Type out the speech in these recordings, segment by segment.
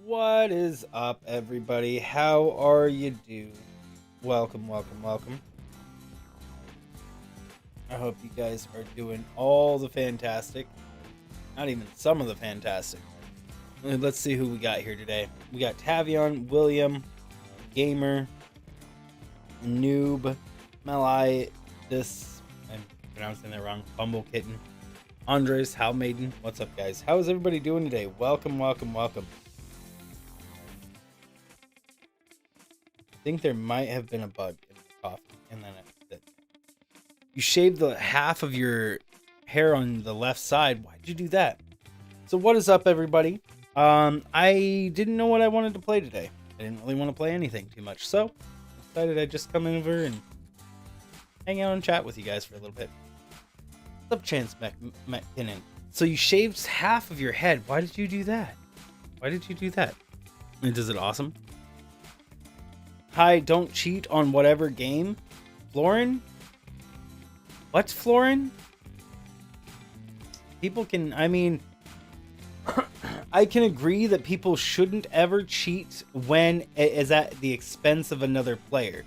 What is up, everybody? How are you doing? Welcome, welcome, welcome. I hope you guys are doing all the fantastic. Not even some of the fantastic. Let's see who we got here today. We got Tavion, William, Gamer, Noob, Malai, I'm pronouncing that wrong, Bumble Kitten, Andres, How Maiden. What's up, guys? How is everybody doing today? Welcome, welcome, welcome. I think there might have been a bug in the coffee, and then you shaved the half of your hair on the left side. Why'd you do that? So what is up, everybody? I didn't know what I wanted to play today. I didn't really want to play anything too much, so I decided I'd just come over and hang out and chat with you guys for a little bit. What's up, Chance McKinnon? So you shaved half of your head. Why did you do that? Why did you do that? And does it awesome? Hi, don't cheat on whatever game. Florin? What's Florin? People can, I mean, I can agree that people shouldn't ever cheat when it is at the expense of another player.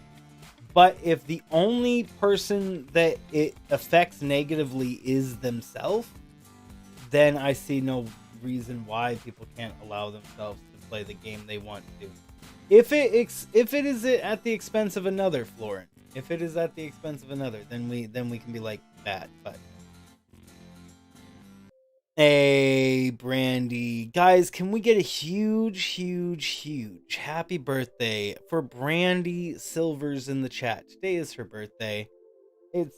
But if the only person that it affects negatively is themselves, then I see no reason why people can't allow themselves to play the game they want to. If it is at the expense of another, Florin, if it is at the expense of another, then we can be like that. But hey, Brandy, guys, can we get a huge happy birthday for Brandy Silvers in the chat? Today is her birthday. It's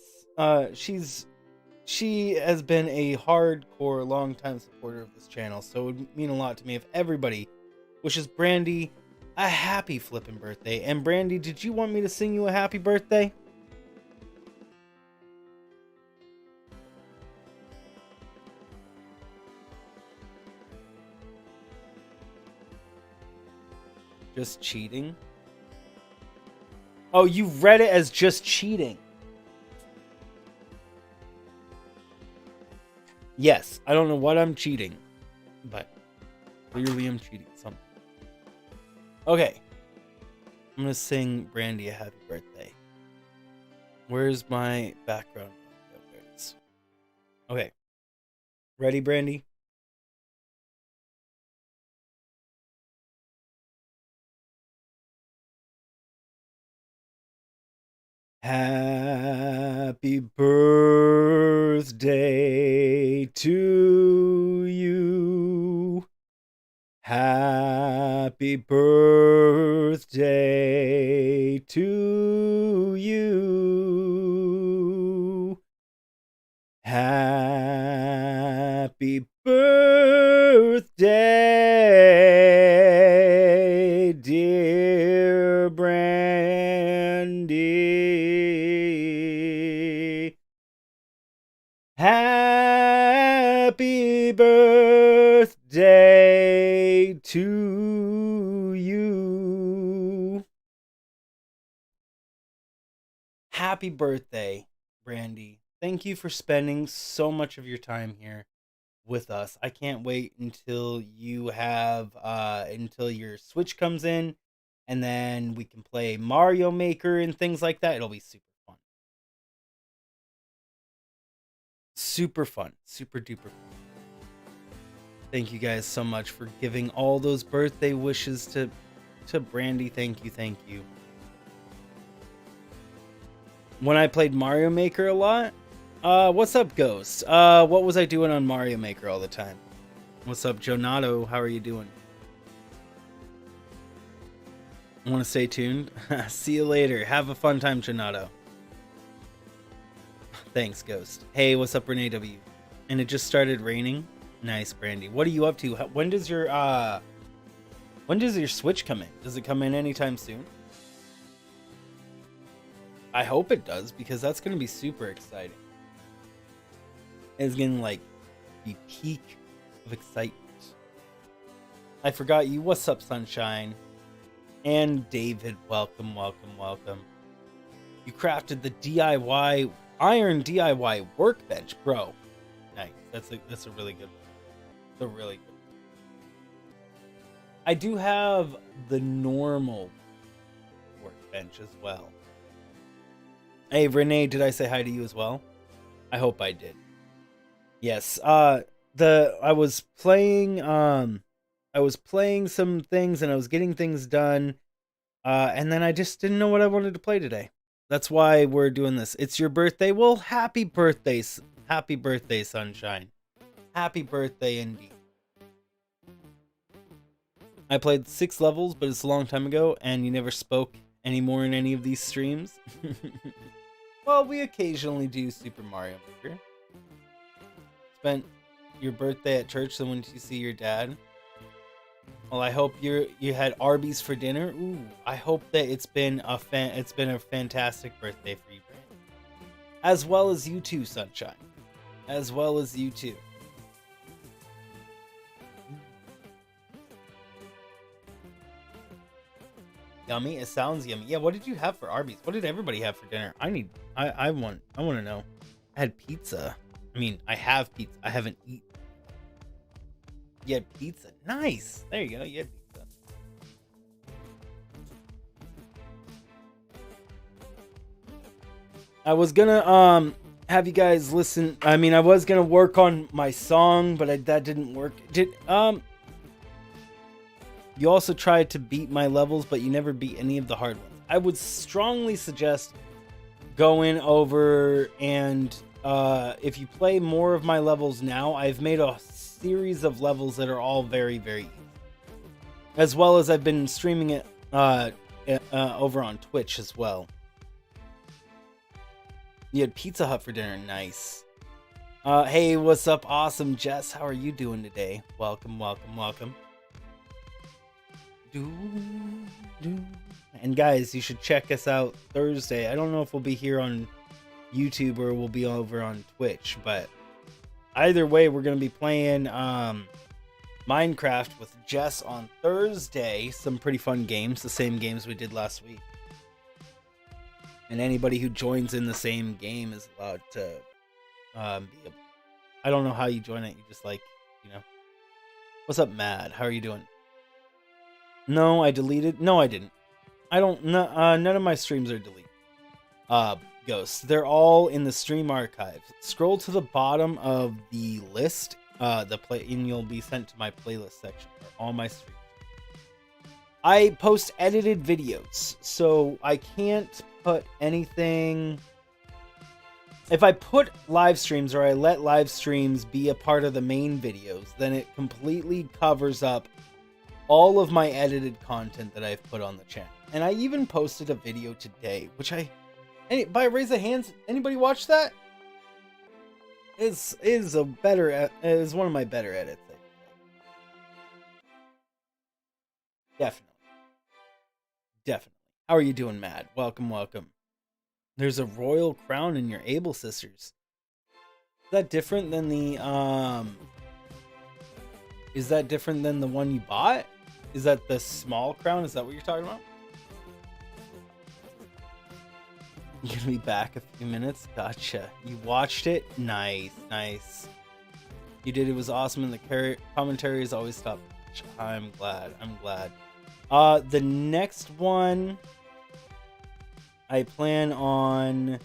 she has been a hardcore, long-time supporter of this channel, so it would mean a lot to me if everybody wishes Brandy a happy flippin' birthday. And Brandy, did you want me to sing you a happy birthday? Just cheating? Oh, you read it as just cheating. Yes, I don't know what I'm cheating, but clearly I'm cheating something. Okay, I'm gonna sing Brandy a happy birthday. Where's my background? There it is. Okay, ready, Brandy? Happy birthday to you. Happy birthday to you. Happy birthday, dear Brandy. Happy birthday to you. Happy birthday, Brandy. Thank you for spending so much of your time here with us. I can't wait until you have until your Switch comes in, and then we can play Mario Maker and things like that. It'll be super fun. Super fun. Super duper fun. Thank you guys so much for giving all those birthday wishes to Brandy. Thank you, thank you. When I played Mario Maker a lot, what's up, Ghost? What was I doing on Mario Maker all the time? What's up, Jonato? How are you doing? I want to stay tuned. See you later. Have a fun time, Chinato. Thanks, Ghost. Hey, what's up, Renee W? And it just started raining. Nice, Brandy. What are you up to? When does your Switch come in? Does it come in anytime soon? I hope it does, because that's going to be super exciting. It's going to like be peak of excitement. I forgot you. What's up, Sunshine? And David, welcome, welcome, welcome. You crafted the DIY iron DIY workbench, bro. Nice. That's a really good one. It's a really good one. I do have the normal workbench as well. Hey, Renee, did I say hi to you as well? I hope I did. Yes. I was playing some things and I was getting things done. And then I just didn't know what I wanted to play today. That's why we're doing this. It's your birthday. Well, happy birthday. Happy birthday, Sunshine. Happy birthday indeed. I played 6 levels, but it's a long time ago, and you never spoke anymore in any of these streams. Well, we occasionally do Super Mario Maker. Spent your birthday at church, so when did you see your dad? Well, I hope you had Arby's for dinner. Ooh, I hope that it's been a fantastic birthday for you, Brandon. As well as you too, Sunshine. As well as you too. Yummy. It sounds yummy. Yeah. What did you have for Arby's? What did everybody have for dinner? I want to know. I had pizza. I mean, I have pizza. I haven't eaten. You had pizza. Nice. There you go. You had pizza. I was gonna have you guys listen. I mean, I was gonna work on my song, but that didn't work. You also tried to beat my levels, but you never beat any of the hard ones. I would strongly suggest going over and if you play more of my levels now, I've made a series of levels that are all very, very easy. As well as I've been streaming it over on Twitch as well. You had Pizza Hut for dinner. Nice. Hey, what's up? Awesome, Jess. How are you doing today? Welcome, welcome, welcome. And guys, you should check us out Thursday. I don't know if we'll be here on YouTube or we'll be over on Twitch, but either way, we're going to be playing Minecraft with Jess on Thursday. Some pretty fun games, the same games we did last week. And anybody who joins in the same game is allowed to be able. I don't know how you join it. You just What's up, Mad? How are you doing? No, I deleted. No, I didn't. I don't. None of my streams are deleted. Ghosts. They're all in the stream archives. Scroll to the bottom of the list, and you'll be sent to my playlist section for all my streams. I post edited videos, so I can't put anything. If I put live streams or I let live streams be a part of the main videos, then it completely covers up all of my edited content that I've put on the channel. And I even posted a video today, which by raise of hands, anybody watch that? Is one of my better edits. Definitely. How are you doing, Matt? Welcome, welcome. There's a royal crown in your Able Sisters. Is that different than the Is that different than the one you bought? Is that the small crown? Is that what you're talking about? You're gonna be back a few minutes? Gotcha. You watched it? Nice, nice. You did. It was awesome, and the commentary is always top notch. I'm glad. The next one I plan on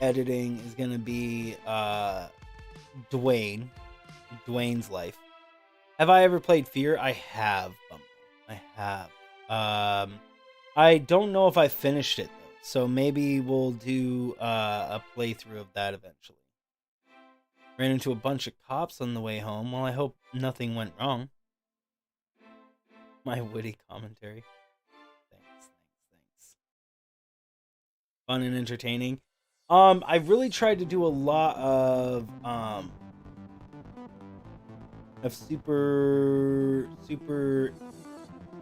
editing is gonna be Dwayne's life. Have I ever played Fear? I have. I have. I don't know if I finished it though, so maybe we'll do a playthrough of that eventually. Ran into a bunch of cops on the way home. Well, I hope nothing went wrong. My witty commentary. Thanks. fun and entertaining. I've really tried to do a lot of super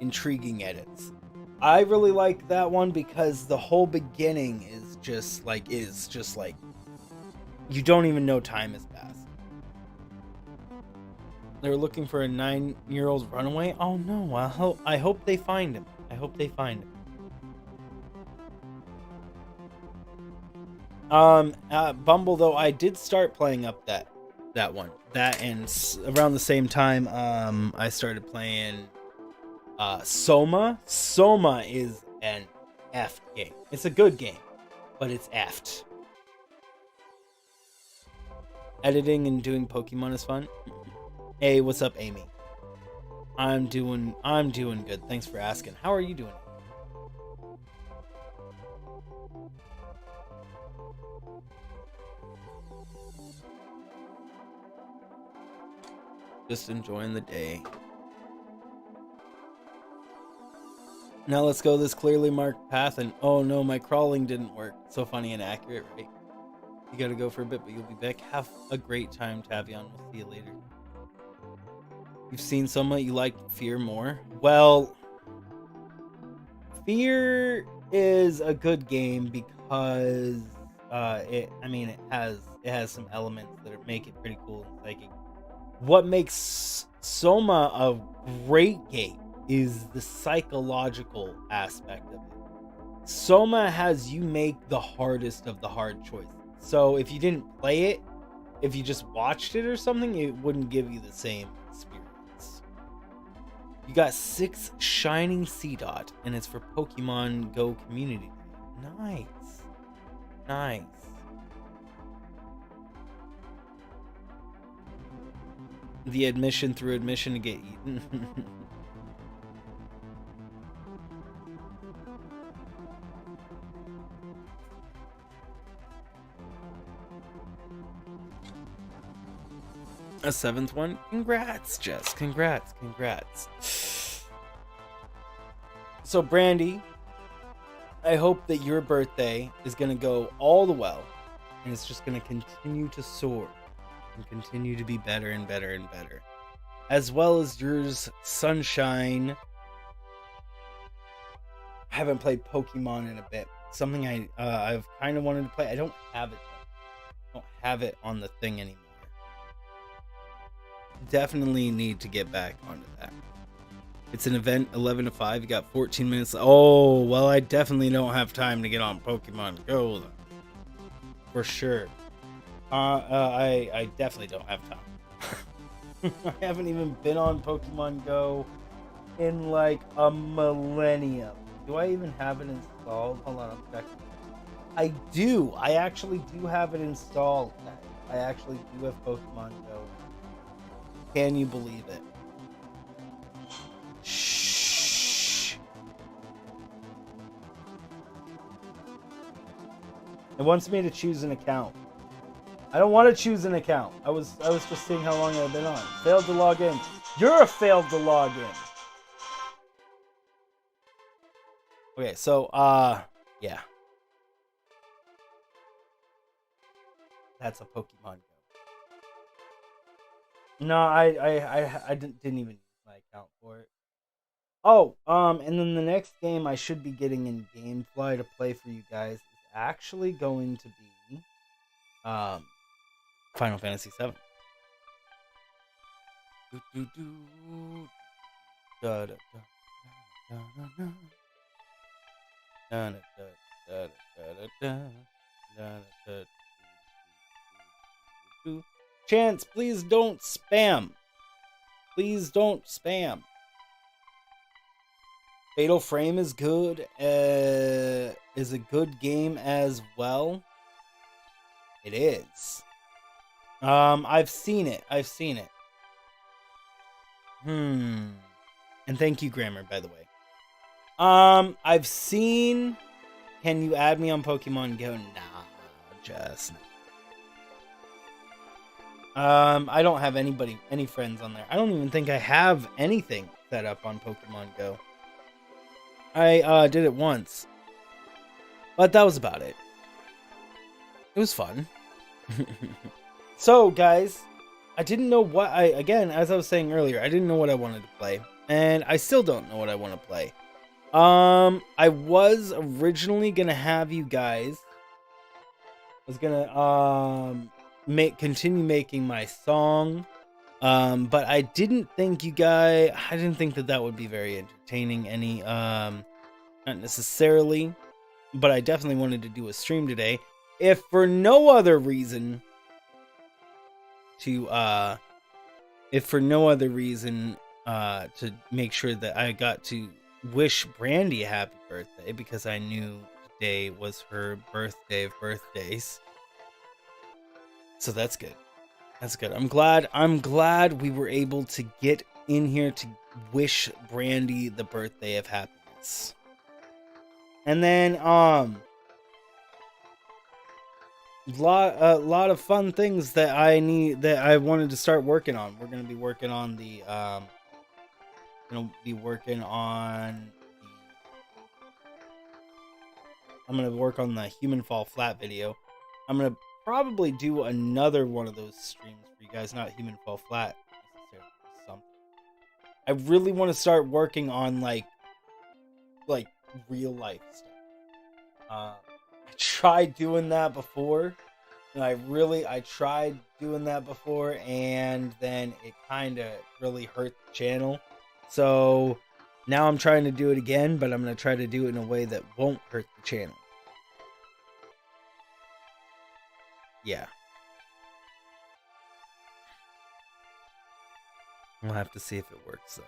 intriguing edits. I really like that one because the whole beginning is just like you don't even know time has passed. They're looking for a 9-year-old runaway. Oh no! I hope they find him. I hope they find him. Bumble though, I did start playing up that one. That and around the same time, I started playing Soma. Soma is an effed game. It's a good game, but it's effed. Editing and doing Pokemon is fun. Hey, what's up, Amy? I'm doing good. Thanks for asking. How are you doing? Just enjoying the day. Now let's go this clearly marked path and oh no, my crawling didn't work. So funny and accurate, right? You gotta go for a bit, but you'll be back. Have a great time, Tavion. We'll see you later. You've seen Soma, you like Fear more? Well, Fear is a good game because it has some elements that make it pretty cool and psychic. What makes Soma a great game is the psychological aspect of it. Soma has you make the hardest of the hard choices. So if you didn't play it, if you just watched it or something, it wouldn't give you the same experience. You got 6 shining Seedot, and it's for Pokemon Go community. Nice. Nice. The admission through admission to get eaten. A 7th one? Congrats, Jess. Congrats. So, Brandy, I hope that your birthday is going to go all the well, and it's just going to continue to soar and continue to be better and better and better. As well as yours, Sunshine. I haven't played Pokemon in a bit. Something I've kind of wanted to play. I don't have it. I don't have it on the thing anymore. Definitely need to get back onto that. It's an event 11 to 5. You got 14 minutes. Oh, well, I definitely don't have time to get on Pokemon Go, though. For sure. I definitely don't have time. I haven't even been on Pokemon Go in like a millennium. Do I even have it installed? Hold on, I'm checking. I do. I actually do have it installed. I actually do have Pokemon Go. Can you believe it? Shh. It wants me to choose an account. I don't want to choose an account. I was just seeing how long I've been on. Failed to log in. You're a failed to log in. Okay, so yeah. That's a Pokemon Go. No, I didn't even use my account for it. Oh, and then the next game I should be getting in GameFly to play for you guys is actually going to be Final Fantasy VII. Chance, please don't spam. Please don't spam. Fatal Frame is good. Is a good game as well. It is. I've seen it. And thank you, Grammar, by the way. I've seen. Can you add me on Pokemon Go? Nah, just. I don't have any friends on there. I don't even think I have anything set up on Pokemon Go. I did it once. But that was about it. It was fun. So, guys, I didn't know what again, as I was saying earlier, I didn't know what I wanted to play. And I still don't know what I want to play. I was originally gonna have you guys. I was gonna continue making my song. But I didn't think that would be very entertaining. Not necessarily, but I definitely wanted to do a stream today. If for no other reason to make sure that I got to wish Brandy a happy birthday, because I knew today was her birthday of birthdays. So that's good. That's good. I'm glad we were able to get in here to wish Brandy the birthday of happiness. And then a lot of fun things that I wanted to start working on. We're going to be working on I'm going to work on the human fall flat video. I'm going to probably do another one of those streams for you guys, not human fall flat necessarily, something. I really want to start working on like real life stuff. I tried doing that before, and I tried doing that before, and then it kind of really hurt the channel. So now I'm trying to do it again, but I'm going to try to do it in a way that won't hurt the channel. Yeah. We'll have to see if it works,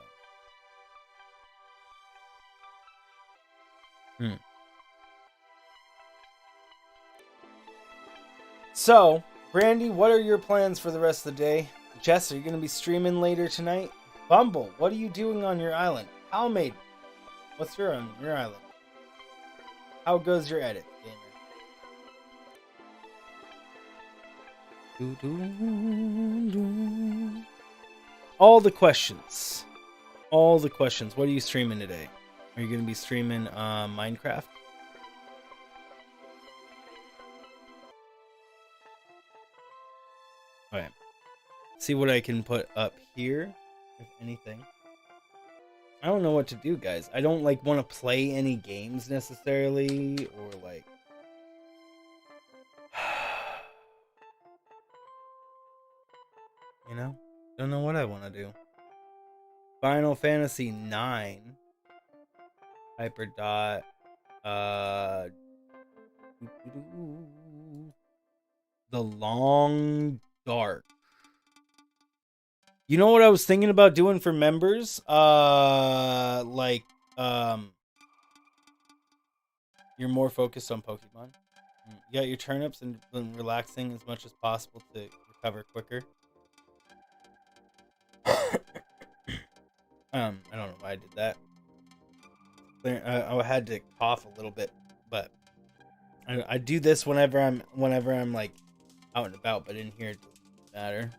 though. So, Brandy, what are your plans for the rest of the day? Jess, are you going to be streaming later tonight? Bumble, what are you doing on your island? Almaid, what's on your island? How goes your edit, gamer? All the questions. What are you streaming today? Are you going to be streaming Minecraft? Okay. See what I can put up here, if anything. I don't know what to do, guys. I don't want to play any games necessarily, or don't know what I want to do. Final Fantasy 9. Hyperdot. The Long Dark. You know what I was thinking about doing for members? You're more focused on Pokemon. You got your turnips and been relaxing as much as possible to recover quicker. I don't know why I did that. I had to cough a little bit, but I do this whenever I'm like out and about, but in here it doesn't matter.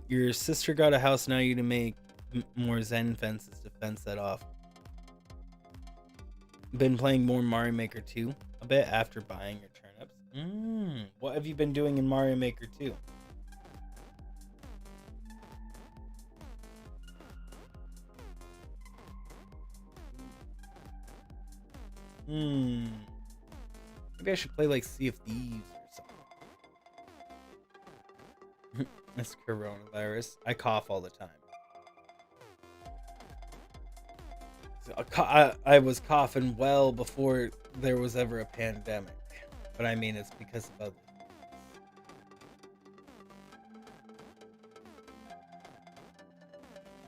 Your sister got a house, now you need to make more Zen fences to fence that off. Been playing more Mario Maker 2 a bit after buying your turnips. What have you been doing in Mario Maker 2? Maybe I should play Sea of Thieves or something. That's coronavirus. I cough all the time. I was coughing well before there was ever a pandemic. But I mean, it's because of other things.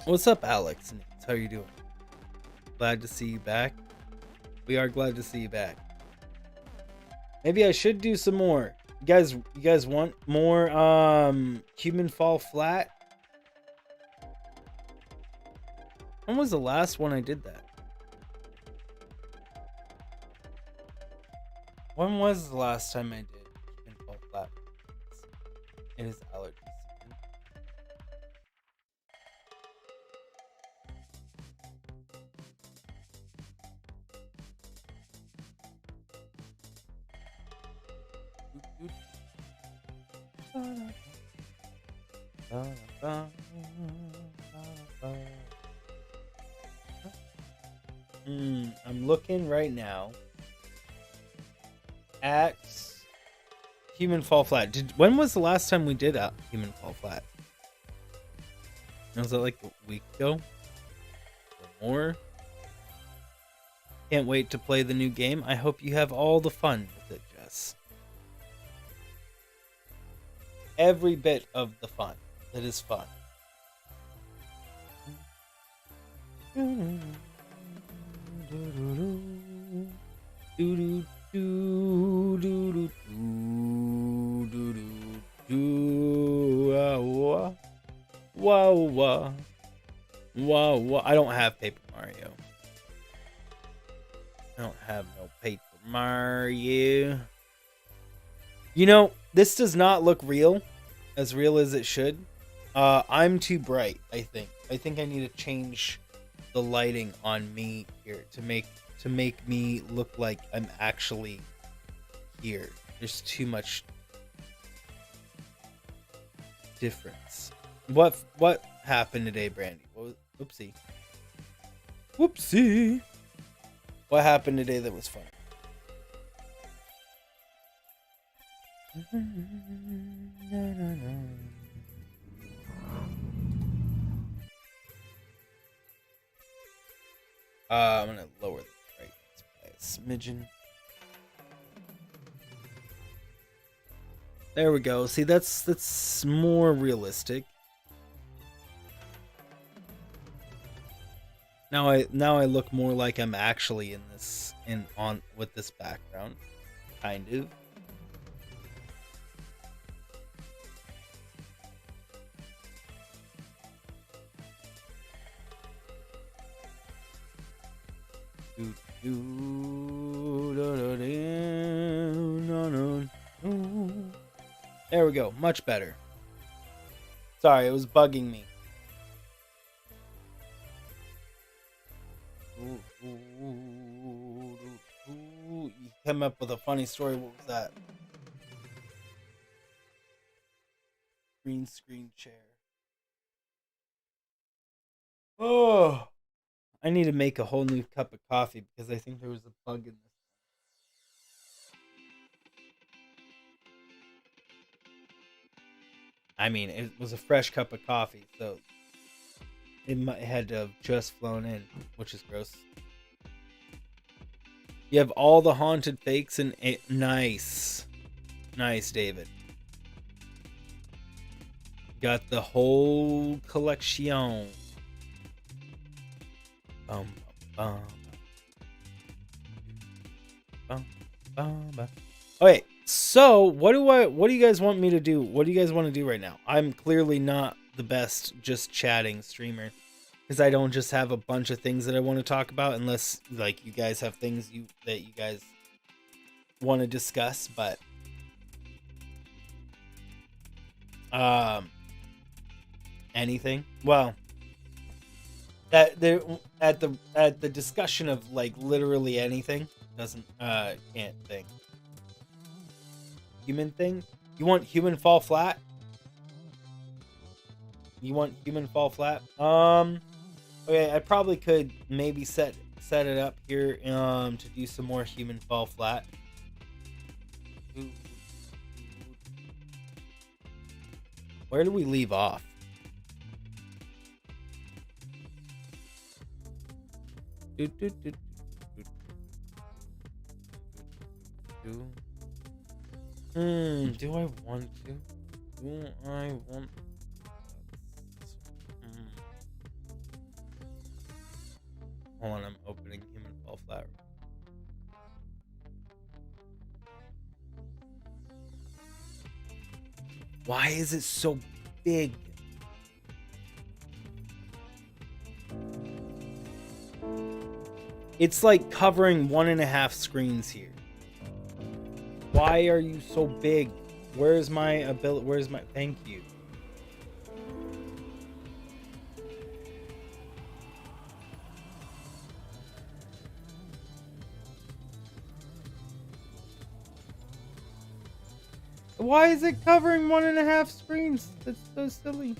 What's up, Alex? How are you doing? Glad to see you back. We are glad to see you back. Maybe I should do some more. You guys want more Human Fall Flat? When was the last one I did that? When was the last time I did Human Fall Flat? It is allergy season. I'm looking right now at Human Fall Flat. When was the last time we did a Human Fall Flat? Was it like a week ago? Or more? Can't wait to play the new game. I hope you have all the fun with it, Jess. Every bit of the fun. That is fun. Whoa. I don't have Paper Mario. I don't have no Paper Mario. You know, this does not look real as it should. I'm too bright, I think. I think I need to change the lighting on me here to make me look like I'm actually here. There's too much difference. What happened today, Brandy? Whoopsie. What happened today that was funny? I'm gonna lower the brightness by a smidgen. There we go. See, that's more realistic. Now I look more like I'm actually with this background, kind of. There we go, much better. Sorry, it was bugging me. You came up with a funny story. What was that? Green screen chair. Oh, I need to make a whole new cup of coffee because I think there was a bug in this. I mean, it was a fresh cup of coffee, so it had to have just flown in, which is gross. You have all the haunted fakes and nice, David. Got the whole collection. Okay, so what do you guys want me to do? What do you guys want to do right now? I'm clearly not the best just chatting streamer because I don't just have a bunch of things that I want to talk about unless like you guys have things that you guys want to discuss, but anything. Well, that there at the discussion of like literally anything doesn't can't think. Human thing? You want human fall flat? You want human fall flat? Okay, I probably could maybe set it up here to do some more human fall flat. Where do we leave off? Do I want to? Do I want? Hold on, I'm opening human fall flat. Why is it so big? It's like covering 1.5 screens here. Why are you so big? Where's my ability? Where's my... Thank you. Why is it covering 1.5 screens? That's so silly.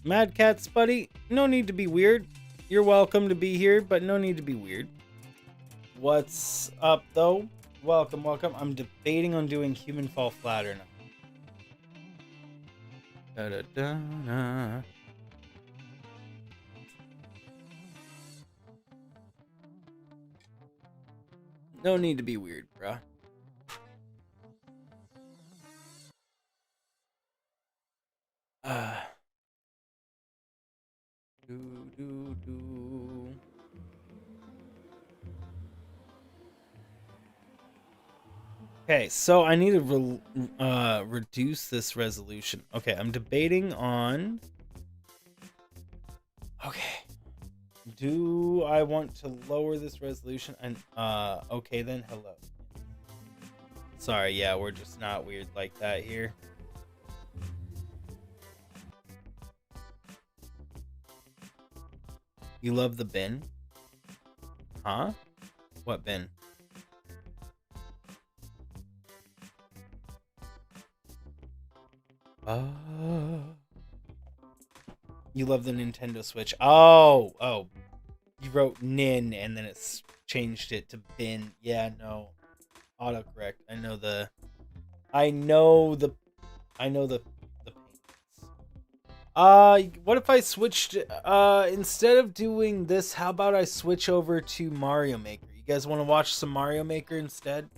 Mad Cat's buddy, no need to be weird. You're welcome to be here, but no need to be weird. What's up, though? Welcome, welcome. I'm debating on doing human fall flat or not. Da-da-da-da. No need to be weird, bruh. Okay, so I need to reduce this resolution. Okay, I'm debating on... Okay. Do I want to lower this resolution? And okay then, hello. Sorry, yeah, we're just not weird like that here. You love the bin? Huh? What bin? You love the Nintendo Switch. Oh. You wrote Nin and then it's changed it to bin. Yeah, no. Autocorrect. I know the what if I switched instead of doing this, how about I switch over to Mario Maker? You guys want to watch some Mario Maker instead?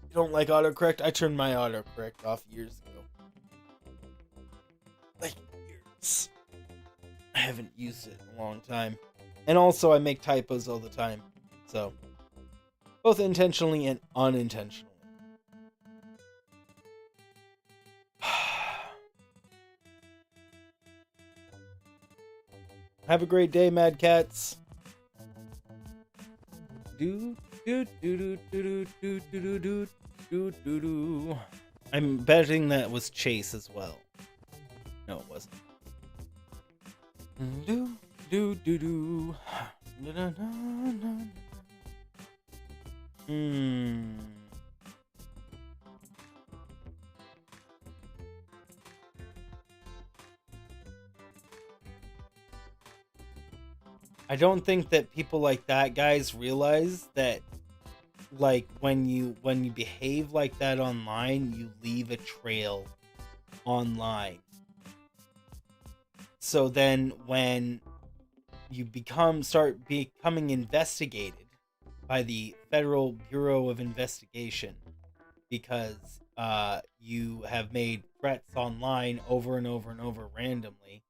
You don't like autocorrect? I turned my autocorrect off years ago. Like years. I haven't used it in a long time. And also I make typos all the time. So both intentionally and unintentionally. Have a great day, Mad Cats. I'm betting that was Chase as well. No, it wasn't. I don't think that people like that, guys, realize that, like, when you behave like that online, you leave a trail online. So then when you start becoming investigated by the Federal Bureau of Investigation because you have made threats online over and over and over randomly,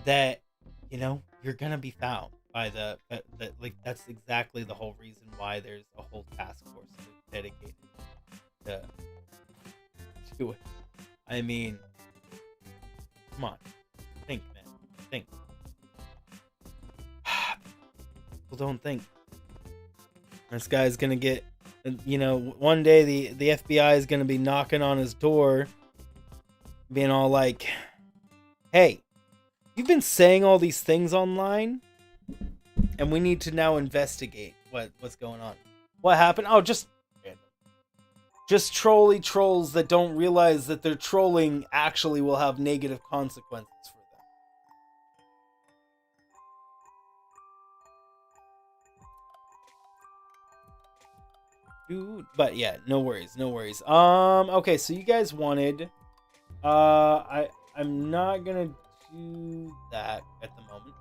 that, you know, you're gonna be found by the like, that's exactly the whole reason why there's a whole task force dedicated to it. I mean, come on, think, man, think. People don't think. This guy's gonna get, you know, one day the FBI is gonna be knocking on his door, being all like, "Hey, you've been saying all these things online, and we need to now investigate what's going on. What happened? Oh, just trolls that don't realize that their trolling actually will have negative consequences for them." Dude, but yeah, no worries. Okay, so you guys wanted, I'm not gonna do that at the moment.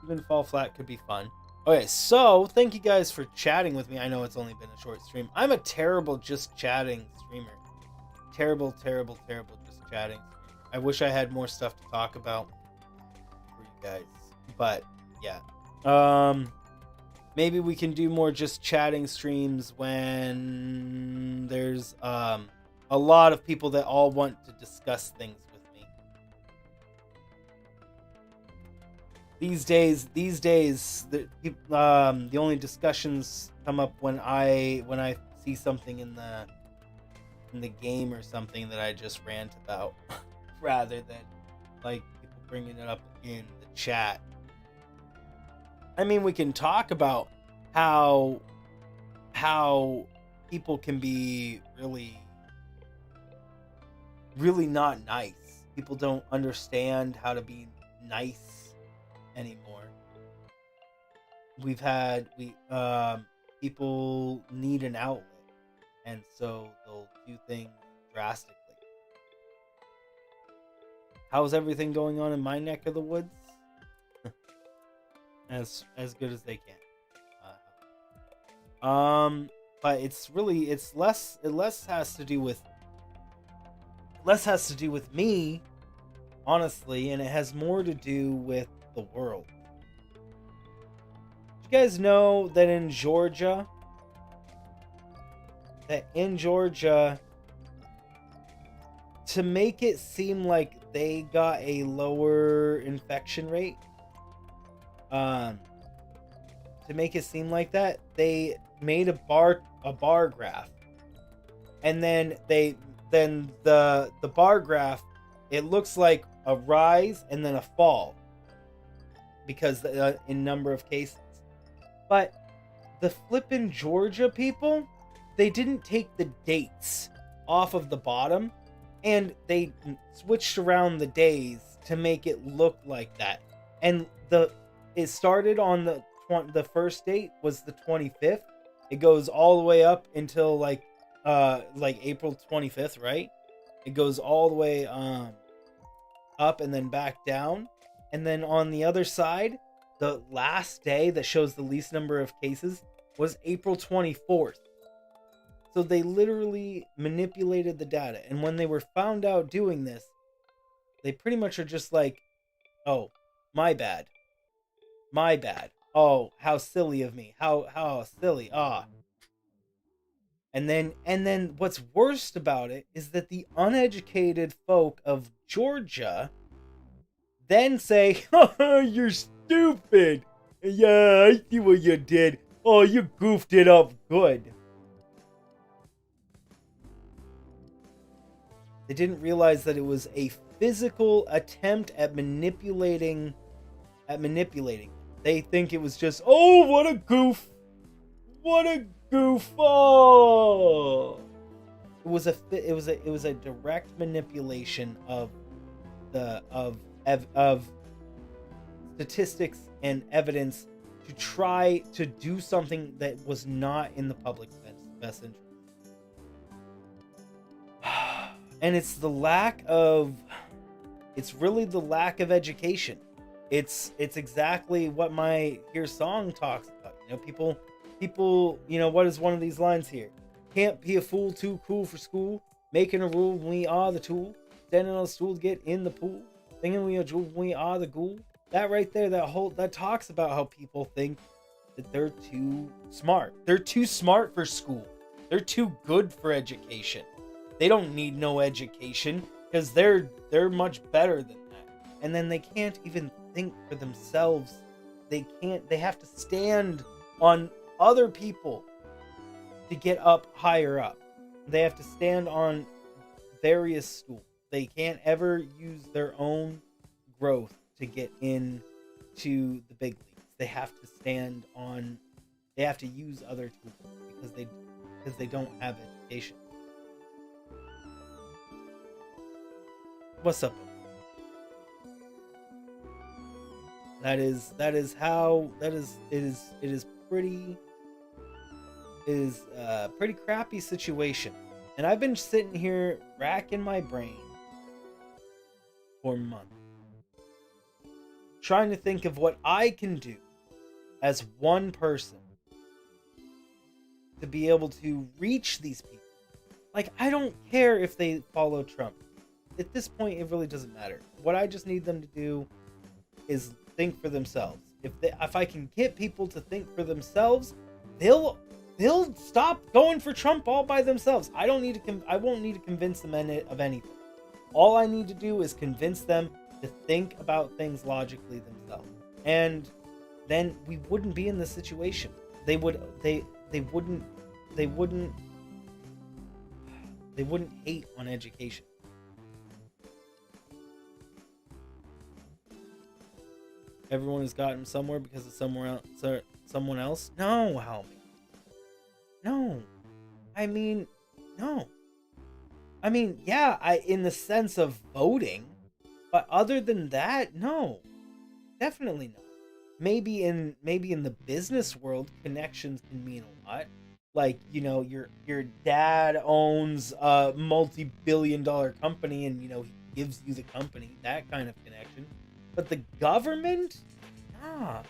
Even fall flat could be fun. Okay, so thank you guys for chatting with me. I know it's only been a short stream. I'm a terrible just chatting streamer. Terrible just chatting streamer. I wish I had more stuff to talk about for you guys. But yeah. Maybe we can do more just chatting streams when there's a lot of people that all want to discuss things with me. These days, the only discussions come up when I see something in in the game or something that I just rant about, rather than like people bringing it up in the chat. I mean, we can talk about how people can be really not nice. People don't understand how to be nice anymore. People need an outlet, and so they'll do things drastically. How's everything going on in my neck of the woods? as good as they can. But it less has to do with me, honestly, and it has more to do with the world. You guys know that in Georgia, to make it seem like they got a lower infection rate, to make it seem like that, they made a bar graph, and then the bar graph, it looks like a rise and then a fall because in number of cases. But the flippin' Georgia people, they didn't take the dates off of the bottom, and they switched around the days to make it look like that. And it started on the first date was the 25th. It goes all the way up until like April 25th, right? It goes all the way up and then back down. And then on the other side, the last day that shows the least number of cases was April 24th. So they literally manipulated the data. And when they were found out doing this, they pretty much are just like, oh, my bad. Oh, how silly of me. How silly. And then what's worst about it is that the uneducated folk of Georgia then say, oh, you're stupid. Yeah, I see what you did. Oh, you goofed it up good. They didn't realize that it was a physical attempt at manipulating. They think it was just, oh, what a goof. What a goof. Oh. It was a direct manipulation of statistics and evidence to try to do something that was not in the public's best interest. And it's really the lack of education. It's exactly what my song talks about. You know, people, you know, what is one of these lines here? Can't be a fool too cool for school. Making a rule when we are the tool. Standing on a stool to get in the pool. Thinking we are jewel when we are the ghoul. That right there, that talks about how people think that they're too smart. They're too smart for school. They're too good for education. They don't need no education because they're much better than that. And then they can't even think for themselves. They have to stand on other people to get up higher up. They have to stand on various stools. They can't ever use their own growth to get into the big leagues. They have to use other tools because they don't have education. What's up? It is a pretty crappy situation. And I've been sitting here racking my brain for months, trying to think of what I can do as one person to be able to reach these people. Like, I don't care if they follow Trump. At this point, it really doesn't matter. What I just need them to do is think for themselves. If I can get people to think for themselves, they'll stop going for Trump all by themselves. I won't need to convince them of anything. All I need to do is convince them to think about things logically themselves, and then we wouldn't be in this situation. They wouldn't They wouldn't hate on education. Everyone has gotten somewhere because of someone else. No, Helmy. No. I mean, no. I mean, yeah, in the sense of voting, but other than that, no. Definitely not. Maybe in the business world, connections can mean a lot. Like, your dad owns a multi-billion-dollar company, and he gives you the company, that kind of connection. But the government, nah,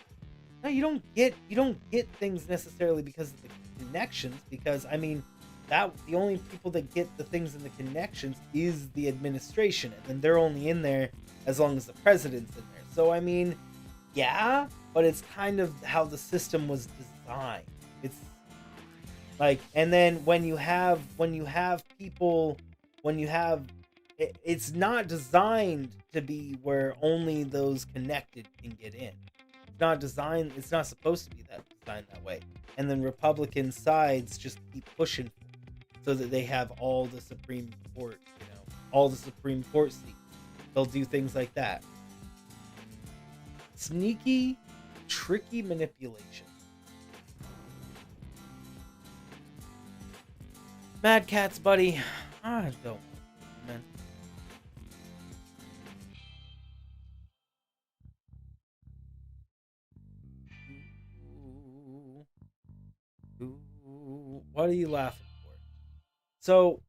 no, you don't get things necessarily because of the connections. Because that the only people that get the things in the connections is the administration, and then they're only in there as long as the president's in there. So yeah, but it's kind of how the system was designed. It's like, and then when you have people, it's not designed to be where only those connected can get in. It's not supposed to be designed that way. And then Republican sides just keep pushing so that they have all the Supreme Court, all the Supreme Court seats. They'll do things like that. Sneaky, tricky manipulation. Mad Cats, buddy. I don't, man. What are you laughing for? So,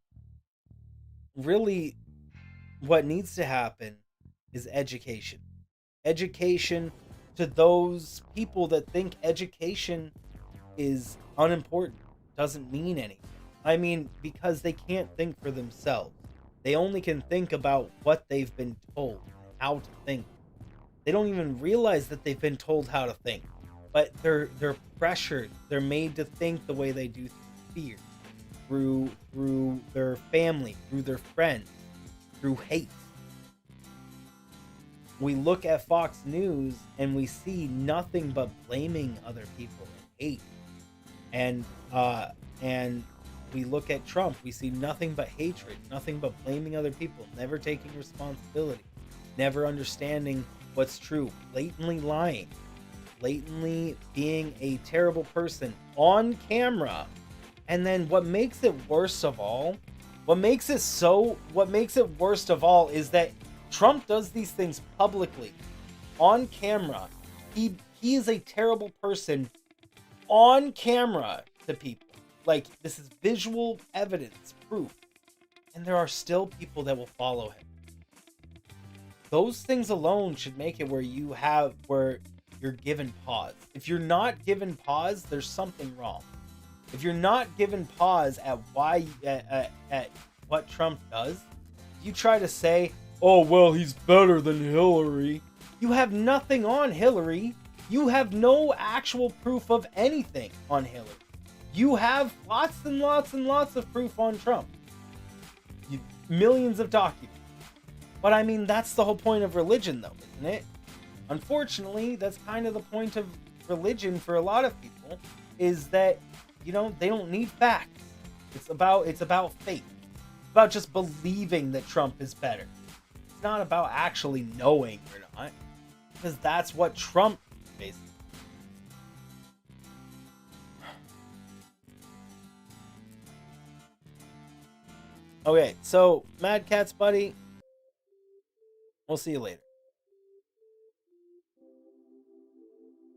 really, what needs to happen is education. Education to those people that think education is unimportant, doesn't mean anything. Because they can't think for themselves. They only can think about what they've been told, how to think. They don't even realize that they've been told how to think. But they're pressured. They're made to think the way they do through fear, through their family, through their friends, through hate. We look at Fox News and we see nothing but blaming other people and hate. And we look at Trump, we see nothing but hatred, nothing but blaming other people, never taking responsibility, never understanding what's true, blatantly lying, blatantly being a terrible person on camera. And then what makes it worst of all is that Trump does these things publicly, on camera. He is a terrible person on camera to people. Like, this is visual evidence, proof. And there are still people that will follow him. Those things alone should make it where you're given pause. If you're not given pause, there's something wrong. If you're not given pause at what Trump does, you try to say, oh, well, he's better than Hillary. You have nothing on Hillary. You have no actual proof of anything on Hillary. You have lots and lots and lots of proof on Trump. Millions of documents. But that's the whole point of religion, though, isn't it? Unfortunately, that's kind of the point of religion for a lot of people, is that, they don't need facts. It's about faith. It's about just believing that Trump is better. It's not about actually knowing or not, because that's what Trump basically. Okay, so Mad Cat's buddy, we'll see you later.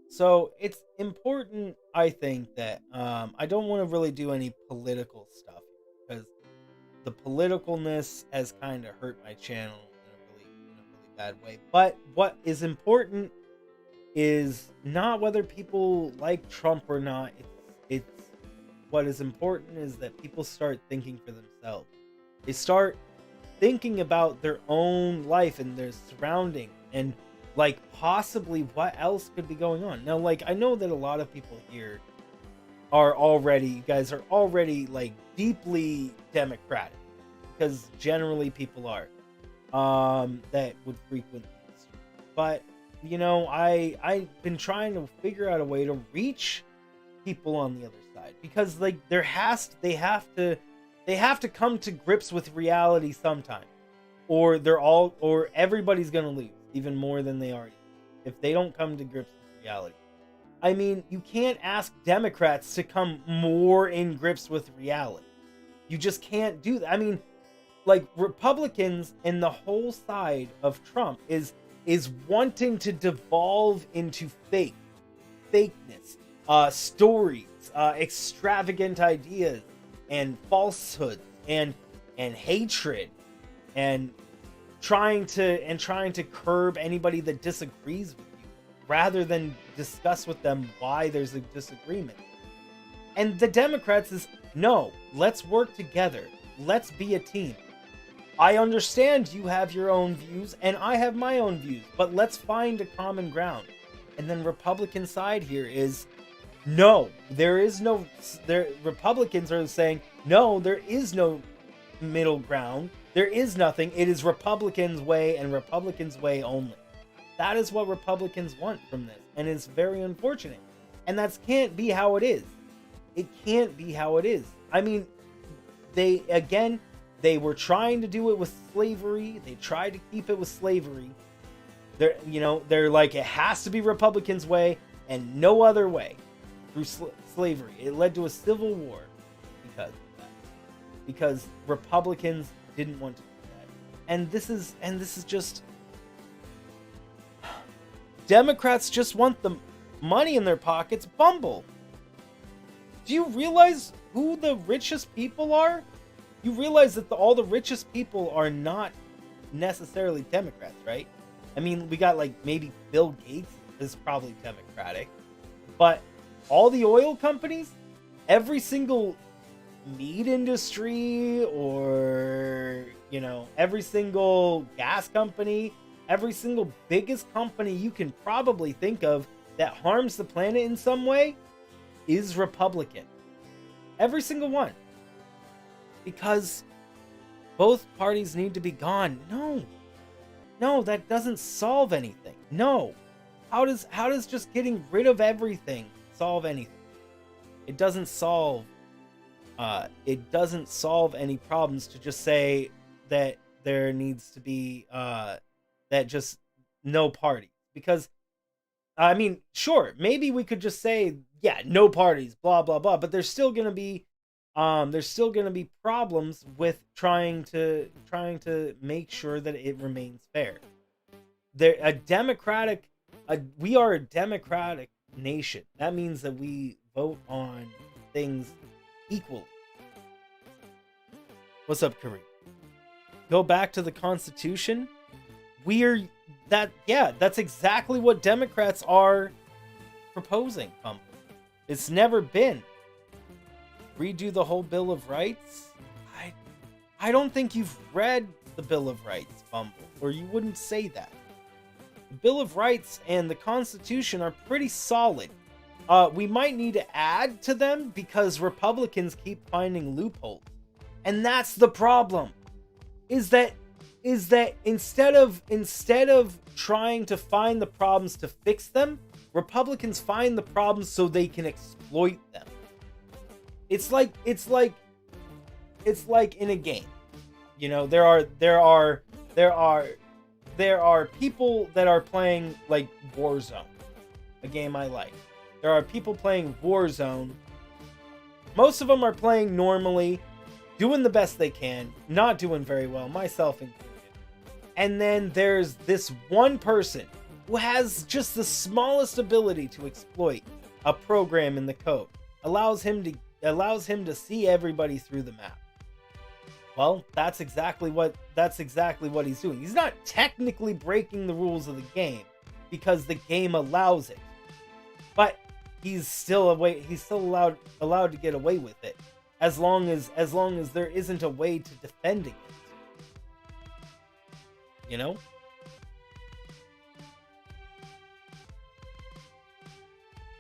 So it's important, I think, that I don't want to really do any political stuff, because the politicalness has kind of hurt my channel in a really bad way. But what is important is not whether people like Trump or not. It's what is important is that people start thinking for themselves. They start thinking about their own life and their surrounding, and like possibly what else could be going on. Now, like, I know that a lot of people here you guys are already like deeply Democratic, because generally people are that would frequent this. But I've been trying to figure out a way to reach people on the other side, because like they have to They have to come to grips with reality sometime, or everybody's gonna lose even more than they already if they don't come to grips with reality. I mean, you can't ask Democrats to come more in grips with reality. You just can't do that. I mean, like, Republicans and the whole side of Trump is wanting to devolve into fakeness, stories, extravagant ideas, and falsehoods, and hatred, and trying to curb anybody that disagrees with you, rather than discuss with them why there's a disagreement. And the Democrats is, no, let's work together. Let's be a team. I understand you have your own views and I have my own views, but let's find a common ground. And then Republican side here is, no, there is no, Republicans are saying, no, there is no middle ground. There is nothing. It is Republicans' way and Republicans' way only. That is what Republicans want from this. And it's very unfortunate. And that can't be how it is. It can't be how it is. I mean, they were trying to do it with slavery. They tried to keep it with slavery. They're like, it has to be Republicans' way and no other way through slavery. It led to a civil war because of that. Because Republicans didn't want to do that. And this is just, Democrats just want the money in their pockets. Bumble. Do you realize who the richest people are? You realize that all the richest people are not necessarily Democrats, right? I mean, we got like maybe Bill Gates is probably Democratic, but all the oil companies, every single meat industry, or, every single gas company, every single biggest company you can probably think of that harms the planet in some way is Republican. Every single one. Because both parties need to be gone. No, that doesn't solve anything. No. How does just getting rid of everything solve anything? It doesn't solve any problems to just say that there needs to be that just no party. Because I mean, sure, maybe we could just say, yeah, no parties, blah blah blah, but there's still going to be problems with trying to make sure that it remains fair. We are a democratic nation. That means that we vote on things equally. What's up, Kareem? Go back to the Constitution. That's exactly what Democrats are proposing. It's never been. Redo the whole Bill of Rights? I don't think you've read the Bill of Rights, Bumble, or you wouldn't say that. The Bill of Rights and the Constitution are pretty solid. We might need to add to them because Republicans keep finding loopholes. And that's the problem. Is that instead of trying to find the problems to fix them, Republicans find the problems so they can exploit them. It's like in a game. There are people that are playing like Warzone, a game I like. There are people playing Warzone. Most of them are playing normally, doing the best they can, not doing very well, myself included. And then there's this one person who has just the smallest ability to exploit a program in the code. Allows him to see everybody through the map. Well, that's exactly what he's doing. He's not technically breaking the rules of the game because the game allows it. But he's still allowed to get away with it as long as there isn't a way to defending it.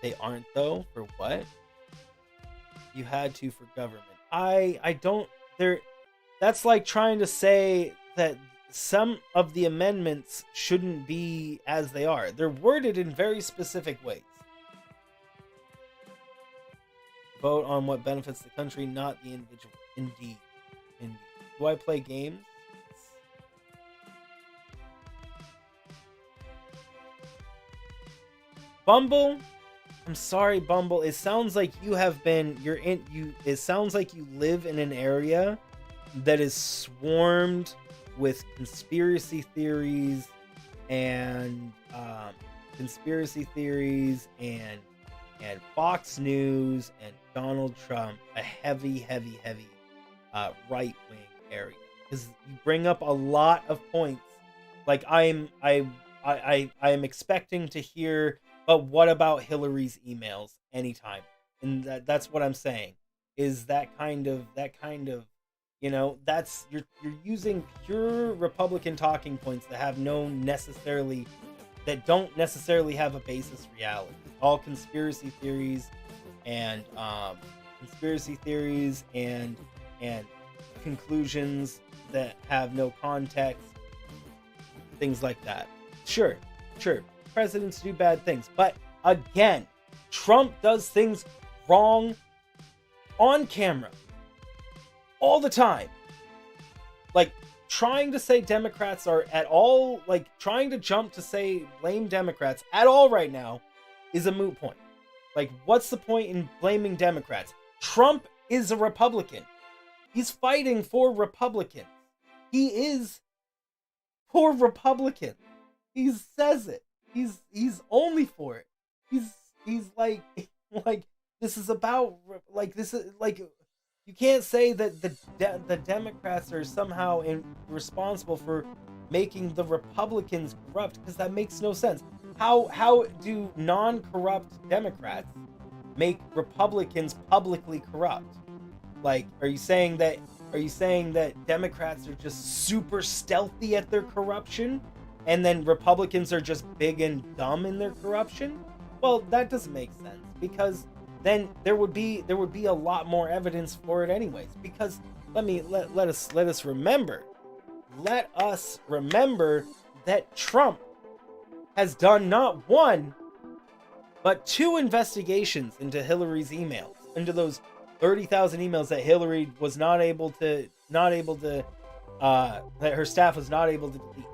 They aren't, though. For what? You had to for government. I don't. That's like trying to say that some of the amendments shouldn't be as they are. They're worded in very specific ways. Vote on what benefits the country, not the individual. Indeed. Do I play games? Bumble? I'm sorry, Bumble. It sounds like it sounds like you live in an area that is swarmed with conspiracy theories and Fox News and Donald Trump, a heavy right-wing area, because you bring up a lot of points. Like I am expecting to hear, but what about Hillary's emails anytime? And that's what I'm saying, is that kind of that's you're using pure Republican talking points that don't necessarily have a basis in reality. All conspiracy theories and conclusions that have no context, things like that. Sure, presidents do bad things, but again, Trump does things wrong on camera all the time. Like, trying to say Democrats are at all, like, trying to jump to say blame Democrats at all right now is a moot point. Like, what's the point in blaming Democrats? Trump is a Republican. He's fighting for Republicans. He is for Republicans. He says it. He's only for it. He's like this is about, like, this is like, you can't say that the Democrats are somehow responsible for making the Republicans corrupt, because that makes no sense. How do non-corrupt Democrats make Republicans publicly corrupt? Like, are you saying that Democrats are just super stealthy at their corruption, and then Republicans are just big and dumb in their corruption? Well, that doesn't make sense, because then there would be a lot more evidence for it anyways. Because let us remember that Trump has done not one but two investigations into Hillary's emails, into those 30,000 emails that Hillary was not able to that her staff was not able to delete.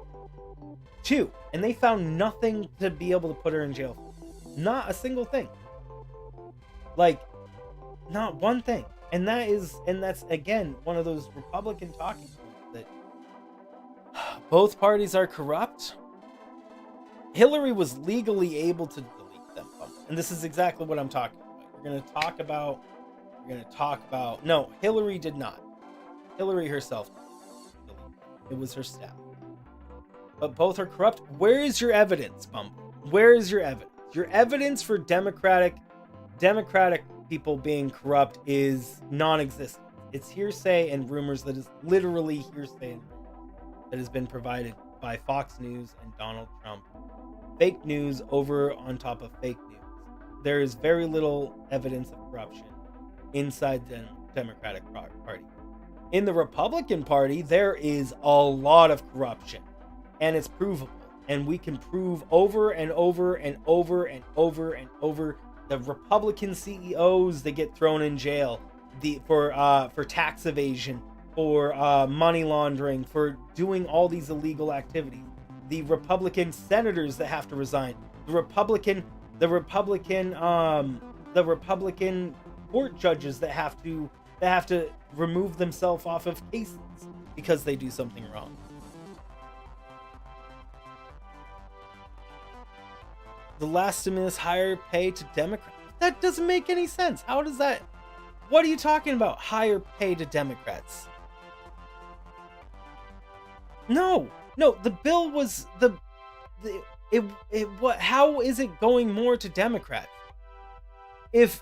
Two, and they found nothing to be able to put her in jail for. Not a single thing. Like, not one thing. And that's again one of those Republican talking points that both parties are corrupt. Hillary was legally able to delete them, and this is exactly what I'm talking about. We're going to talk about no, Hillary did not. Hillary herself didn't delete them. It was her staff. But both are corrupt. Where is your evidence, Bumble? Where is your evidence? Your evidence for Democratic people being corrupt is non-existent. It's hearsay and rumors that is literally hearsay and rumors that has been provided by Fox News and Donald Trump. Fake news over on top of fake news. There is very little evidence of corruption inside the Democratic Party. In the Republican Party, there is a lot of corruption, and it's provable. And we can prove over and over and over and over and over the Republican CEOs that get thrown in jail for tax evasion, for money laundering, for doing all these illegal activities. The Republican senators that have to resign. The Republican court judges that have to remove themselves off of cases because they do something wrong. The last stimulus, higher pay to Democrats. That doesn't make any sense. How does that? What are you talking about? Higher pay to Democrats? No. The bill was what? How is it going more to Democrats? If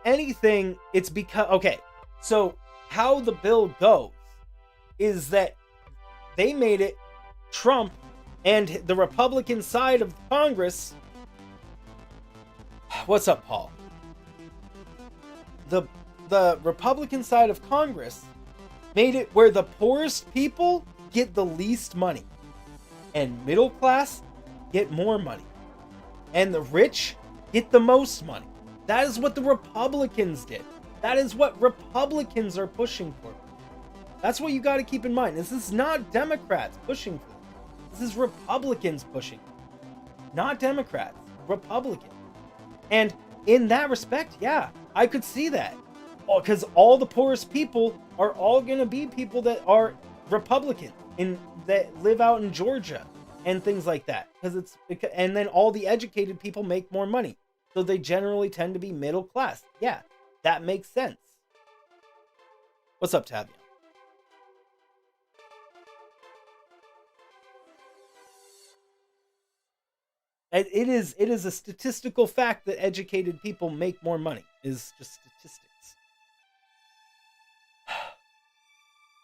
anything, it's because, okay. So how the bill goes is that they made it Trump and the Republican side of Congress. What's up, Paul? The Republican side of Congress made it where the poorest people get the least money, and middle class get more money, and the rich get the most money. That is what the Republicans did. That is what Republicans are pushing for. That's what you got to keep in mind. This is not Democrats pushing for this. This is Republicans pushing. Not Democrats, Republicans. And in that respect, yeah, I could see that. Because all the poorest people are all going to be people that are Republican that live out in Georgia and things like that. And then all the educated people make more money. So they generally tend to be middle class. Yeah, that makes sense. What's up, Tabia? It is a statistical fact that educated people make more money. Is just statistics.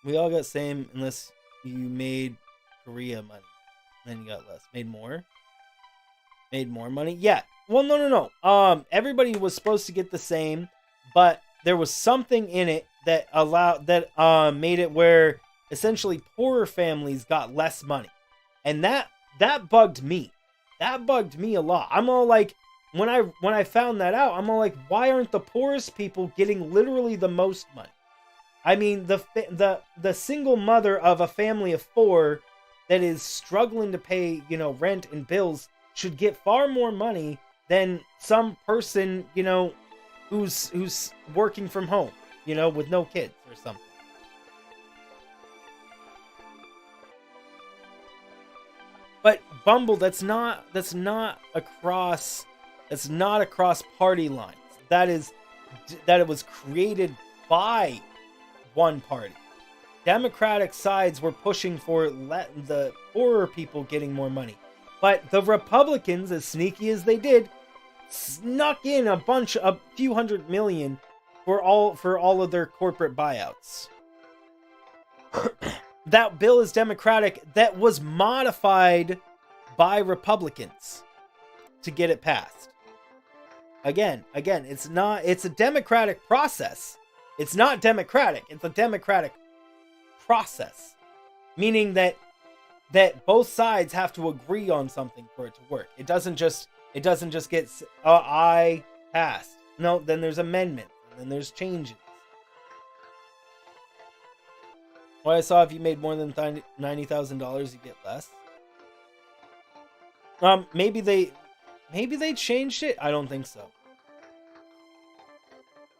We all got same unless you made Korea money. Then you got less. Made more money? Yeah. Well, no. Everybody was supposed to get the same, but there was something in it that made it where essentially poorer families got less money. And that bugged me. That bugged me a lot. I'm all like, when I found that out, I'm all like, why aren't the poorest people getting literally the most money? I mean, the single mother of a family of 4 that is struggling to pay, rent and bills should get far more money than some person, who's working from home, with no kids or something. But Bumble, that's not across party lines. That it was created by one party. Democratic sides were pushing for the poorer people getting more money. But the Republicans, as sneaky as they did, snuck in a few hundred million for all of their corporate buyouts. That bill is Democratic. That was modified by Republicans to get it passed. Again, it's a democratic process. It's not democratic. It's a democratic process. Meaning that both sides have to agree on something for it to work. It doesn't just get I passed. No, then there's amendments, and then there's changes. What I saw, if you made more than $90,000, you get less. Maybe they changed it. I don't think so.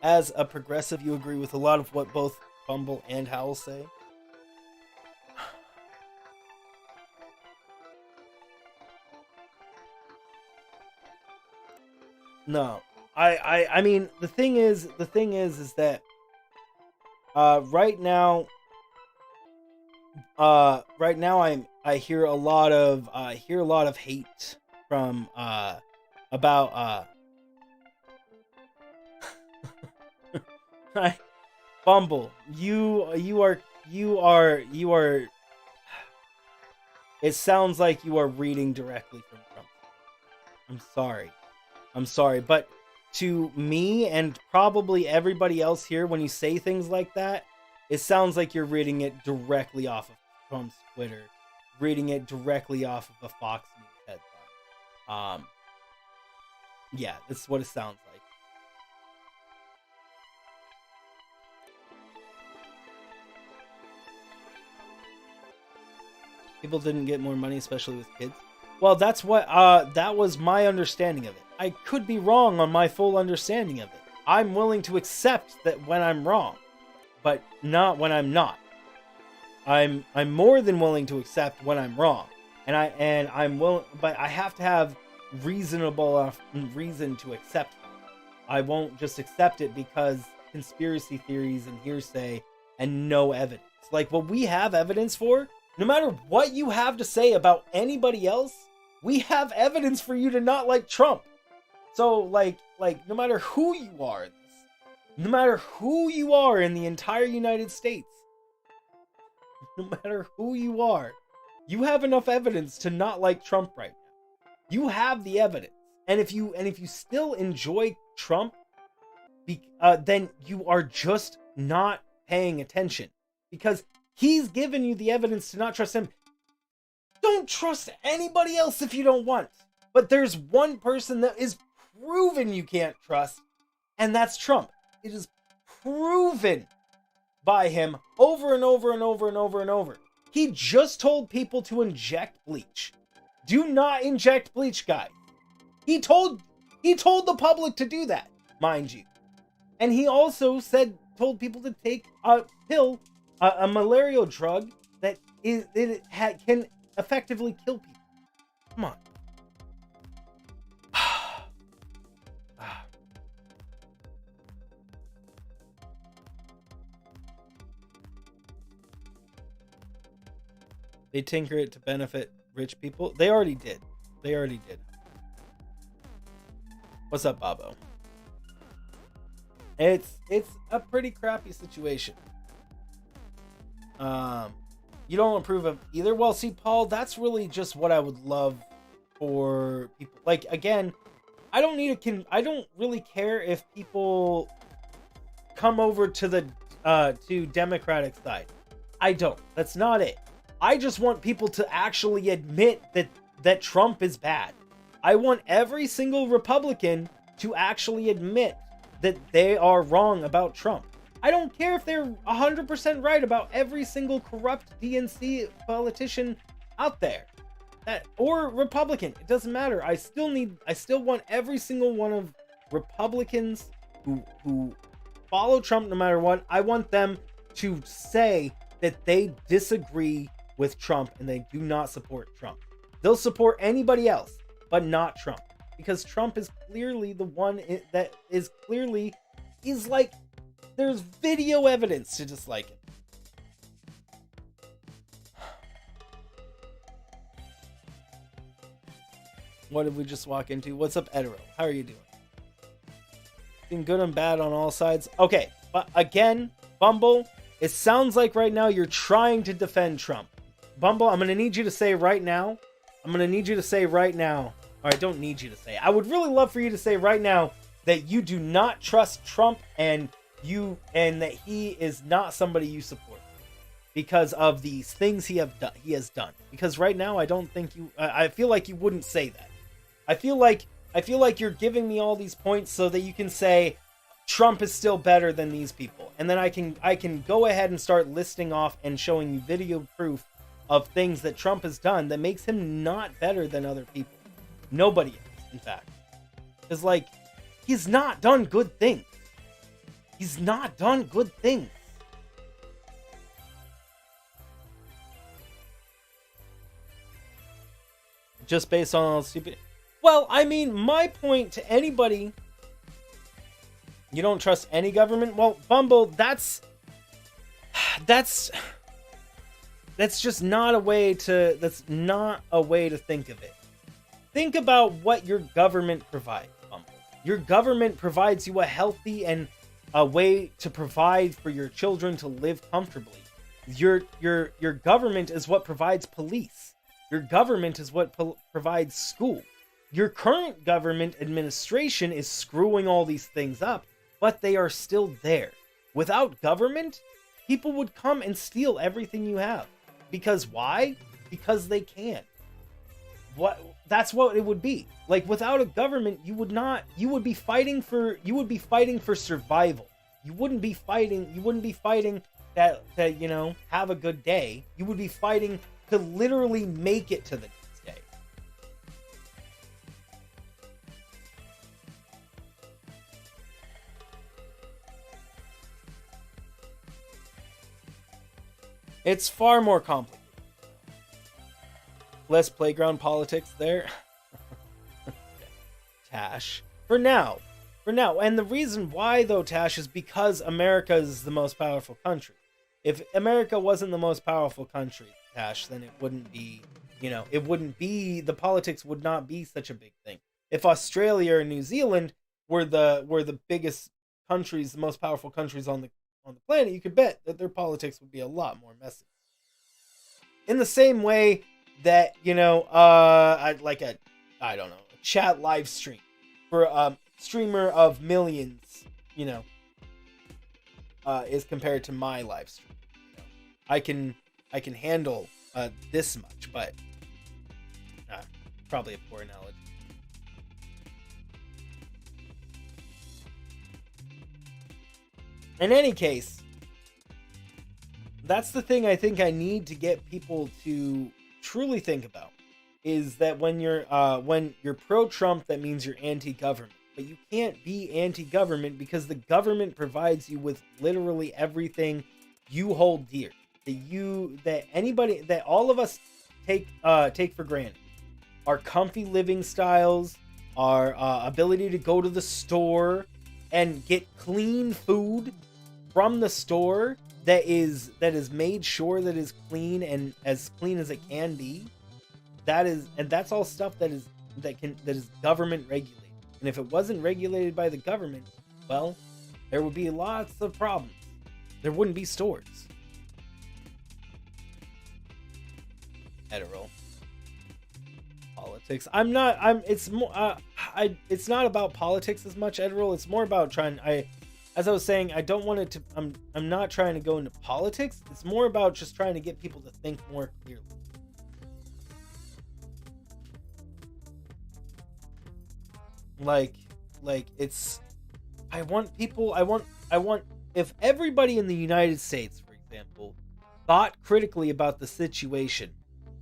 As a progressive, you agree with a lot of what both Bumble and Howl say. No, I mean, the thing is that right now I hear a lot of hate from about Bumble. You are it sounds like you are reading directly from Trump. I'm sorry, but to me and probably everybody else here, when you say things like that, it sounds like you're reading it directly off of Trump's Twitter, reading it directly off of a Fox News headline. Yeah, that's what it sounds like. People didn't get more money, especially with kids. Well, that was my understanding of it. I could be wrong on my full understanding of it. I'm willing to accept that when I'm wrong, but not when I'm not. I'm more than willing to accept when I'm wrong, and I'm willing, but I have to have reasonable reason to accept it. I won't just accept it because conspiracy theories and hearsay and no evidence. Like, what we have evidence for, no matter what you have to say about anybody else, we have evidence for you to not like Trump. So, like no matter who you are, no matter who you are in the entire United States, no matter who you are, you have enough evidence to not like Trump right now. You have the evidence. And if you still enjoy Trump, then you are just not paying attention, because he's given you the evidence to not trust him. Don't trust anybody else if you don't want. But there's one person that is proven you can't trust, and that's Trump. It is proven by him over and over and over and over and over. He just told people to inject bleach. Do not inject bleach, guys. He told the public to do that, mind you. And he also told people to take a pill, a malarial drug that can effectively kill people. Come on. They tinker it to benefit rich people. They already did. What's up, Bobo? It's a pretty crappy situation. You don't approve of either. Well, see, Paul, that's really just what I would love for people. Like, again, I don't really care if people come over to the to Democratic side. I don't. That's not it. I just want people to actually admit that Trump is bad. I want every single Republican to actually admit that they are wrong about Trump. I don't care if they're 100% right about every single corrupt DNC politician out there. Or Republican. It doesn't matter. I still want every single one of Republicans who follow Trump no matter what. I want them to say that they disagree with Trump and they do not support Trump. They'll support anybody else, but not Trump. Because Trump is clearly the one that is like, there's video evidence to dislike him. What did we just walk into? What's up, Edero? How are you doing? Being good and bad on all sides. Okay, but again, Bumble, it sounds like right now you're trying to defend Trump. Bumble, I'm going to need you to say right now. Or I don't need you to say. I would really love for you to say right now that you do not trust Trump and that he is not somebody you support because of these things he has done. Because right now I don't think I feel like you wouldn't say that. I feel like you're giving me all these points so that you can say Trump is still better than these people. And then I can go ahead and start listing off and showing you video proof of things that Trump has done that makes him not better than other people. Nobody is, in fact. Because, like, he's not done good things. Just based on all stupid... Well, I mean, my point to anybody... You don't trust any government? Well, Bumble, that's just not a way to... That's not a way to think of it. Think about what your government provides, Bumble. Your government provides you a healthy and a way to provide for your children to live comfortably. Your government is what provides police. Your government is what provides school. Your current government administration is screwing all these things up, but they are still there. Without government, people would come and steal everything you have. Because why? Because they can. That's what it would be. Like, without a government, you would be fighting for survival. You wouldn't be fighting that have a good day. You would be fighting to literally make it to the next day. It's far more complicated. Less playground politics there. Tash. For now. And the reason why, though, Tash, is because America is the most powerful country. If America wasn't the most powerful country, Tash, then it wouldn't be, the politics would not be such a big thing. If Australia or New Zealand were the biggest countries, the most powerful countries on the planet, you could bet that their politics would be a lot more messy. In the same way that, I don't know, a chat live stream for a streamer of millions, is compared to my live stream. I can handle this much, but probably a poor analogy. In any case, that's the thing I think I need to get people to truly think about, is that when you're pro-Trump, that means you're anti-government. But you can't be anti-government because the government provides you with literally everything you hold dear, that all of us take for granted. Our comfy living styles, our ability to go to the store and get clean food from the store that is made sure that is clean and as clean as it can be. That's all stuff that is government regulated. And if it wasn't regulated by the government, well, there would be lots of problems. There wouldn't be stores. Hetero. Politics. It's not about politics as much, Ederal. It's more about as I was saying, I don't want it to, I'm not trying to go into politics. It's more about just trying to get people to think more clearly. Like it's, I want if everybody in the United States, for example, thought critically about the situation,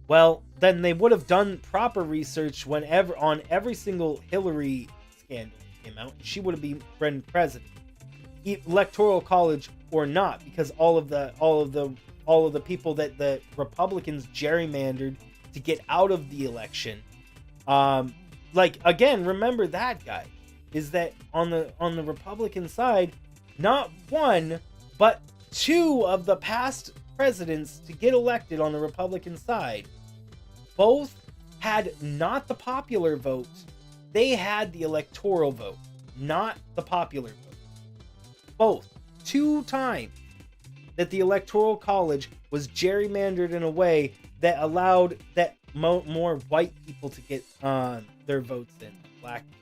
well, then they would have done proper research on every single Hillary scandal that came out. She would have been president, electoral college or not, because all of the people that the Republicans gerrymandered to get out of the election. Again, remember that guy, is that on the Republican side, not one but two of the past presidents to get elected on the Republican side, both had not the popular vote, they had the electoral vote, not the popular vote. Both. 2 times that the Electoral College was gerrymandered in a way that allowed that more white people to get their votes in, black people.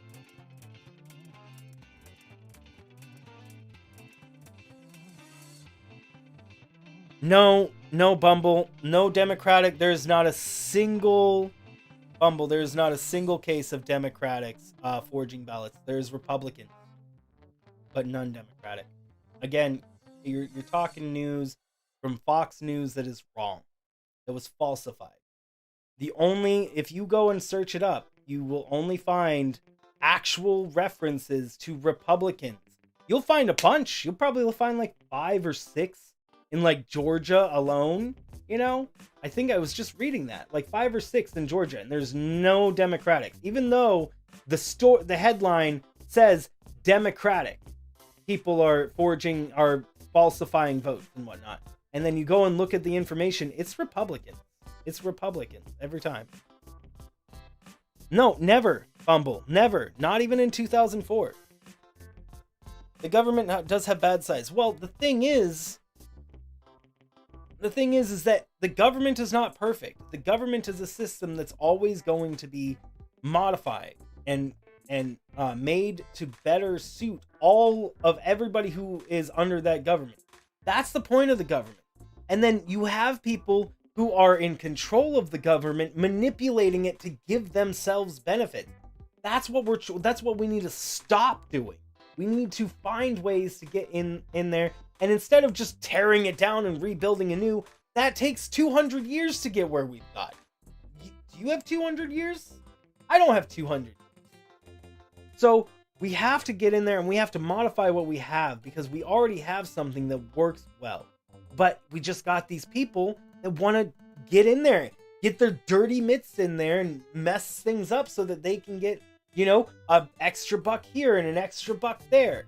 No, Bumble, no Democratic. There's not a single Bumble. There's not a single case of Democrats forging ballots. There's Republicans, but none Democratic. Again, you're talking news from Fox News that is wrong. That was falsified. If you go and search it up, you will only find actual references to Republicans. You'll find a bunch. You'll probably find like 5 or 6 in like Georgia alone. I think I was just reading that, like 5 or 6 in Georgia, and there's no Democratic, even though the headline says Democratic people are falsifying votes and whatnot. And then you go and look at the information, it's Republican. It's Republicans every time. No, never, Bumble, never. Not even in 2004. The government does have bad sides. Well, the thing is that the government is not perfect. The government is a system that's always going to be modified and made to better suit all of everybody who is under that government. That's the point of the government. And then you have people who are in control of the government manipulating it to give themselves benefit. That's what we need to stop doing. We need to find ways to get in there, and instead of just tearing it down and rebuilding anew, that takes 200 years to get where we've got. Do you have 200 years? I don't have 200. So we have to get in there and we have to modify what we have, because we already have something that works well. But we just got these people that want to get in there, get their dirty mitts in there and mess things up so that they can get, an extra buck here and an extra buck there.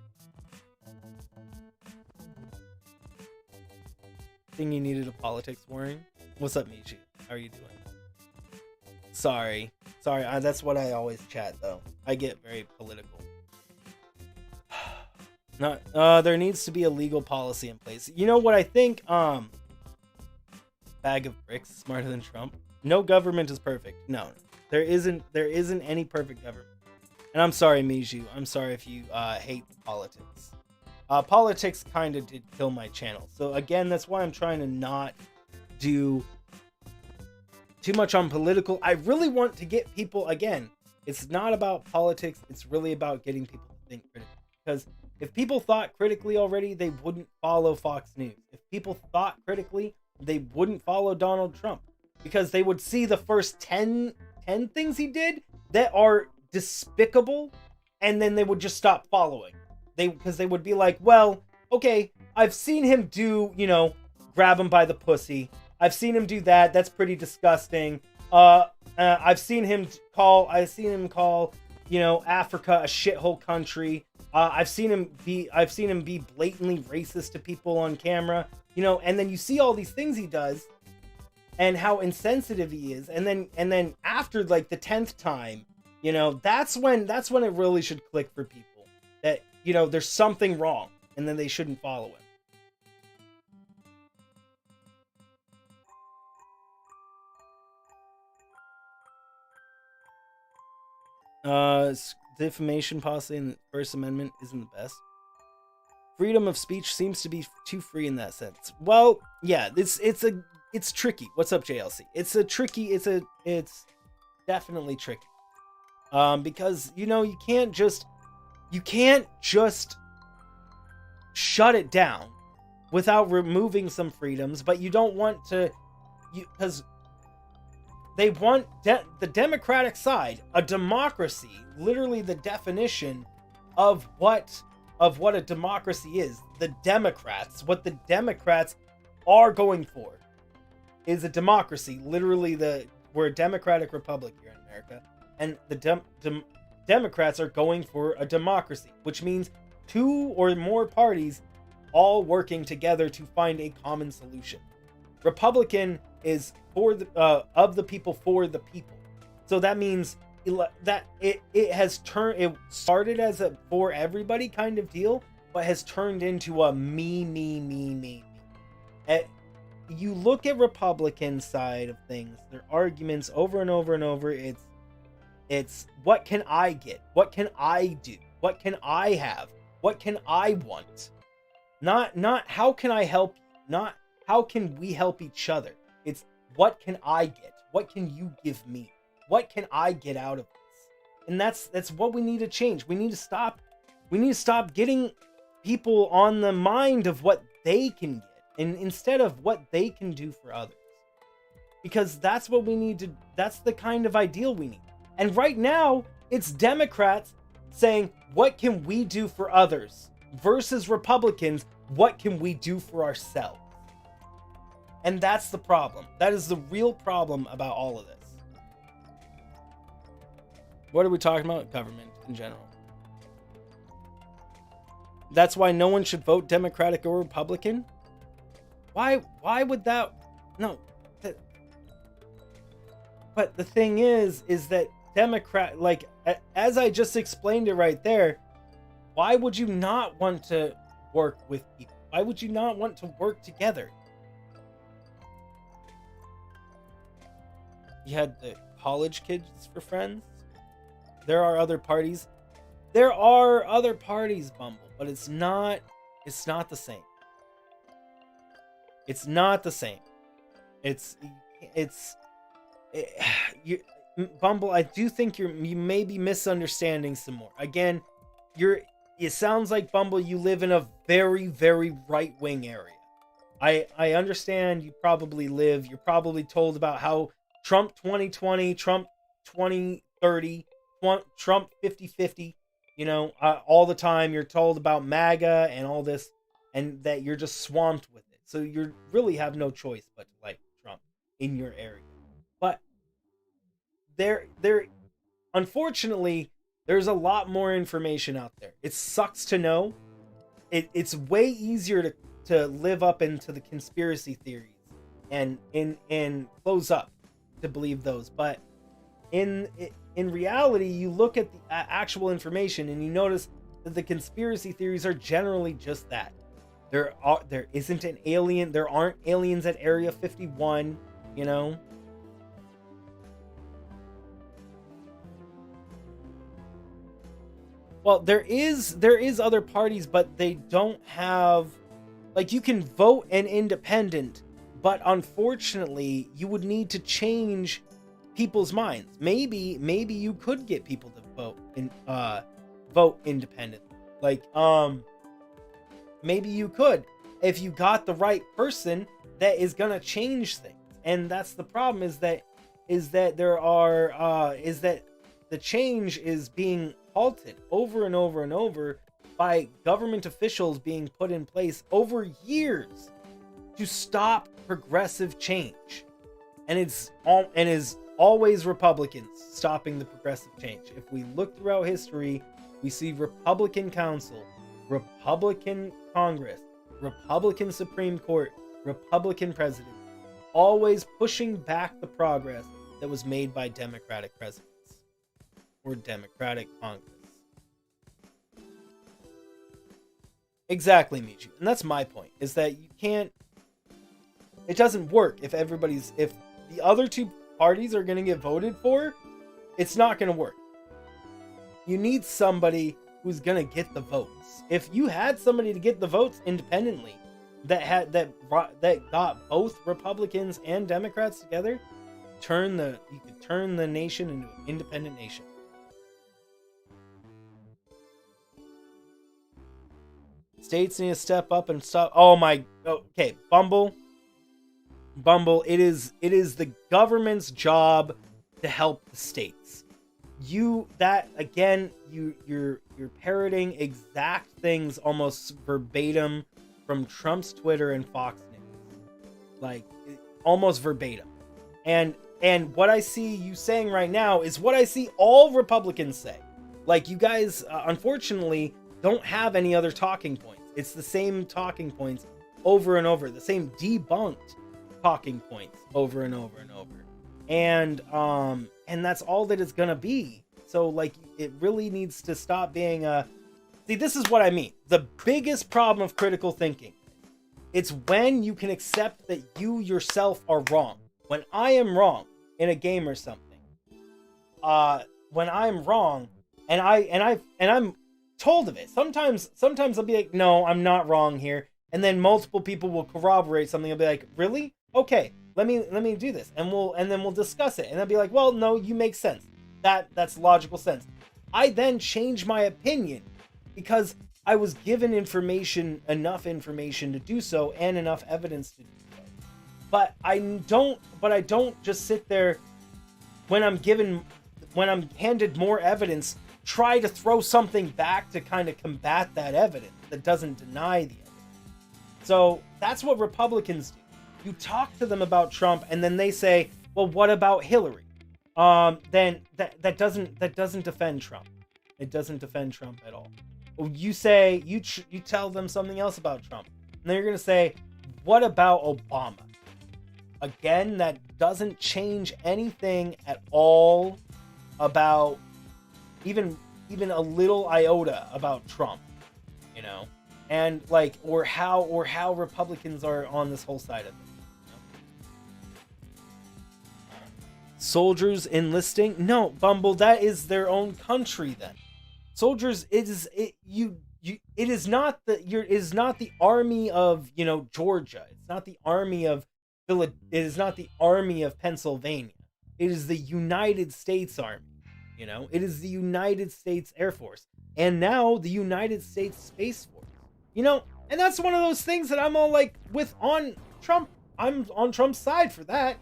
Think you needed a politics warning? What's up, Michi? How are you doing? Sorry. That's what I always chat, though. I get very political. There needs to be a legal policy in place. You know what I think? Bag of bricks smarter than Trump. No government is perfect. No, there isn't any perfect government. And I'm sorry, Miju. I'm sorry if you hate politics. Politics kind of did kill my channel. So again, that's why I'm trying to not do too much on political. I really want to get people, again, it's not about politics. It's really about getting people to think critically. Because if people thought critically already, they wouldn't follow Fox News. If people thought critically, they wouldn't follow Donald Trump, because they would see the first 10 things he did that are despicable, and then they would just stop following. Because they would be like, well, okay, I've seen him do, grab him by the pussy. I've seen him do that. That's pretty disgusting. I've seen him call, Africa a shithole country. I've seen him be blatantly racist to people on camera, and then you see all these things he does and how insensitive he is. And then after like the 10th time, that's when it really should click for people that, there's something wrong, and then they shouldn't follow him. Defamation policy in the First Amendment isn't the best. Freedom of speech seems to be too free in that sense. Well, yeah, it's tricky. What's up, JLC? It's definitely tricky. Because you can't just shut it down without removing some freedoms, but you don't want to, because they want the Democratic side, a democracy, literally the definition of what a democracy is. What the Democrats are going for is a democracy. Literally, we're a democratic republic here in America, and the Democrats are going for a democracy, which means 2 or more parties all working together to find a common solution. Republican is of the people for the people. So that means that it started as a for everybody kind of deal, but has turned into a me. You look at Republican side of things, their arguments over and over and over, it's what can I get? What can I do? What can I have? What can I want? Not how can I help you? Not how can we help each other? It's what can I get? What can you give me? What can I get out of this? And that's what we need to change. We need to stop getting people on the mind of what they can get, and instead of what they can do for others. Because that's what we need to, that's the kind of ideal we need. And right now, it's Democrats saying, what can we do for others? Versus Republicans, what can we do for ourselves? And that's the problem. That is the real problem about all of this. What are we talking about? Government in general. That's why no one should vote Democratic or Republican? Why would that? No. But the thing is that Democrat, like, as I just explained it right there, why would you not want to work with people? Why would you not want to work together? You had the college kids for friends. There are other parties. There are other parties, Bumble, but it's not the same. It's not the same. Bumble, I do think you may be misunderstanding some more. Again, it sounds like, Bumble, you live in a very, very right-wing area. I understand you're probably told about how Trump 2020, Trump 2030, Trump 50-50, all the time you're told about MAGA and all this, and that you're just swamped with it. So you really have no choice but to like Trump in your area. But there unfortunately, there's a lot more information out there. It sucks to know. It's way easier to live up into the conspiracy theories and close up to believe those. But in reality, you look at the actual information and you notice that the conspiracy theories are generally just that. There isn't an alien. There aren't aliens at Area 51, Well, there is other parties, but they don't have, like, you can vote an independent, but unfortunately, you would need to change people's minds. Maybe you could get people to vote independent. Like, maybe you could, if you got the right person that is gonna change things. And that's the problem, is that the change is being halted over and over and over by government officials being put in place over years to stop progressive change. And is always Republicans stopping the progressive change. If we look throughout history, we see Republican Council, Republican Congress, Republican Supreme Court, Republican President, always pushing back the progress that was made by Democratic presidents or Democratic Congress. Exactly, Michu. And that's my point, is that you can't, it doesn't work if the other two parties are going to get voted for, it's not going to work. You need somebody who's going to get the votes. If you had somebody to get the votes independently that got both Republicans and Democrats together, you could turn the nation into an independent nation. States need to step up and stop. Okay, Bumble, it is the government's job to help the states. You're parroting exact things almost verbatim from Trump's Twitter and Fox News. Like, almost verbatim. And what I see you saying right now is what I see all Republicans say. Like, you guys, unfortunately, don't have any other talking points. It's the same talking points over and over, the same debunked talking points over and over and over. And that's all that it's gonna be. So, like, it really needs to stop being see, this is what I mean. The biggest problem of critical thinking, it's when you can accept that you yourself are wrong. When I am wrong in a game or something, when I'm wrong and I'm told of it, sometimes I'll be like, no, I'm not wrong here, and then multiple people will corroborate something. I'll be like, really? Okay, let me do this, and then we'll discuss it, and I'll be like, well, no, you make sense. That's logical sense. I then change my opinion because I was given enough information to do so, and enough evidence to do so. But I don't just sit there when I'm handed more evidence, try to throw something back to kind of combat that evidence that doesn't deny the evidence. So that's what Republicans do. You talk to them about Trump, and then they say, well, what about Hillary? Then that doesn't defend Trump. It doesn't defend Trump at all. You say, you tell them something else about Trump, and then you're going to say, what about Obama? Again, that doesn't change anything at all about even a little iota about Trump, you know, and like, or how Republicans are on this whole side of it. You know? Soldiers enlisting? No, Bumble, that is their own country then. Soldiers, it is not the army of, you know, Georgia. It's not the army of it is not the army of Pennsylvania. It is the United States Army. You know, it is the United States Air Force, and now the United States Space Force. You know, and that's one of those things that I'm all like on Trump. I'm on Trump's side for that.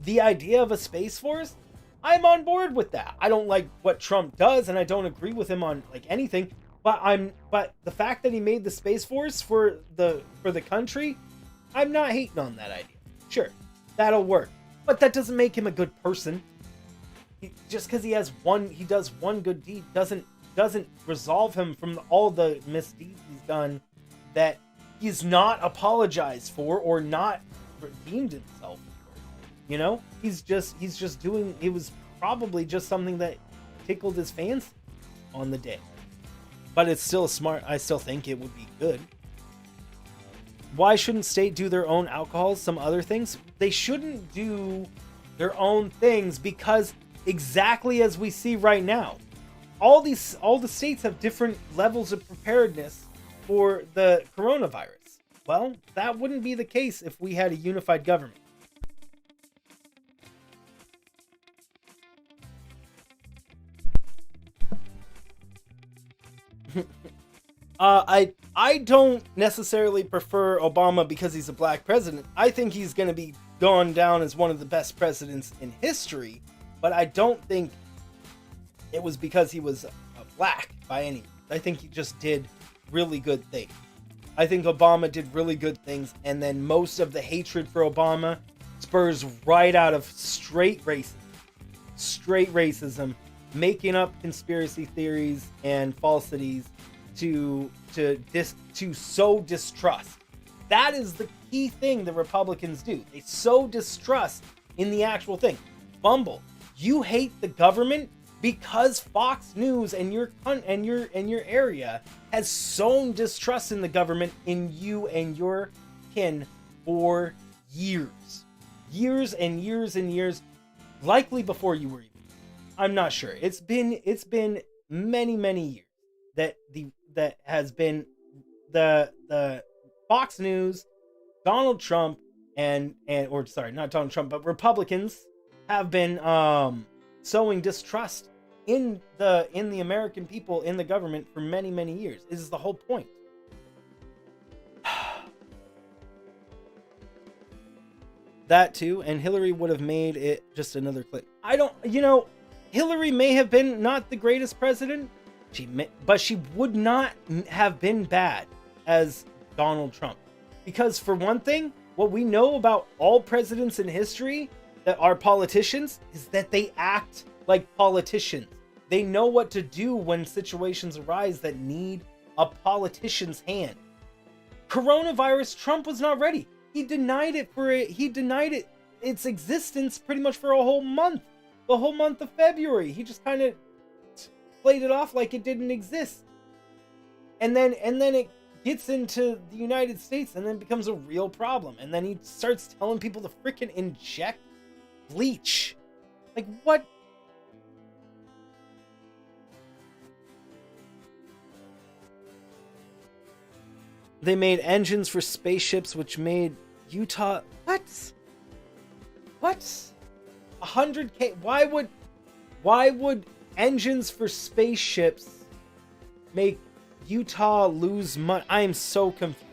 The idea of a Space Force, I'm on board with that. I don't like what Trump does, and I don't agree with him on like anything. But the fact that he made the Space Force for the country, I'm not hating on that idea. Sure, that'll work, but that doesn't make him a good person. Just because he does one good deed doesn't resolve him from all the misdeeds he's done that he's not apologized for or not redeemed himself for. You know, he's just doing. It was probably just something that tickled his fancy on the day, but it's still smart. I still think it would be good. Why shouldn't state do their own alcohols? Some other things they shouldn't do their own things because exactly as we see right now, all the states have different levels of preparedness for the coronavirus. Well, that wouldn't be the case if we had a unified government. I don't necessarily prefer Obama because he's a black president. I think he's going to be gone down as one of the best presidents in history, but I don't think it was because he was black by any means. I think he just did really good things. I think Obama did really good things, and then most of the hatred for Obama spurs right out of straight racism, making up conspiracy theories and falsities to sow distrust. That is the key thing the Republicans do. They sow distrust in the actual thing. Bumble, you hate the government because Fox News and your area has sown distrust in the government in you and your kin for years and years, likely before you were even. I'm not sure. It's been many years that has been the Fox News, Donald Trump not Donald Trump, but Republicans have been sowing distrust in the American people, in the government for many years. This is the whole point. That too, and Hillary would have made it just another click. Hillary may have been not the greatest president, but she would not have been bad as Donald Trump. Because for one thing, what we know about all presidents in history that are politicians is that they act like politicians. They know what to do when situations arise that need a politician's hand. Coronavirus, Trump was not ready. He denied its existence pretty much for a whole month. The whole month of February. He just kind of played it off like it didn't exist. And then it gets into the United States and then becomes a real problem. And then he starts telling people to freaking inject bleach. Like, what? They made engines for spaceships, which made Utah... What? 100K? Why would engines for spaceships make Utah lose money? I am so confused.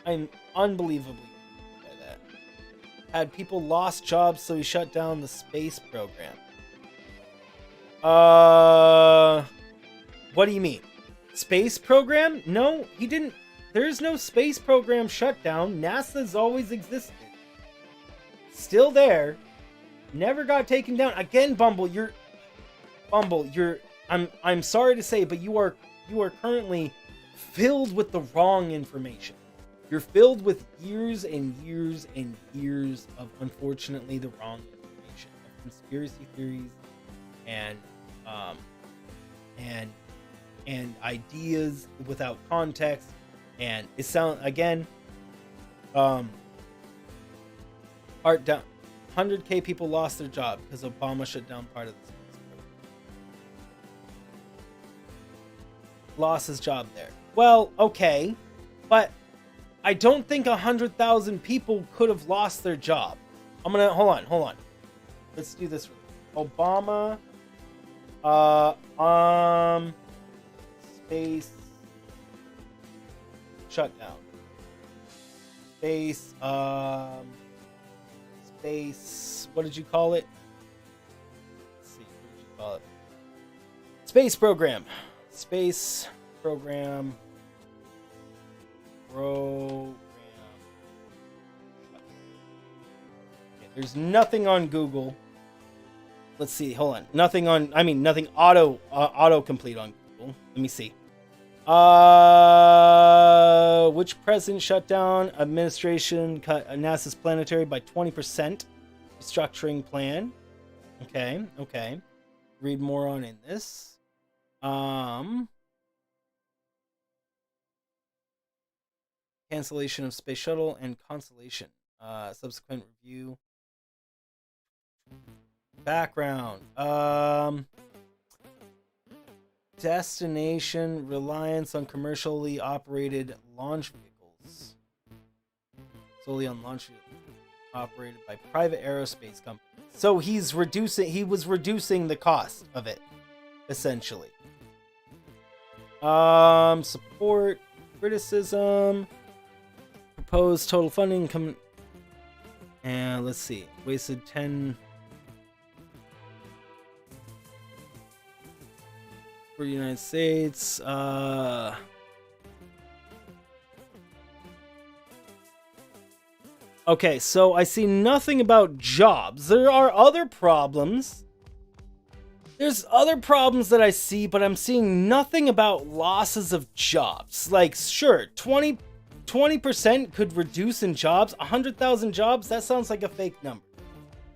I'm unbelievably confused by that. Had people lost jobs, so he shut down the space program. What do you mean? Space program? No, he didn't. There's no space program shutdown. NASA's always existed. Still there. Never got taken down. Again, Bumble, I'm sorry to say, but you are currently filled with the wrong information. You're filled with years and years and years of, unfortunately, the wrong information, of conspiracy theories and ideas without context. And it sounds, again, heart down. 100K people lost their job because Obama shut down part of the space program. Lost his job there. Well, okay, but I don't think 100,000 people could have lost their job. Hold on. Let's do this. Obama, space shutdown. Space, what did you call it? Let's see, what did you call it? Space program. Okay, there's nothing on Google. Let's see, hold on. Nothing autocomplete on Google. Let me see. Which president shut down administration cut NASA's planetary by 20% restructuring plan? Okay. Read more on in this. Cancellation of space shuttle and Constellation. Subsequent review. Background. Destination reliance on commercially operated launch vehicles. Solely on launch vehicles operated by private aerospace companies. So he was reducing the cost of it, essentially. Support criticism. Proposed total funding come. And let's see. Wasted 10 for the United States. Okay, so I see nothing about jobs. There are other problems. There's other problems that I see, but I'm seeing nothing about losses of jobs. Like, sure, 20% could reduce in jobs. 100,000 jobs? That sounds like a fake number.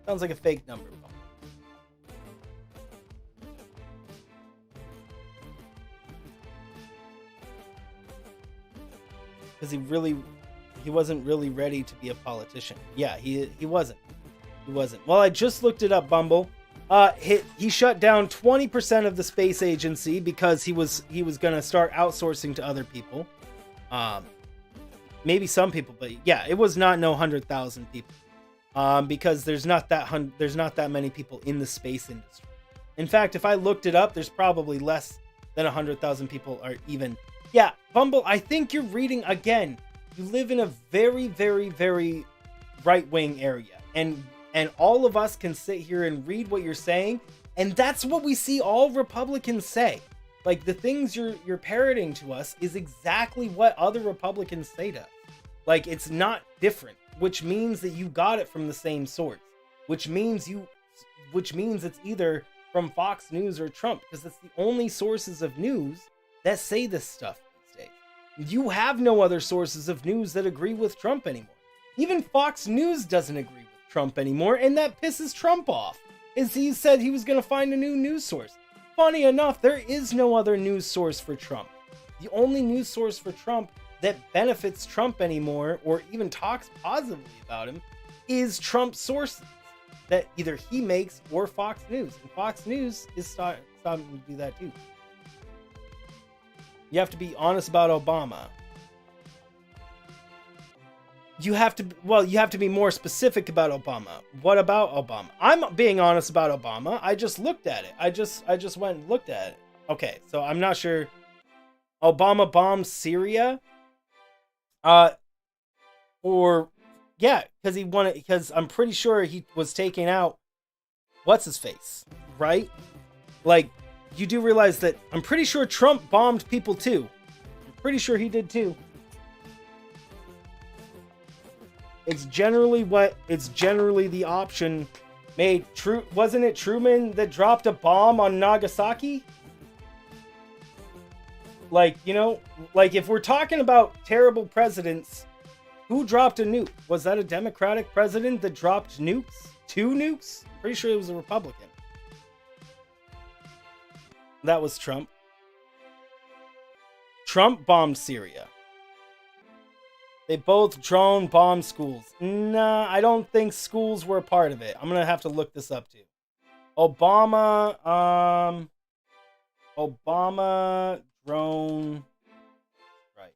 Sounds like a fake number. Because he wasn't really ready to be a politician. Yeah, he wasn't. He wasn't. Well, I just looked it up, Bumble. He shut down 20% of the space agency because he was going to start outsourcing to other people. Maybe some people, but yeah, it was not 100,000 people. Because there's not that many people in the space industry. In fact, if I looked it up, there's probably less than 100,000 people are even. Yeah, Bumble, I think you're reading again. You live in a very, very, very right-wing area. And all of us can sit here and read what you're saying. And that's what we see all Republicans say. Like, the things you're parroting to us is exactly what other Republicans say to us. Like, it's not different, which means that you got it from the same source. Which means it's either from Fox News or Trump, because it's the only sources of news that say this stuff these days. You have no other sources of news that agree with Trump anymore. Even Fox News doesn't agree with Trump anymore, and that pisses Trump off. As he said he was going to find a new news source. Funny enough, there is no other news source for Trump. The only news source for Trump that benefits Trump anymore, or even talks positively about him, is Trump's sources that either he makes or Fox News. And Fox News is starting to do that too. You have to be honest about Obama. You have to be more specific about Obama. What about Obama? I'm being honest about Obama. I just looked at it. I just went and looked at it. Okay, so I'm not sure. Obama bombed Syria. Because I'm pretty sure he was taking out what's his face, right? Like, you do realize that I'm pretty sure Trump bombed people too. I'm pretty sure he did too. It's generally the option made. Wasn't it Truman that dropped a bomb on Nagasaki? Like, if we're talking about terrible presidents, who dropped a nuke? Was that a Democratic president that dropped nukes? 2 nukes? Pretty sure it was a Republican. That was Trump. Trump bombed Syria. They both drone bombed schools. Nah, I don't think schools were a part of it. I'm gonna have to look this up too. Obama drone strikes.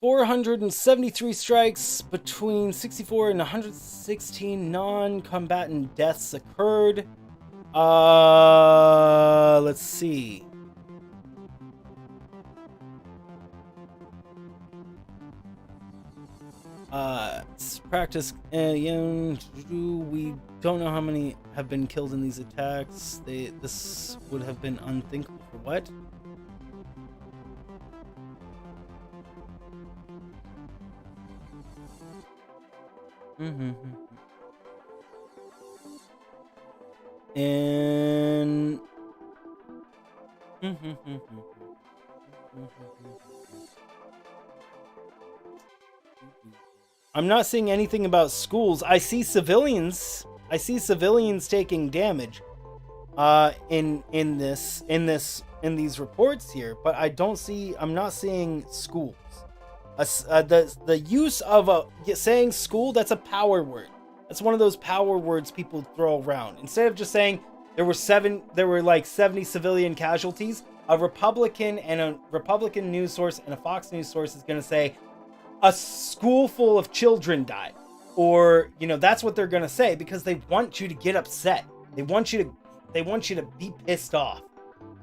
473 strikes between 64 and 116 non-combatant deaths occurred. Let's see. Practice. We don't know how many have been killed in these attacks. This would have been unthinkable for what? And I'm not seeing anything about schools. I see civilians taking damage in these reports here, but I'm not seeing schools. The use of saying school, that's a power word. That's one of those power words people throw around. Instead of just saying there were like 70 civilian casualties, a Republican news source and a Fox News source is going to say a school full of children died. Or, that's what they're going to say because they want you to get upset. They want you to be pissed off.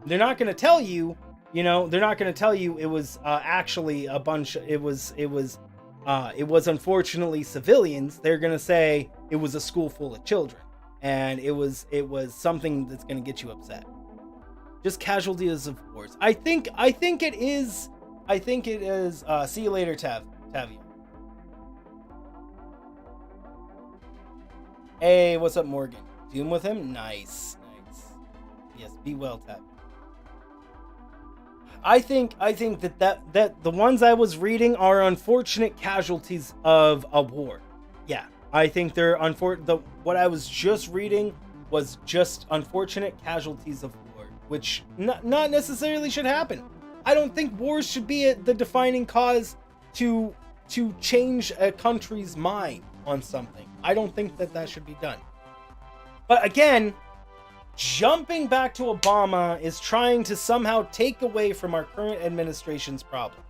They're not going to tell you, they're not going to tell you it was actually a bunch. It was unfortunately civilians. They're going to say it was a school full of children, and it was something that's going to get you upset. Just casualties of wars. I think it is. See you later, Tavia. Hey, what's up, Morgan? Doom with him? Nice. Yes, be well, Tav. I think that the ones I was reading are unfortunate casualties of a war. Yeah, I think they're what I was just reading was just unfortunate casualties of war, which not necessarily should happen. I don't think wars should be the defining cause to change a country's mind on something. I don't think that should be done. But again, jumping back to Obama is trying to somehow take away from our current administration's problem.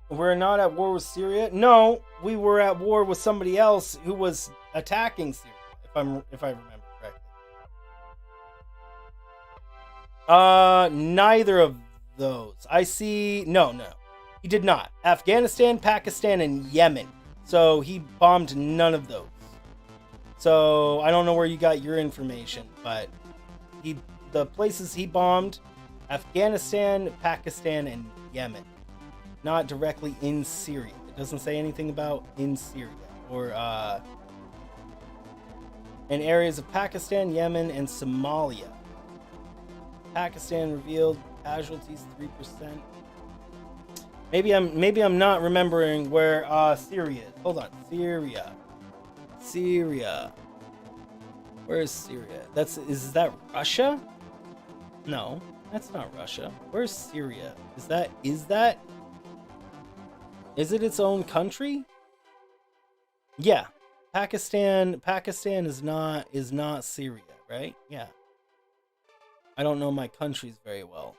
We're not at war with Syria? No, we were at war with somebody else who was attacking Syria, if I remember correctly. Neither of those. I see. No. He did not. Afghanistan, Pakistan, and Yemen. So he bombed none of those. So I don't know where you got your information, but the places he bombed, Afghanistan, Pakistan, and Yemen. Not directly in Syria. It doesn't say anything about in Syria or in areas of Pakistan, Yemen, and Somalia. Pakistan revealed casualties 3%. Maybe I'm not remembering where Syria is. Hold on. Syria. Where is Syria? Is that Russia? No, that's not Russia. Where's Syria? Is it its own country? Yeah. Pakistan is not Syria, right? Yeah. I don't know my countries very well.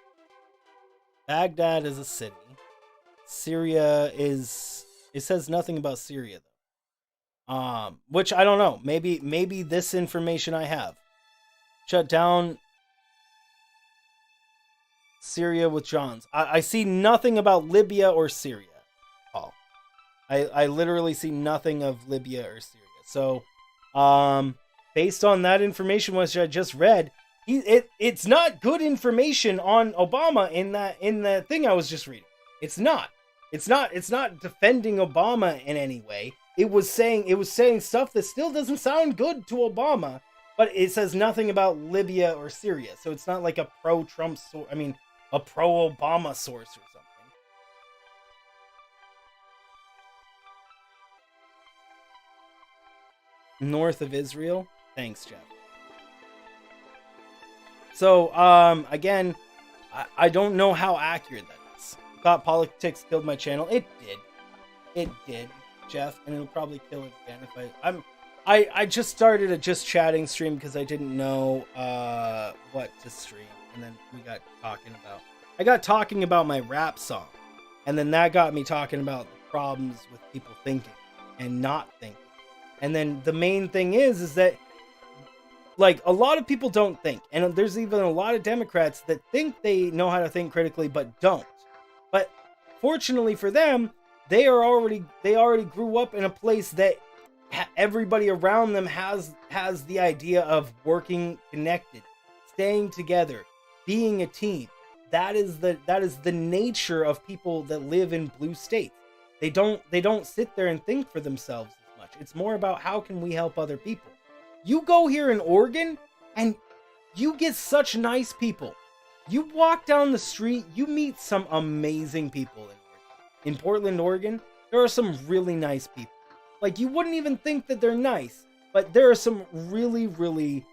Baghdad is a city. Syria is... It says nothing about Syria, though. Which I don't know. Maybe this information I have. Shut down Syria with Johns. I see nothing about Libya or Syria, Paul. I literally see nothing of Libya or Syria. So, based on that information which I just read, it's not good information on Obama in the thing I was just reading. It's not defending Obama in any way. It was saying stuff that still doesn't sound good to Obama, but it says nothing about Libya or Syria. So it's not like a pro-Trump source. I mean, a pro-Obama source or something. North of Israel. Thanks, Jeff. So, again, I don't know how accurate that is. Thought politics killed my channel. It did, Jeff, and it'll probably kill it again if I just started a just chatting stream because I didn't know what to stream, and then I got talking about my rap song, and then that got me talking about the problems with people thinking and not thinking. And then the main thing is that, like, a lot of people don't think. And there's even a lot of Democrats that think they know how to think critically, but don't. But fortunately for them, they already grew up in a place that everybody around them has the idea of working connected, staying together, being a team. That is the nature of people that live in blue states. They don't sit there and think for themselves as much. It's more about how can we help other people. You go here in Oregon and you get such nice people. You walk down the street, you meet some amazing people in Oregon. In Portland, Oregon, there are some really nice people. Like, you wouldn't even think that they're nice, but there are some really, really,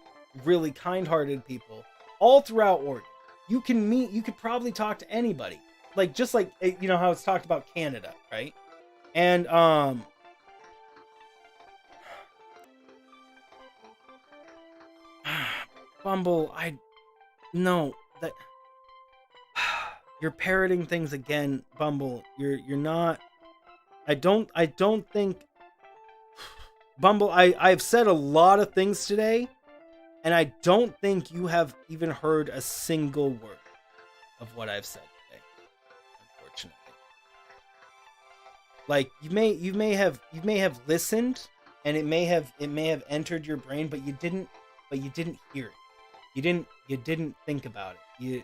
really kind-hearted people all throughout Oregon. You could probably talk to anybody. Like, just like, you know how it's talked about Canada, right? And, Bumble, that you're parroting things again, Bumble. You're not. I don't think. Bumble, I've said a lot of things today, and I don't think you have even heard a single word of what I've said today, unfortunately. Like you may have listened, and it may have entered your brain, but you didn't hear it. You didn't think about it.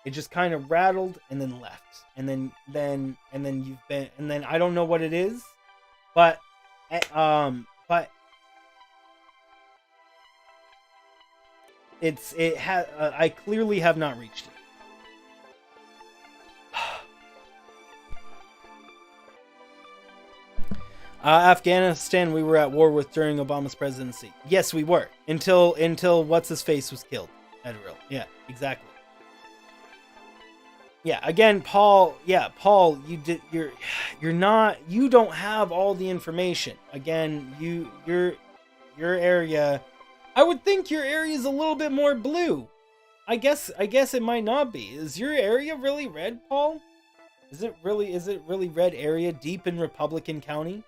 It just kind of rattled and then left, and then you've been, and then I don't know what it is, but I clearly have not reached it. Afghanistan, we were at war with during Obama's presidency. Yes, we were until what's his face was killed. Edrill. Yeah, exactly. Yeah, again, Paul. Yeah, Paul. You don't have all the information. Again, your area. I would think your area is a little bit more blue. I guess it might not be. Is your area really red, Paul? Is it really red area deep in Republican County?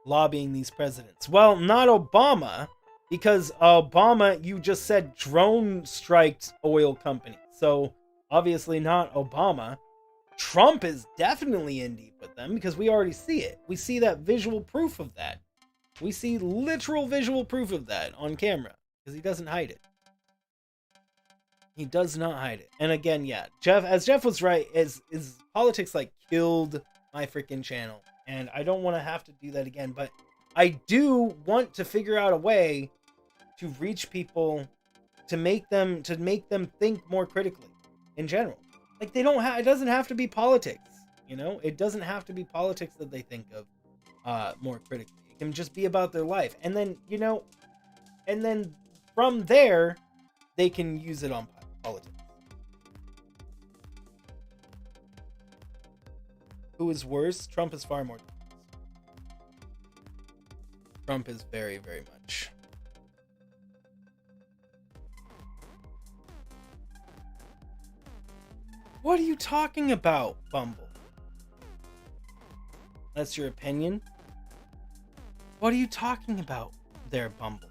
Lobbying these presidents. Well, not Obama, because Obama, you just said drone striked oil companies. So obviously not Obama. Trump is definitely in deep with them because we already see it. We see that visual proof of that. We see literal visual proof of that on camera because he doesn't hide it. He does not hide it. And again, yeah, Jeff was right, is politics like killed my freaking channel. And I don't want to have to do that again, but I do want to figure out a way to reach people, to make them think more critically in general. Like it doesn't have to be politics, you know? It doesn't have to be politics that they think of more critically. It can just be about their life. And then, and then from there, they can use it on politics. Who is worse? Trump is far more dangerous. Trump is very, very much. What are you talking about, Bumble? That's your opinion? What are you talking about there, Bumble?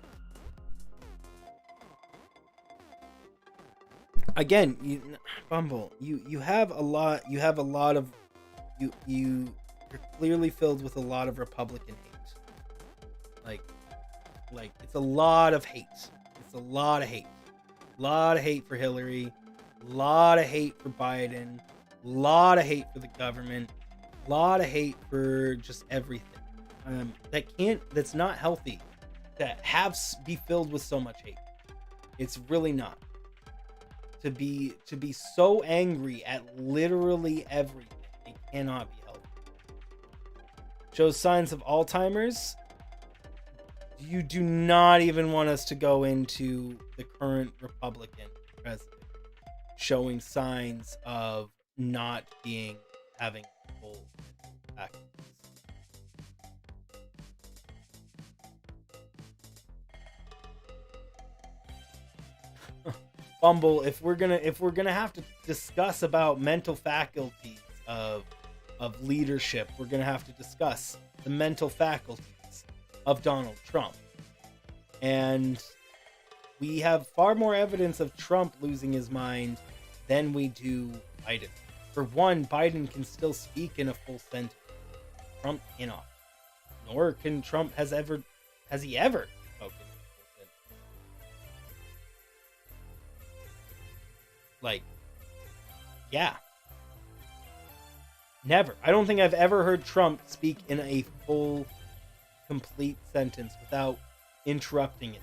Again, Bumble, you have a lot of you're clearly filled with a lot of Republican hate. Like it's a lot of hate. It's a lot of hate. A lot of hate for Hillary. A lot of hate for Biden. A lot of hate for the government. A lot of hate for just everything. That's not healthy to be filled with so much hate. It's really not. To be so angry at literally everything. It cannot be healthy. Shows signs of Alzheimer's. You do not even want us to go into the current Republican president showing signs of not having full faculties. Bumble, if we're gonna have to discuss about mental faculties of leadership, we're gonna have to discuss the mental faculties of Donald Trump. And we have far more evidence of Trump losing his mind than we do Biden. For one, Biden can still speak in a full sentence. Trump cannot. Nor can Trump has he ever spoken in a full sentence. Like, yeah. Never. I don't think I've ever heard Trump speak in a full, complete sentence without interrupting it.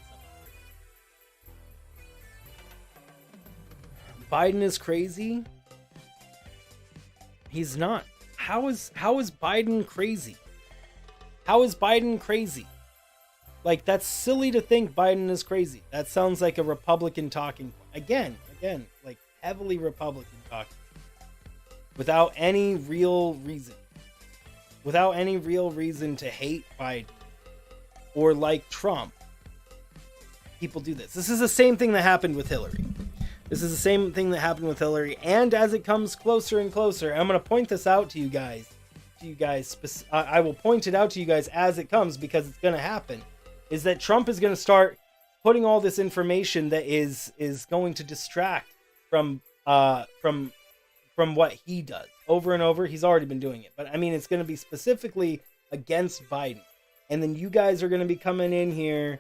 Biden is crazy. He's not. How is Biden crazy? How is Biden crazy? Like, that's silly to think Biden is crazy. That sounds like a Republican talking point. Again, like heavily Republican talking. Without any real reason. Without any real reason to hate Biden. Or like Trump. People do this. This is the same thing that happened with Hillary. This is the same thing that happened with Hillary. And as it comes closer and closer, I'm going to point this out to you guys. I will point it out to you guys as it comes, because it's going to happen. Is that Trump is going to start putting all this information that is going to distract from what he does over and over. He's already been doing it, but I mean, it's going to be specifically against Biden. And then you guys are going to be coming in here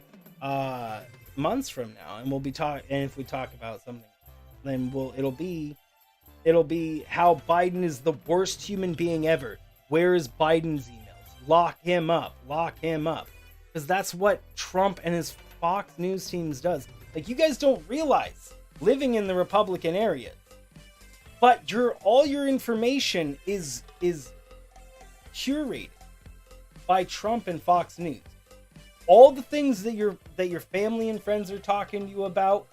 months from now, and we'll be talking. And if we talk about something, then it'll be how Biden is the worst human being ever. Where is Biden's emails? Lock him up. Because that's what Trump and his Fox News teams does. Like, you guys don't realize, living in the Republican areas, but all your information is curated by Trump and Fox News. All the things that your family and friends are talking to you about,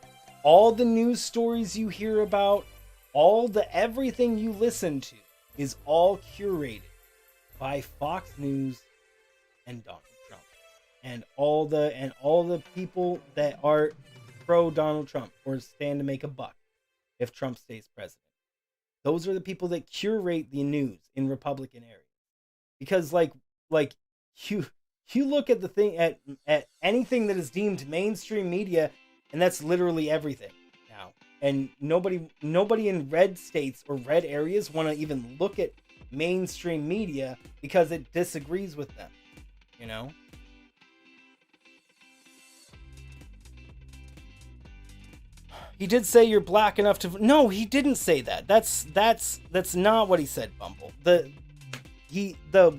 all the news stories you hear about, everything you listen to is all curated by Fox News and Donald Trump, and all the people that are pro Donald Trump or stand to make a buck if Trump stays president. Those are the people that curate the news in Republican areas. Because like you look at the thing at anything that is deemed mainstream media, and that's literally everything now. And nobody in red states or red areas want to even look at mainstream media because it disagrees with them, you know? He did say you're black enough to... No, he didn't say that. That's not what he said, Bumble. The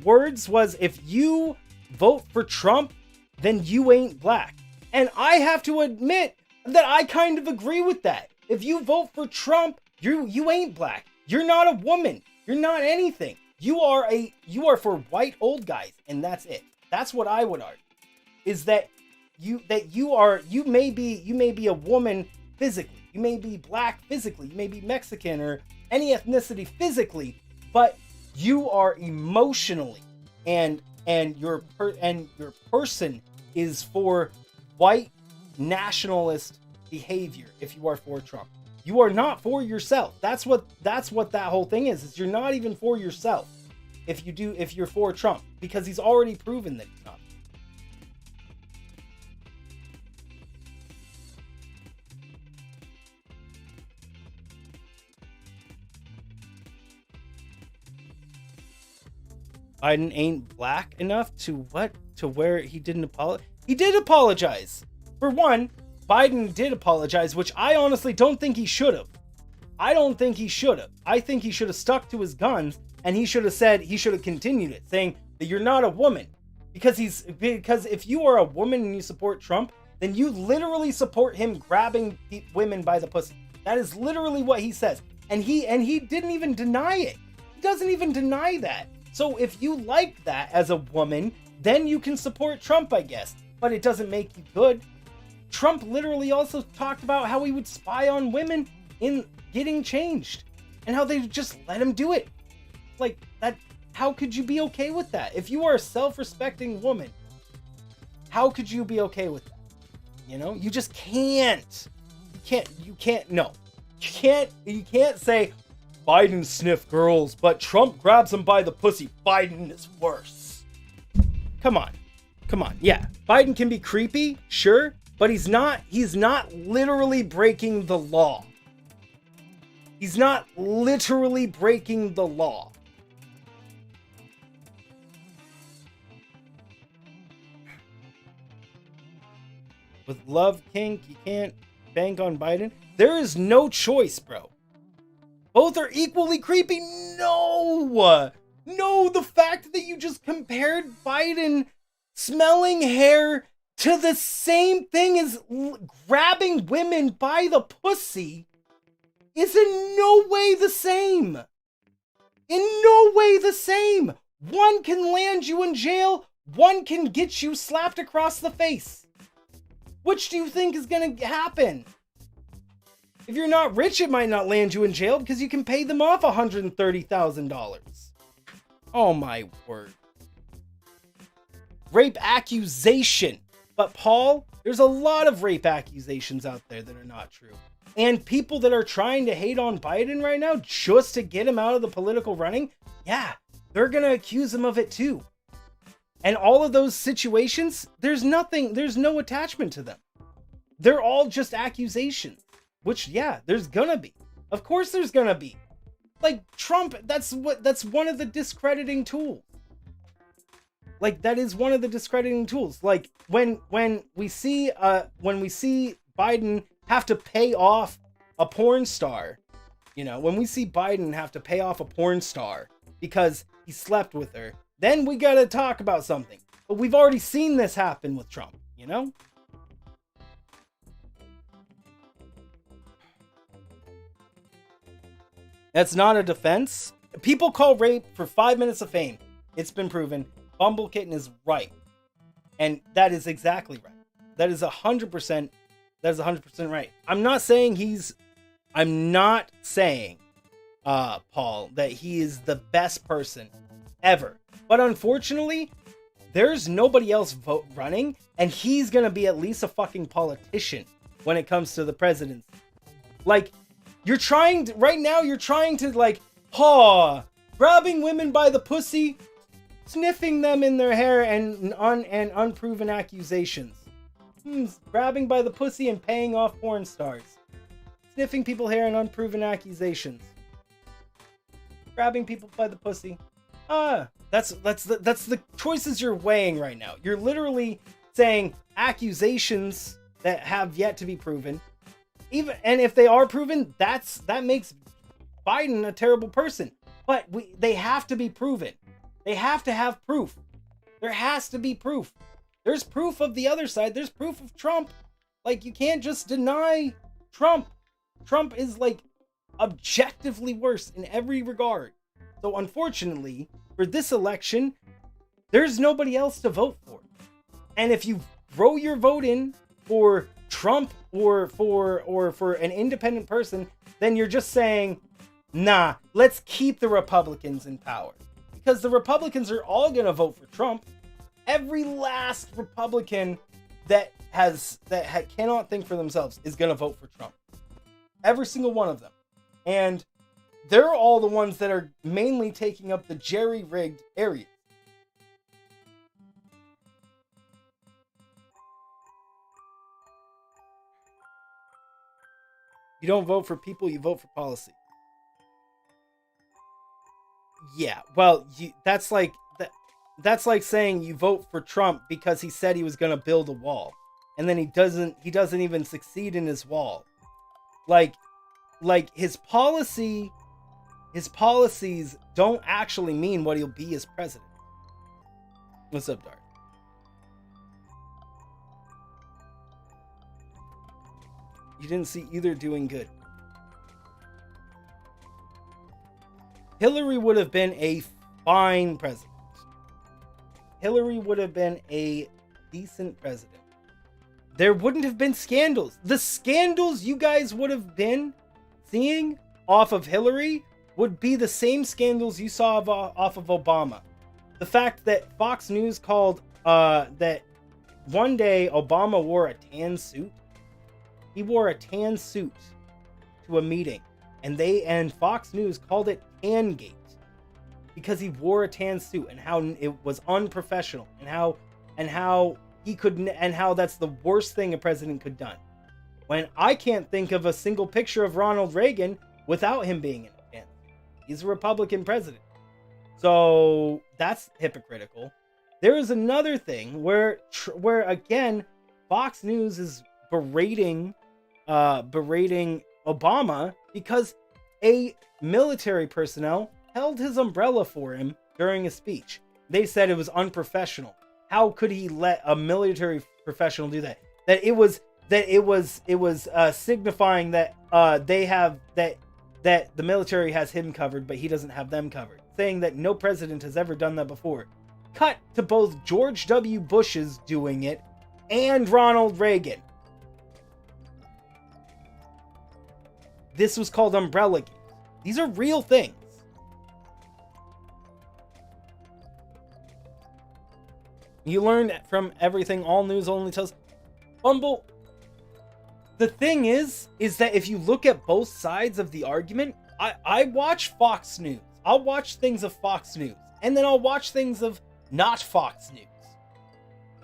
words was, if you vote for Trump, then you ain't black. And I have to admit that I kind of agree with that. If you vote for Trump, you ain't black. You're not a woman. You're not anything. You are for white old guys, and that's it. That's what I would argue. Is that you may be a woman physically. You may be black physically. You may be Mexican or any ethnicity physically, but you are emotionally and your person is for white nationalist behavior. If you are for Trump, you are not for yourself. That's what that whole thing is you're not even for yourself if you're for Trump, because he's already proven that he's not. Biden ain't black enough to where he didn't apologize. He did apologize. For one, Biden did apologize, which I honestly don't think he should have. I don't think he should have. I think he should have stuck to his guns, and he should have continued it, saying that you're not a woman. Because if you are a woman and you support Trump, then you literally support him grabbing women by the pussy. That is literally what he says. And he didn't even deny it. He doesn't even deny that. So if you like that as a woman, then you can support Trump, I guess. But it doesn't make you good. Trump literally also talked about how he would spy on women in getting changed, and how they just let him do it. Like that, how could you be okay with that? If you are a self-respecting woman, how could you be okay with that? You know, you just can't. You can't say Biden sniffed girls, but Trump grabs them by the pussy. Biden is worse. Come on. Yeah, Biden can be creepy, sure, but he's not literally breaking the law. He's not literally breaking the law. With love kink, you can't bank on Biden. There is no choice, bro. Both are equally creepy. No, the fact that you just compared Biden smelling hair to the same thing as grabbing women by the pussy is in no way the same. In no way the same. One can land you in jail. One can get you slapped across the face. Which do you think is going to happen? If you're not rich, it might not land you in jail because you can pay them off $130,000. Oh my word. Rape accusation. But Paul, there's a lot of rape accusations out there that are not true. And people that are trying to hate on Biden right now just to get him out of the political running, yeah, they're going to accuse him of it too. And all of those situations, there's no attachment to them. They're all just accusations, which, yeah, there's gonna be. Of course there's gonna be. Like Trump, that's one of the discrediting tools. Like that is one of the discrediting tools. Like when we see Biden have to pay off a porn star, you know, when we see Biden have to pay off a porn star because he slept with her, then we gotta talk about something. But we've already seen this happen with Trump, you know? That's not a defense. People call rape for 5 minutes of fame. It's been proven. Bumble Kitten is right. And that is exactly right. That is 100%. That is 100% right. I'm not saying, Paul, that he is the best person ever. But unfortunately, there's nobody else running, and he's gonna be at least a fucking politician when it comes to the presidency. Like, you're trying to like, grabbing women by the pussy, sniffing them in their hair, and unproven accusations. Grabbing by the pussy and paying off porn stars. Sniffing people's hair and unproven accusations. Grabbing people by the pussy. That's the choices you're weighing right now. You're literally saying accusations that have yet to be proven. And if they are proven, that makes Biden a terrible person. But they have to be proven. They have to have proof. There has to be proof. There's proof of the other side. There's proof of Trump. Like, you can't just deny Trump. Trump is, like, objectively worse in every regard. So, unfortunately, for this election, there's nobody else to vote for. And if you throw your vote in for Trump or for an independent person, then you're just saying, nah, let's keep the Republicans in power. Because the Republicans are all going to vote for Trump. Every last Republican that cannot think for themselves is going to vote for Trump. Every single one of them. And they're all the ones that are mainly taking up the jerry-rigged areas. You don't vote for people, you vote for policy. Yeah, well, that's like saying you vote for Trump because he said he was going to build a wall, and then he doesn't even succeed in his wall. Like his policies don't actually mean what he'll be as president. What's up, Dart? You didn't see either doing good. Hillary would have been a fine president. Hillary would have been a decent president. There wouldn't have been scandals. The scandals you guys would have been seeing off of Hillary would be the same scandals you saw off of Obama. The fact that Fox News called that one day Obama wore a tan suit. He wore a tan suit to a meeting, and Fox News called it Tangate because he wore a tan suit, and how it was unprofessional, and how that's the worst thing a president could done. When I can't think of a single picture of Ronald Reagan without him being in a tan. He's a Republican president. So that's hypocritical. There is another thing where again, Fox News is berating Obama because a military personnel held his umbrella for him during a speech. They said it was unprofessional. How could he let a military professional do that? That it was signifying that that the military has him covered, but he doesn't have them covered. Saying that no president has ever done that before. Cut to both George W. Bush's doing it and Ronald Reagan. This was called Umbrella Gate. These are real things. You learn from everything all news only tells. Bumble. the thing is that if you look at both sides of the argument, I watch Fox News. I'll watch things of Fox News, and then I'll watch things of not Fox News.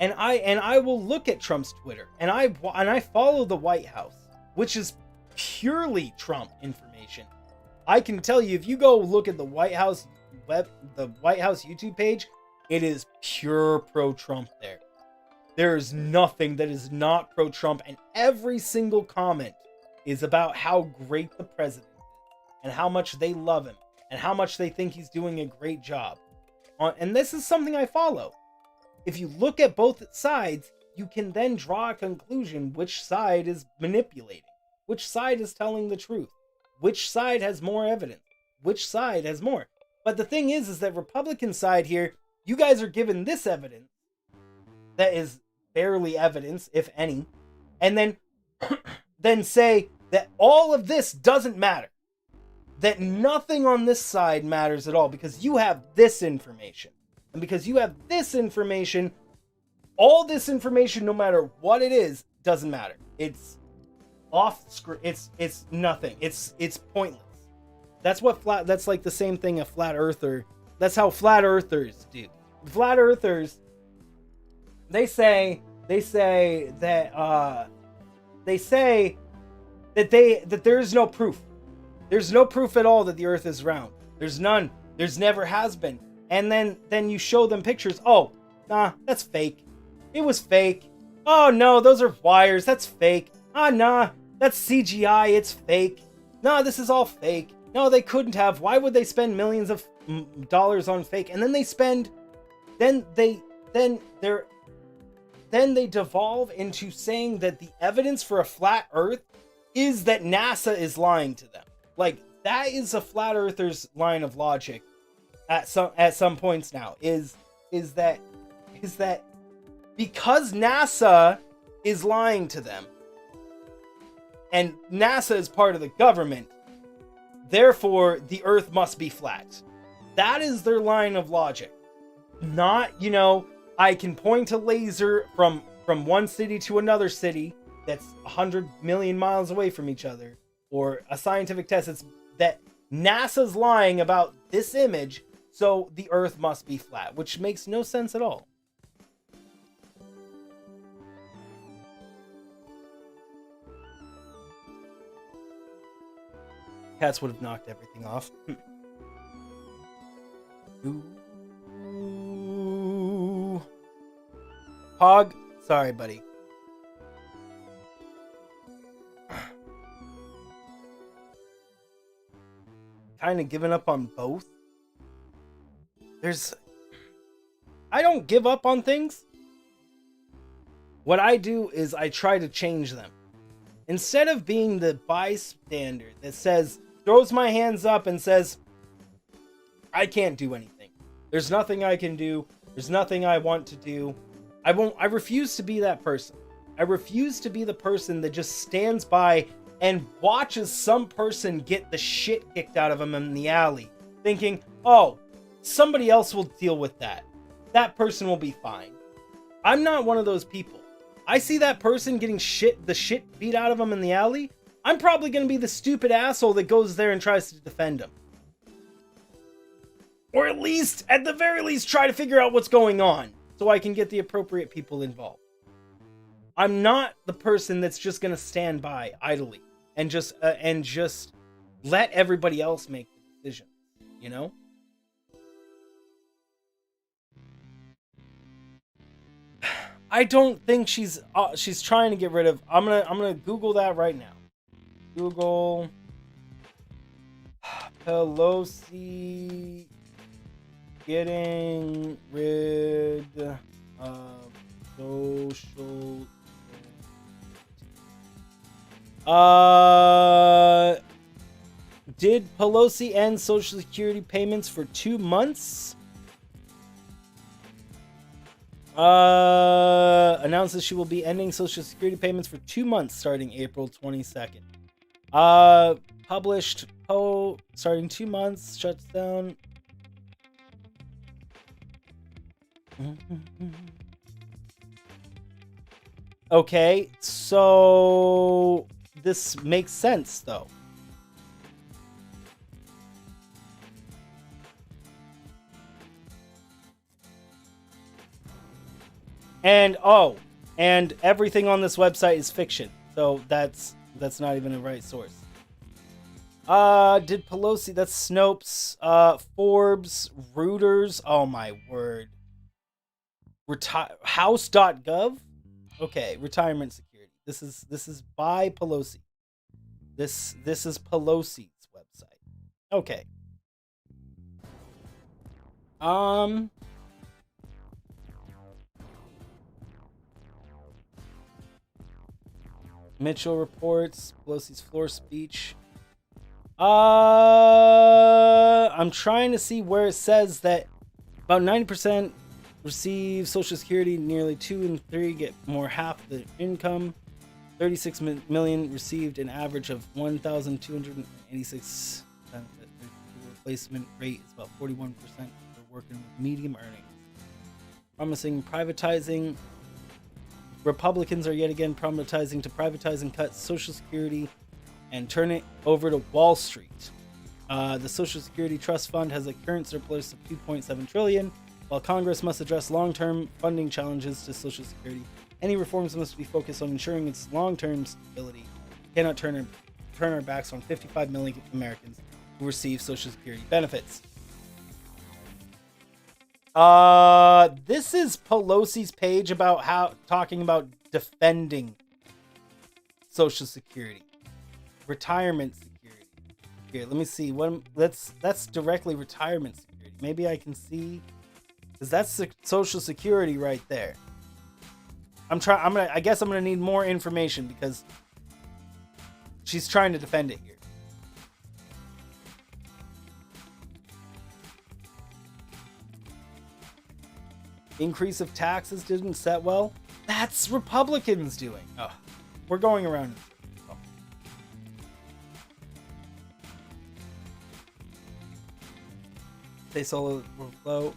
And I will look at Trump's Twitter, and I follow the White House, which is purely Trump information. I can tell you, if you go look at the White House YouTube page, it is pure pro-Trump there. There is nothing that is not pro-Trump, and every single comment is about how great the president is, and how much they love him, and how much they think he's doing a great job. And this is something I follow. If you look at both sides, you can then draw a conclusion which side is manipulating, which side is telling the truth, which side has more evidence, which side has more. But the thing is that Republican side here, you guys are given this evidence that is barely evidence, if any, and then say that all of this doesn't matter, that nothing on this side matters at all because you have this information. And because you have this information, all this information, no matter what it is, doesn't matter. It's off screen. It's nothing. It's pointless. That's like the same thing a flat earther. That's how flat earthers do. Flat earthers, they say that there is no proof. There's no proof at all that the earth is round. There's none. There's never has been. And then you show them pictures. Oh, nah, that's fake. It was fake. Oh no, those are wires. That's fake. Ah, nah, that's CGI. It's fake. No, this is all fake. No, they couldn't have. Why would they spend millions of dollars on fake? And then they devolve into saying that the evidence for a flat Earth is that NASA is lying to them. Like, that is a flat earther's line of logic at some points now, is that because NASA is lying to them, and NASA is part of the government, therefore the Earth must be flat. That is their line of logic. Not, I can point a laser from one city to another city that's 100 million miles away from each other, or a scientific test. It's that NASA's lying about this image, so the Earth must be flat, which makes no sense at all. Cats would have knocked everything off. Ooh. Hog, sorry, buddy. Kind of giving up on both. I don't give up on things. What I do is I try to change them. Instead of being the bystander that throws my hands up and says, I can't do anything. There's nothing I can do. There's nothing I want to do. I refuse to be that person. I refuse to be the person that just stands by and watches some person get the shit kicked out of him in the alley, thinking, oh, somebody else will deal with that. That person will be fine. I'm not one of those people. I see that person getting the shit beat out of him in the alley, I'm probably going to be the stupid asshole that goes there and tries to defend him. Or at the very least, try to figure out what's going on so I can get the appropriate people involved. I'm not the person that's just going to stand by idly and just let everybody else make the decision, you know? I don't think she's trying to get rid of. I'm gonna Google that right now. Google Pelosi getting rid of social. Did Pelosi end Social Security payments for 2 months? Announces she will be ending Social Security payments for 2 months starting April 22nd. Published starting 2 months, shuts down. Okay, so this makes sense, though. And and everything on this website is fiction. So that's not even a right source. Did Pelosi, that's Snopes, Forbes, Reuters, oh my word. House.gov? Okay, retirement security. This is by Pelosi. This is Pelosi's website. Okay. Mitchell reports Pelosi's floor speech. I'm trying to see where it says that about 90% receive Social Security, nearly 2 in 3 get more half the income. 36 million received an average of 1,286 benefit. The replacement rate is about 41% for working with medium earnings. Promising privatizing. Republicans are yet again to privatize and cut Social Security and turn it over to Wall Street. The Social Security Trust Fund has a current surplus of $2.7 trillion. While Congress must address long-term funding challenges to Social Security, any reforms must be focused on ensuring its long-term stability. We cannot turn our backs on 55 million Americans who receive Social Security benefits. This is Pelosi's page about talking about defending Social Security, retirement security. Here, let me see. That's directly retirement security. Maybe I can see, because that's Social Security right there. I guess I'm gonna need more information because she's trying to defend it here. Increase of taxes didn't set well. That's Republicans doing. Oh, we're going around. Oh. They sold low.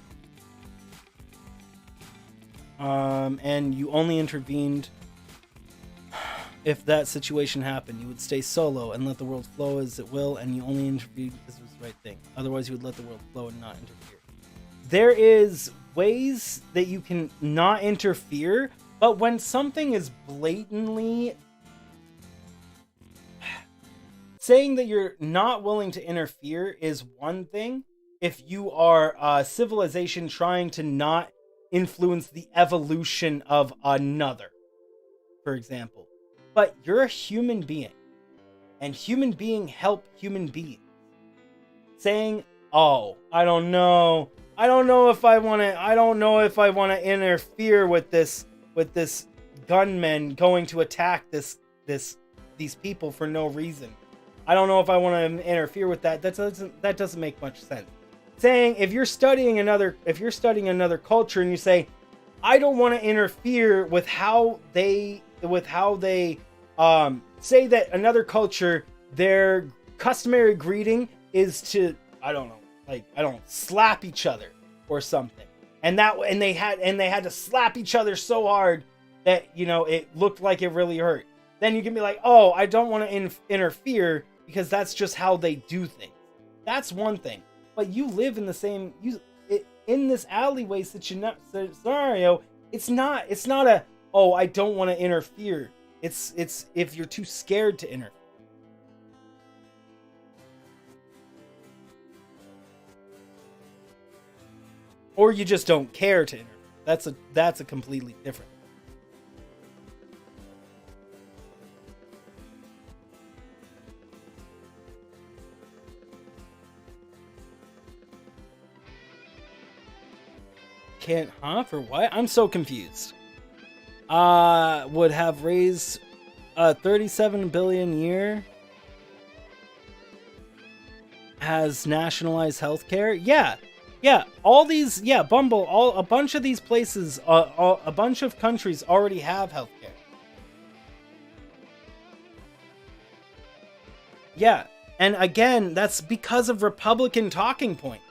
And you only intervened if that situation happened. You would stay solo and let the world flow as it will, and you only intervened because it was the right thing. Otherwise, you would let the world flow and not interfere. There is ways that you can not interfere, but when something is blatantly saying that you're not willing to interfere is one thing. If you are a civilization trying to not influence the evolution of another, for example, but you're a human being, and human being help human beings. Saying, "Oh, I don't know if I want to interfere with this gunman going to attack these people for no reason. I don't know if I want to interfere with that." That doesn't make much sense. Saying if you're studying another culture and you say, "I don't want to interfere with how they say that another culture, their customary greeting is to, I don't know, slap each other or something," and they had to slap each other so hard that, it looked like it really hurt. Then you can be like, "Oh, I don't want to interfere because that's just how they do things." That's one thing. But you live in in this alleyway scenario. It's not a, "Oh, I don't want to interfere." It's if you're too scared to interfere. Or you just don't care to interfere. That's a completely different. Can't, for what? I'm so confused. Would have raised 37 billion a year. Has nationalized healthcare. Yeah, all these, Bumble, a bunch of these places, a bunch of countries already have healthcare. Yeah, and again, that's because of Republican talking points.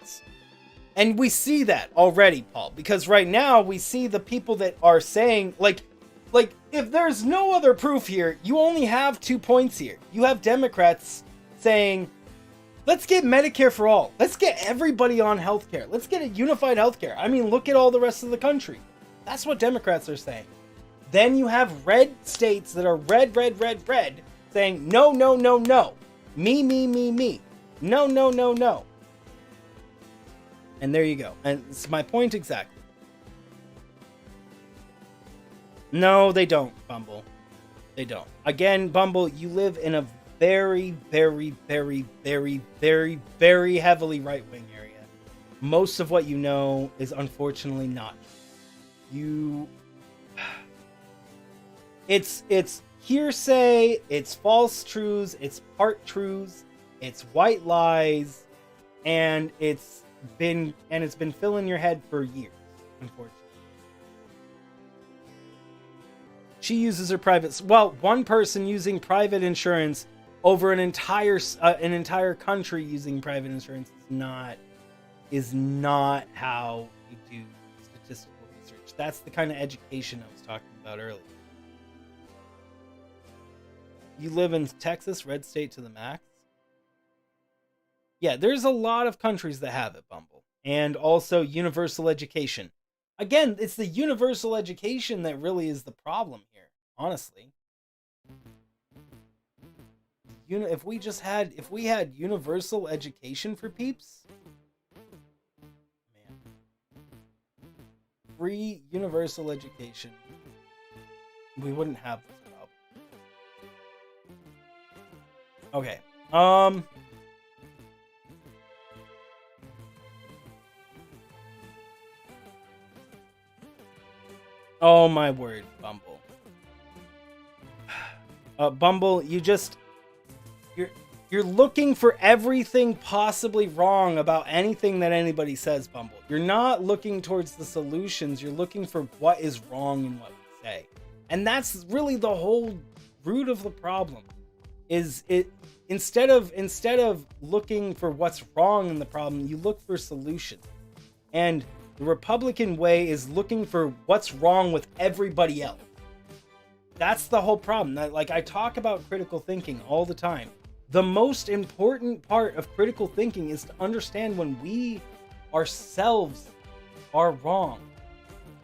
And we see that already, Paul, because right now we see the people that are saying, like like, if there's no other proof here, you only have 2 points here. You have Democrats saying, let's get Medicare for all. Let's get everybody on healthcare. Let's get a unified healthcare. I mean, look at all the rest of the country. That's what Democrats are saying. Then you have red states that are red, saying, no, no, no, no. Me, me, me, me. No, no, no, no. And there you go. And it's my point exactly. No, they don't, Bumble. They don't. Again, Bumble, you live in a very, very, very, very, very, very heavily right-wing area. Most of what you know is unfortunately not. It's hearsay, it's false truths, it's part truths, it's white lies, and it's been filling your head for years, unfortunately. She uses her private... Well, one person using private insurance over an entire country using private insurance is not how you do statistical research. That's the kind of education I was talking about earlier. You live in Texas, red state to the max. Yeah, there's a lot of countries that have it, Bumble. And also universal education. Again, it's the universal education that really is the problem here, honestly. If we had universal education for peeps, man, free universal education, we wouldn't have this problem. Okay. Oh my word, Bumble. Bumble, you're looking for everything possibly wrong about anything that anybody says, Bumble. You're not looking towards the solutions. You're looking for what is wrong in what we say. And that's really the whole root of the problem. Instead of looking for what's wrong in the problem, you look for solutions. And the Republican way is looking for what's wrong with everybody else. That's the whole problem. Like, I talk about critical thinking all the time. The most important part of critical thinking is to understand when we ourselves are wrong.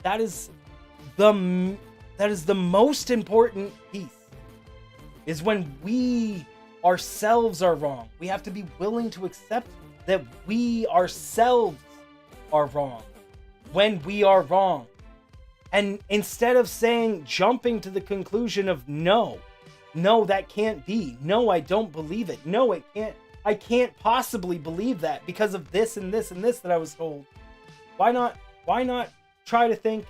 That is the most important piece. Is when we ourselves are wrong. We have to be willing to accept that we ourselves are wrong when we are wrong. And instead of jumping to the conclusion of no, that can't be. No, I don't believe it. No, it can't. I can't possibly believe that because of this and this and this that I was told. Why not try to think,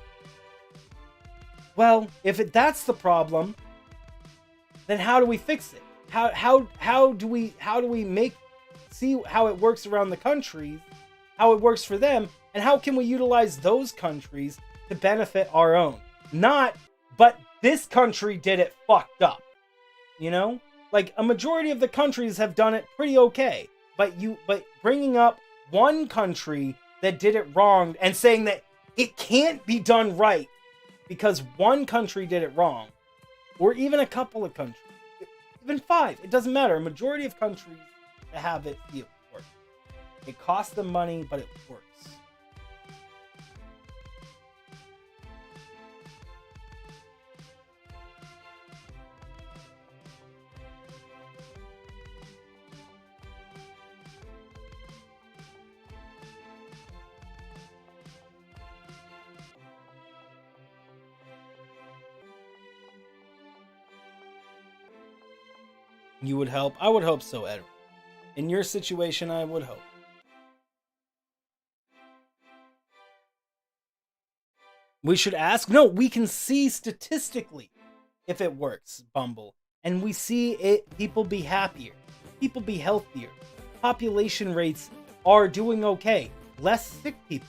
well, if that's the problem, then how do we fix it? How do we see how it works around the countries, how it works for them, and how can we utilize those countries to benefit our own? Not, but this country did it fucked up. You know? Like, a majority of the countries have done it pretty okay. But bringing up one country that did it wrong and saying that it can't be done right because one country did it wrong, or even a couple of countries, even 5, it doesn't matter. A majority of countries that have it work. It costs them money, but it works. You would help? I would hope so, Edward. In your situation, I would hope. We should ask? No, we can see statistically if it works, Bumble. And we see people be happier. People be healthier. Population rates are doing okay. Less sick people.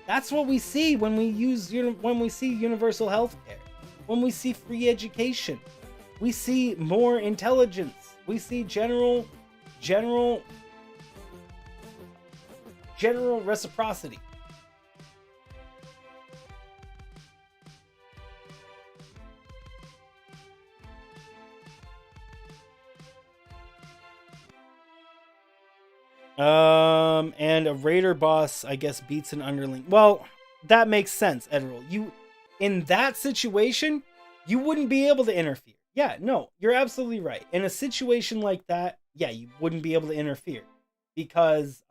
That's what we see when we see universal health care. When we see free education. We see more intelligence. We see general reciprocity. And a raider boss, I guess, beats an underling. Well, that makes sense, Edril. You, in that situation, you wouldn't be able to interfere. Yeah, no, you're absolutely right. In a situation like that, yeah, you wouldn't be able to interfere because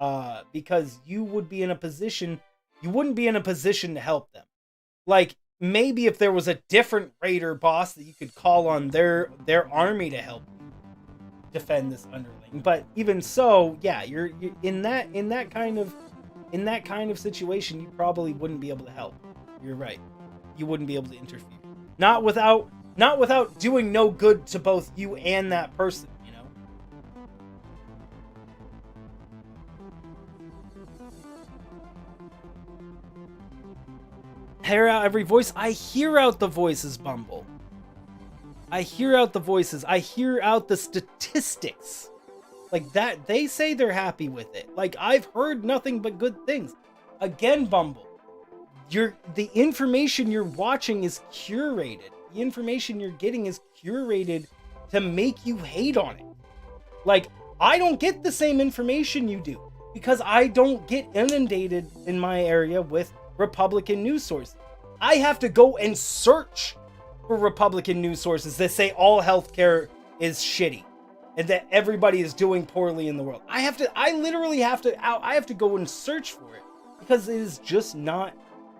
you would be in a position, you wouldn't be in a position to help them. Like maybe if there was a different raider boss that you could call on their army to help defend this underling, but even so, yeah, you're in that kind of situation, you probably wouldn't be able to help. You're right. You wouldn't be able to interfere. Not without doing no good to both you and that person, you know? Hear out every voice. I hear out the voices, Bumble. I hear out the voices. I hear out the statistics. Like that, they say they're happy with it. Like I've heard nothing but good things. Again, Bumble, the information you're watching is curated. The information you're getting is curated to make you hate on it. Like I don't get the same information you do because I don't get inundated in my area with Republican news sources. I have to go and search for Republican news sources that say all healthcare is shitty and that everybody is doing poorly in the world. I literally have to go and search for it because it is just not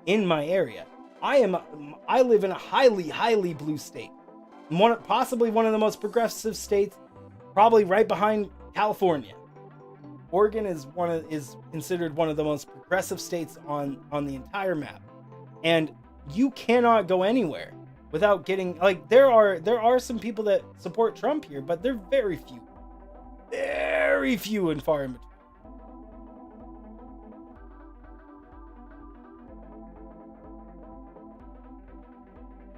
in my area. I live in a highly blue state. Possibly one of the most progressive states, probably right behind California. Oregon is considered one of the most progressive states on the entire map. And you cannot go anywhere without getting, like, there are some people that support Trump here, but they're very few and far in between.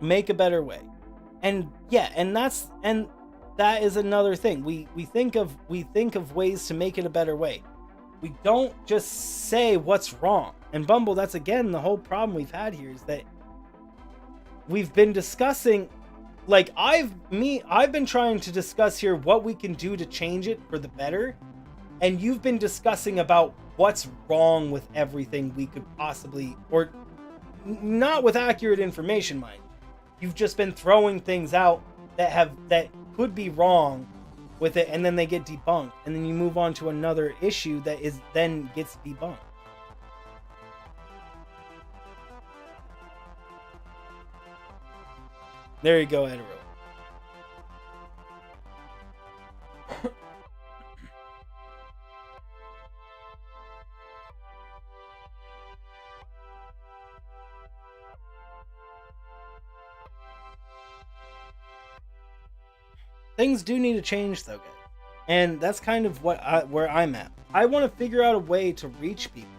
Make a better way. And yeah, and that is another thing. We think of ways to make it a better way. We don't just say what's wrong. And Bumble, that's again the whole problem we've had here, is that we've been discussing, like I've been trying to discuss here what we can do to change it for the better, and you've been discussing about what's wrong with everything we could possibly, or not with accurate information, mind. You've just been throwing things out that could be wrong with it, and then they get debunked, and then you move on to another issue that is then gets debunked. There you go, Edero. Things do need to change, though, guys. And that's kind of where I'm at. I want to figure out a way to reach people.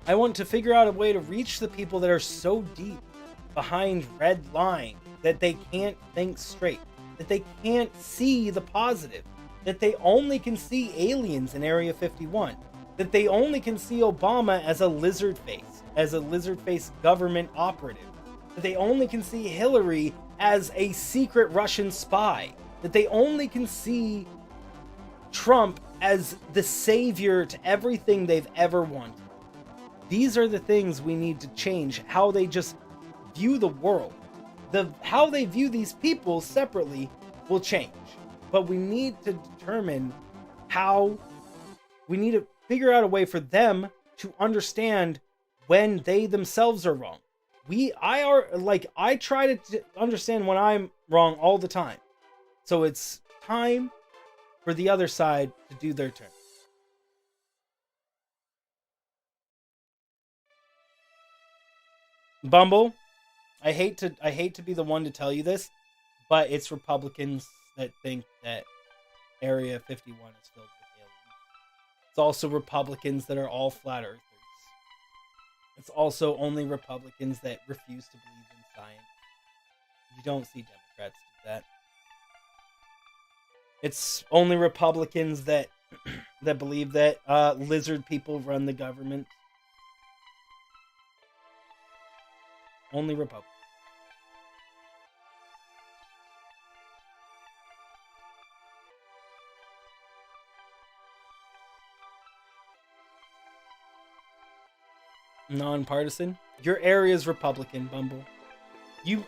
I want to figure out a way to reach the people that are so deep behind red line that they can't think straight, that they can't see the positive, that they only can see aliens in Area 51, that they only can see Obama as a lizard face government operative, that they only can see Hillary as a secret Russian spy, that they only can see Trump as the savior to everything they've ever wanted. These are the things we need to change, how they just view the world. How they view these people separately will change. But we need to determine how, we need to figure out a way for them to understand when they themselves are wrong. I try to understand when I'm wrong all the time. So it's time for the other side to do their turn. Bumble, I hate to be the one to tell you this, but it's Republicans that think that Area 51 is filled with aliens. It's also Republicans that are all flat earthers. It's also only Republicans that refuse to believe in science. You don't see Democrats do that. It's only Republicans that that believe that lizard people run the government. Only Republicans. Nonpartisan. Your area is Republican, Bumble.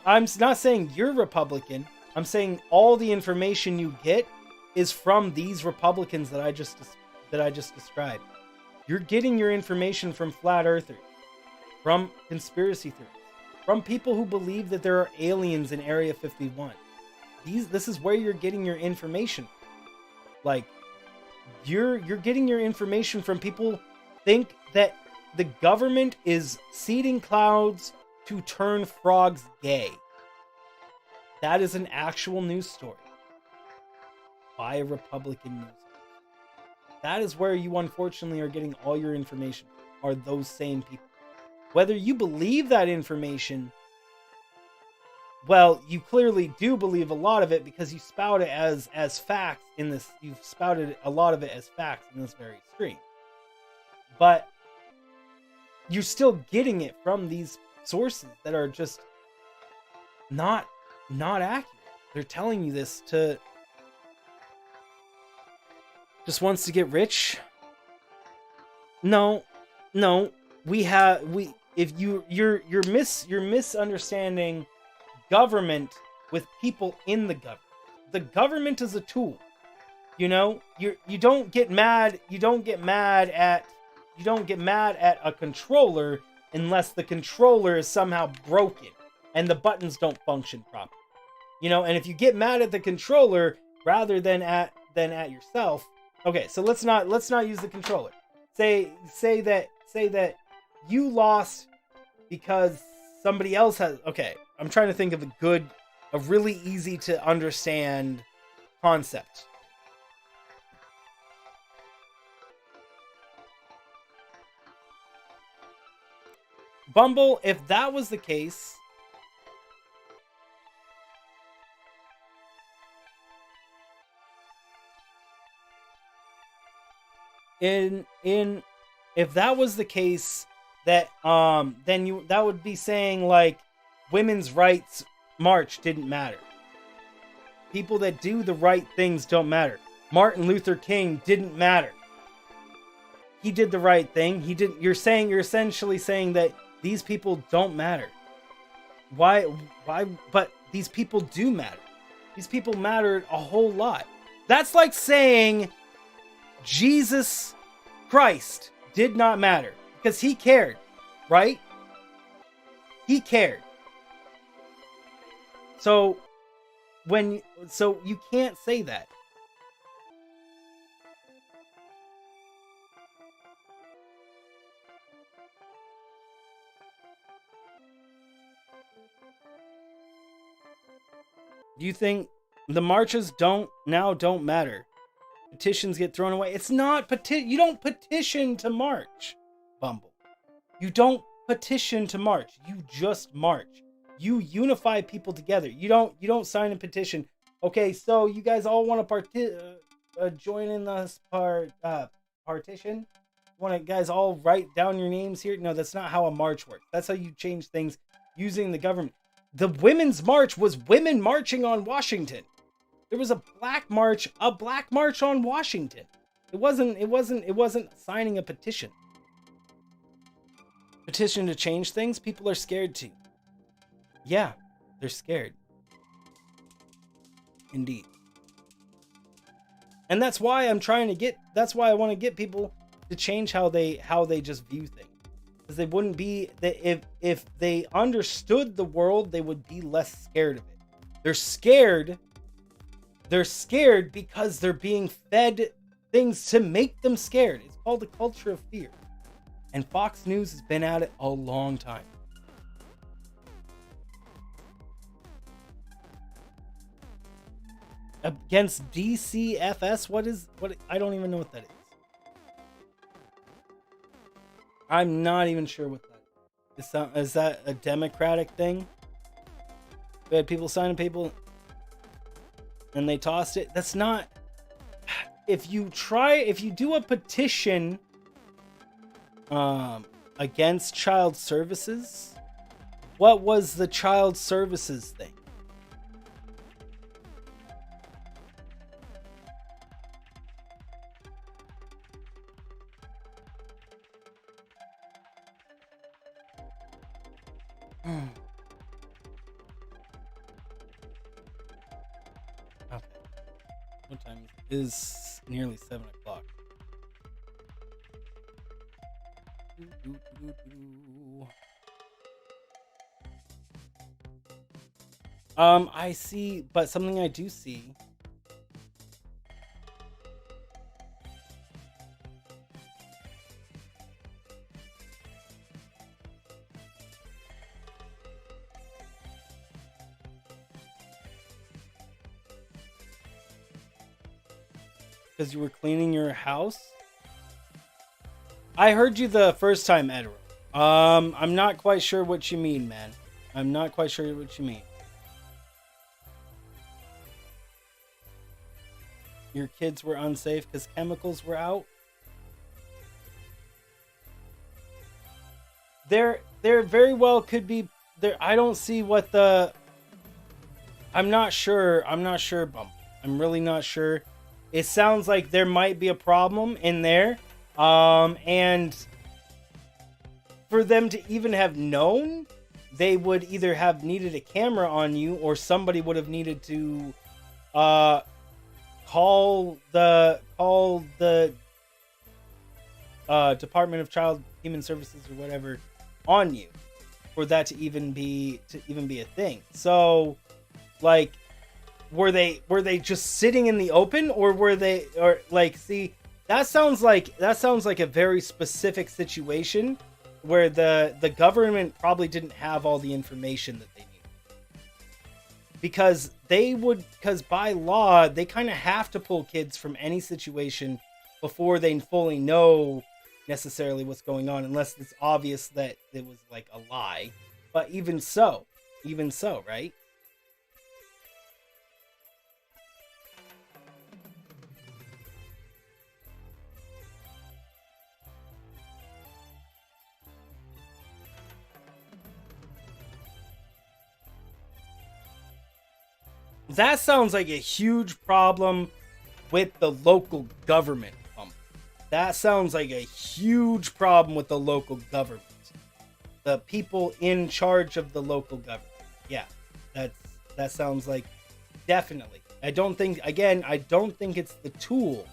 I'm not saying you're Republican. I'm saying all the information you get is from these Republicans that I just described. You're getting your information from flat earthers, from conspiracy theorists, from people who believe that there are aliens in Area 51. This is where you're getting your information. Like, you're getting your information from people who think that the government is seeding clouds to turn frogs gay. That is an actual news story by a Republican news. That is where you unfortunately are getting all your information, are those same people. Whether you believe that information, well, you clearly do believe a lot of it because you spout it as facts in this. You've spouted a lot of it as facts in this very stream. But you're still getting it from these sources that are just not accurate. They're telling you this to just wants to get rich. No. If you're misunderstanding government with people in the government. The government is a tool. You know, you don't get mad at a controller unless the controller is somehow broken and the buttons don't function properly. You know, and if you get mad at the controller rather than at yourself, okay, so let's not use the controller. Say that you lost because somebody else has. Okay, I'm trying to think of a really easy to understand concept. Bumble, if that was the case, if that was the case, that that would be saying like women's rights march didn't matter. People that do the right things don't matter. Martin Luther King didn't matter. He did the right thing. He didn't. You're essentially saying that these people don't matter. Why? But these people do matter. These people mattered a whole lot. That's like saying Jesus Christ did not matter because he cared, right? He cared. So you can't say that. Do you think the marches don't matter? Petitions get thrown away. It's not you don't petition to march, Bumble. You don't petition to march. You just march. You unify people together. You don't sign a petition. Okay, so you guys all want to join in this partition? Want to guys all write down your names here? No, that's not how a march works. That's how you change things using the government. The Women's March was women marching on Washington. There was a black march on Washington. It wasn't signing a petition. Petition to change things, people are scared to. Yeah, they're scared. Indeed. And that's why I want to get people to change how they just view things. Because they wouldn't be, if they understood the world, they would be less scared of it. They're scared because they're being fed things to make them scared. It's called the culture of fear. And Fox News has been at it a long time. Against DCFS, what I don't even know what that is. I'm not even sure what that is. Is that a Democratic thing? We had people signing people and they tossed it. That's not. If you do a petition against child services, what was the child services thing? Okay. What time is nearly 7 o'clock? I see, but something I do see. Because you were cleaning your house? I heard you the first time, Edward. I'm not quite sure what you mean, man. I'm not quite sure what you mean. Your kids were unsafe because chemicals were out? There very well could be there. I don't see what the. I'm not sure, Bump. I'm really not sure. It sounds like there might be a problem in there. And for them to even have known, they would either have needed a camera on you, or somebody would have needed to call the Department of Child Human Services or whatever on you for that to even be a thing. So, like, were they just sitting in the open, or were they, or like, see, that sounds like a very specific situation where the government probably didn't have all the information that they needed, because by law they kind of have to pull kids from any situation before they fully know necessarily what's going on, unless it's obvious that it was like a lie. But even so, right? That sounds like a huge problem with the local government. That sounds like a huge problem with the local government. The people in charge of the local government. Yeah, that sounds like, definitely. I don't think it's the tool.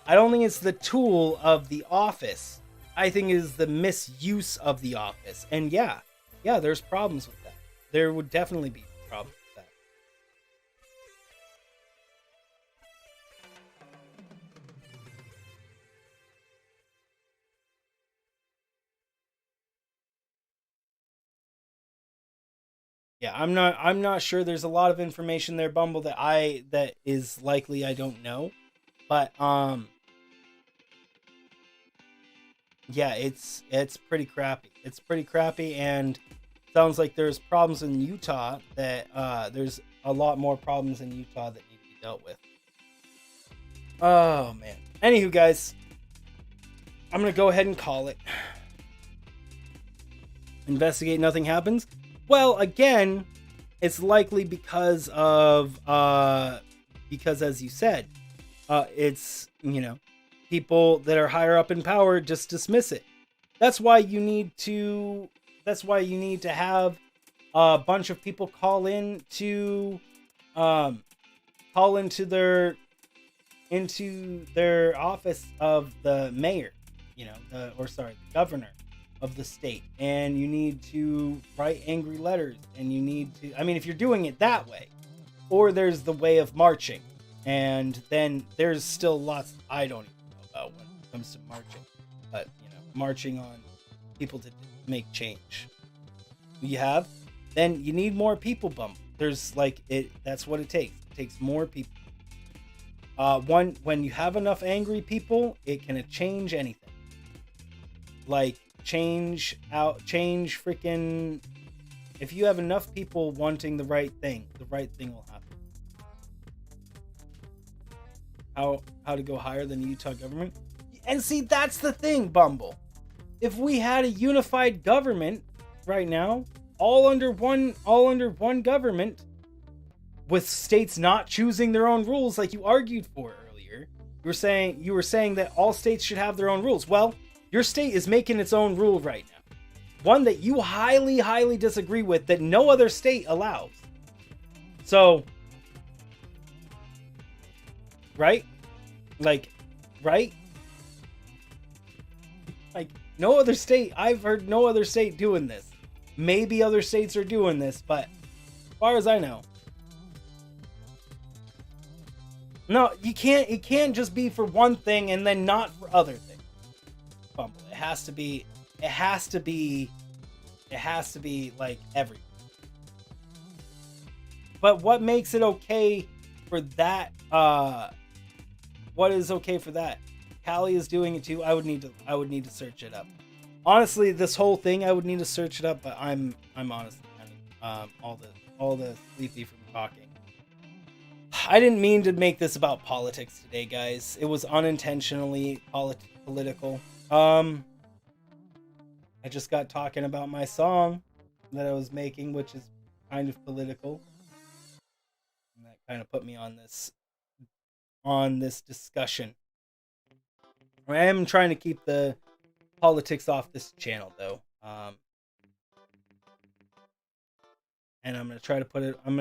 I don't think it's the tool of the office. I think it is the misuse of the office. And yeah, there's problems with that. There would definitely be problems with that. Yeah, I'm not sure. There's a lot of information there, Bumble, that is likely I don't know. But yeah, it's pretty crappy. It's pretty crappy, and sounds like there's problems in Utah that there's a lot more problems in Utah that need to be dealt with. Oh man. Anywho, guys, I'm gonna go ahead and call it. Investigate, nothing happens. Well, again, it's likely because of because, as you said, it's, people that are higher up in power just dismiss it. That's why you need to have a bunch of people call into their office of the mayor, the governor of the state, and you need to write angry letters, and you need to, if you're doing it that way, or there's the way of marching, and then there's still lots I don't even know about when it comes to marching, but marching on people to make change. Then you need more people, Bump. There's that's what it takes. It takes more people. When you have enough angry people, it can change anything. Change freaking, if you have enough people wanting the right thing will happen. How to go higher than the Utah government? And see, that's the thing, Bumble. If we had a unified government right now, all under one government, with states not choosing their own rules, like you argued for earlier, you were saying that all states should have their own rules. Well, your state is making its own rule right now. one that you highly, highly disagree with that no other state allows. So, right? Like, right? Like, no other state, I've heard no other state doing this. Maybe other states are doing this, but as far as I know. No, you can't, it can't just be for one thing and then not for other things. Bumble. It has to be like everything. But what makes it okay for that? What is okay for that? Callie is doing it too. I would need to search it up. Honestly, this whole thing I would need to search it up, but I'm honestly kind of all the sleepy from talking. I didn't mean to make this about politics today, guys. It was unintentionally political. I just got talking about my song that I was making, which is kind of political. And that kind of put me on this discussion. I am trying to keep the politics off this channel, though. And I'm gonna try to put it. I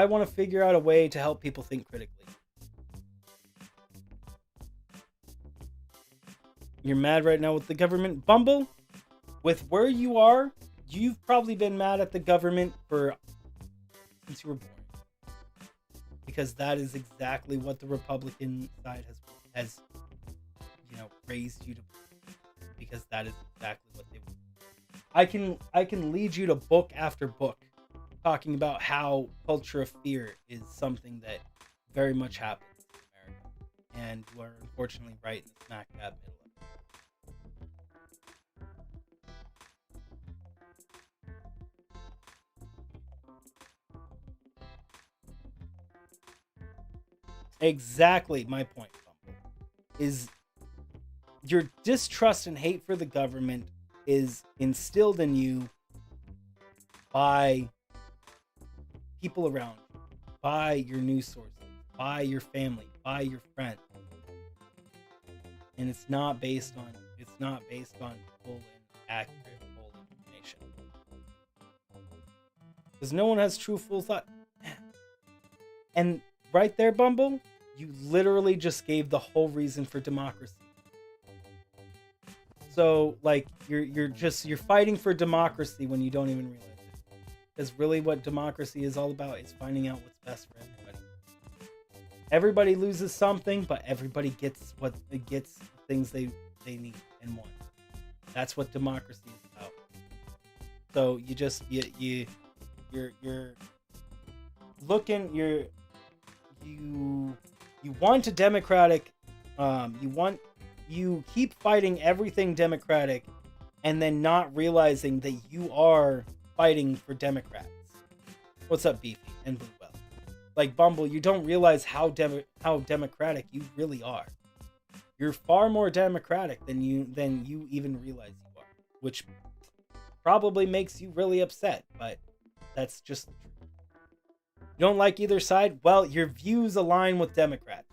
want to figure out a way to help people think critically. You're mad right now with the government, Bumble? With where you are, you've probably been mad at the government since you were born. Because that is exactly what the Republican side has raised you to believe. Because that is exactly what they want. I can lead you to book after book talking about how culture of fear is something that very much happens in America. And we're unfortunately right in the smack dab middle of it. Exactly my point, Bumble, is your distrust and hate for the government is instilled in you by people around you, by your news sources, by your family, by your friends. And it's not based on full and accurate full information. Because no one has true full thought. And right there, Bumble, you literally just gave the whole reason for democracy. So, like, you're fighting for democracy when you don't even realize it. Because really what democracy is all about is finding out what's best for everybody. Everybody loses something, but everybody gets things they need and want. That's what democracy is about. So you want a democratic, you keep fighting everything democratic and then not realizing that you are fighting for Democrats. What's up, Beefy and Bluebell? Like, Bumble, you don't realize how democratic you really are. You're far more democratic than you even realize you are, which probably makes you really upset, but that's just the truth. You don't like either side? Well, your views align with Democrats.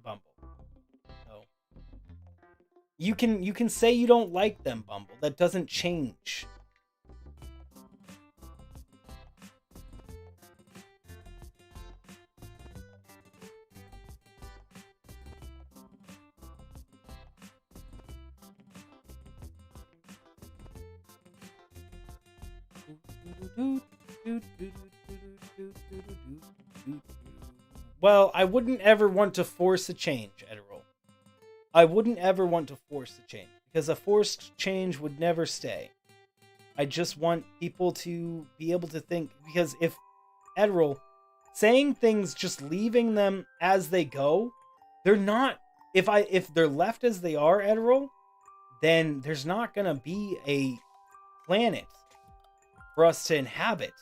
Bumble. So you can say you don't like them, Bumble. That doesn't change. Well, I wouldn't ever want to force a change, Edirol. I wouldn't ever want to force a change, because a forced change would never stay. I just want people to be able to think, because if Edirol, saying things, just leaving them as they go, they're not, if they're left as they are, Edirol, then there's not gonna be a planet for us to inhabit.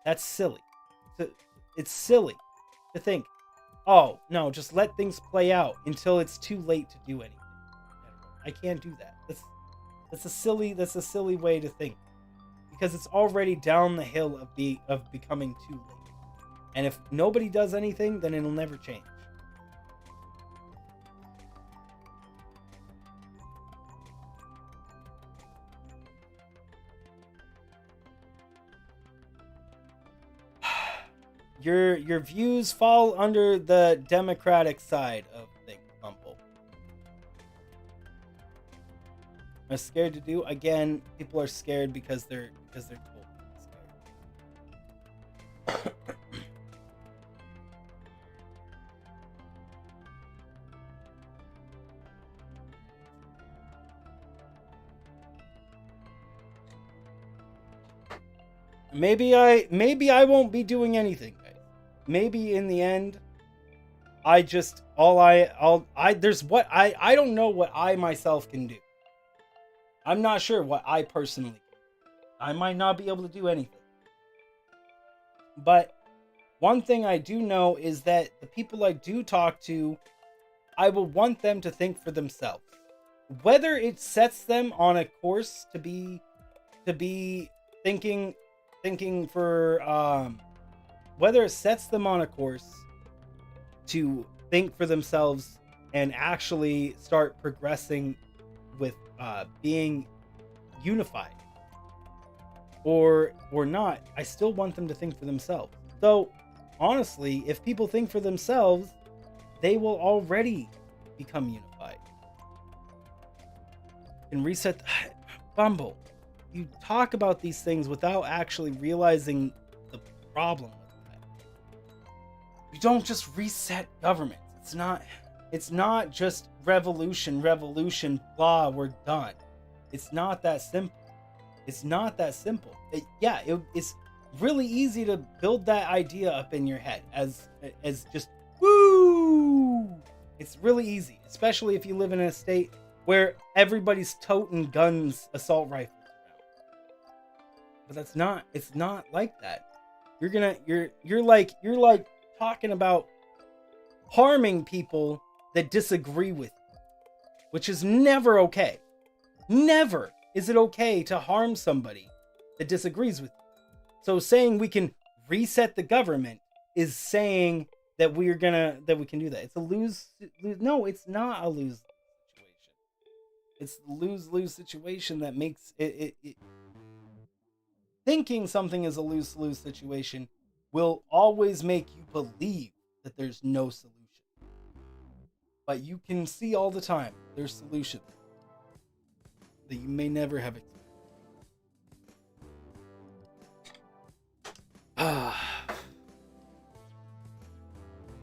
That's silly. It's silly to think, oh, no, just let things play out until it's too late to do anything. I can't do that. That's a silly way to think. Because it's already down the hill of becoming too late. And if nobody does anything, then it'll never change. your views fall under the Democratic side of things, Bumble. Are scared to do? Again, people are scared because they're told to be scared. Maybe I won't be doing anything, guys. Maybe in the end, I just there's what I don't know what I myself can do. I'm not sure what I personally can do. I might not be able to do anything. But one thing I do know is that the people I do talk to, I will want them to think for themselves. Whether it sets them on a course to be thinking for whether it sets them on a course to think for themselves and actually start progressing with being unified or not, I still want them to think for themselves. Though honestly, if people think for themselves, they will already become unified. And reset Bumble. You talk about these things without actually realizing the problem with that. You don't just reset government. It's not just revolution, blah, we're done. It's not that simple. It's really easy to build that idea up in your head as just woo. It's really easy, especially if you live in a state where everybody's toting guns, assault rifles. But it's not like that. You're like talking about harming people that disagree with you, which is never okay. Never is it okay to harm somebody that disagrees with you. So saying we can reset the government is saying that we can do that. It's a lose. No, it's not a lose situation. It's a lose situation that makes it thinking something is a lose-lose situation will always make you believe that there's no solution. But you can see all the time there's solutions that you may never have experienced.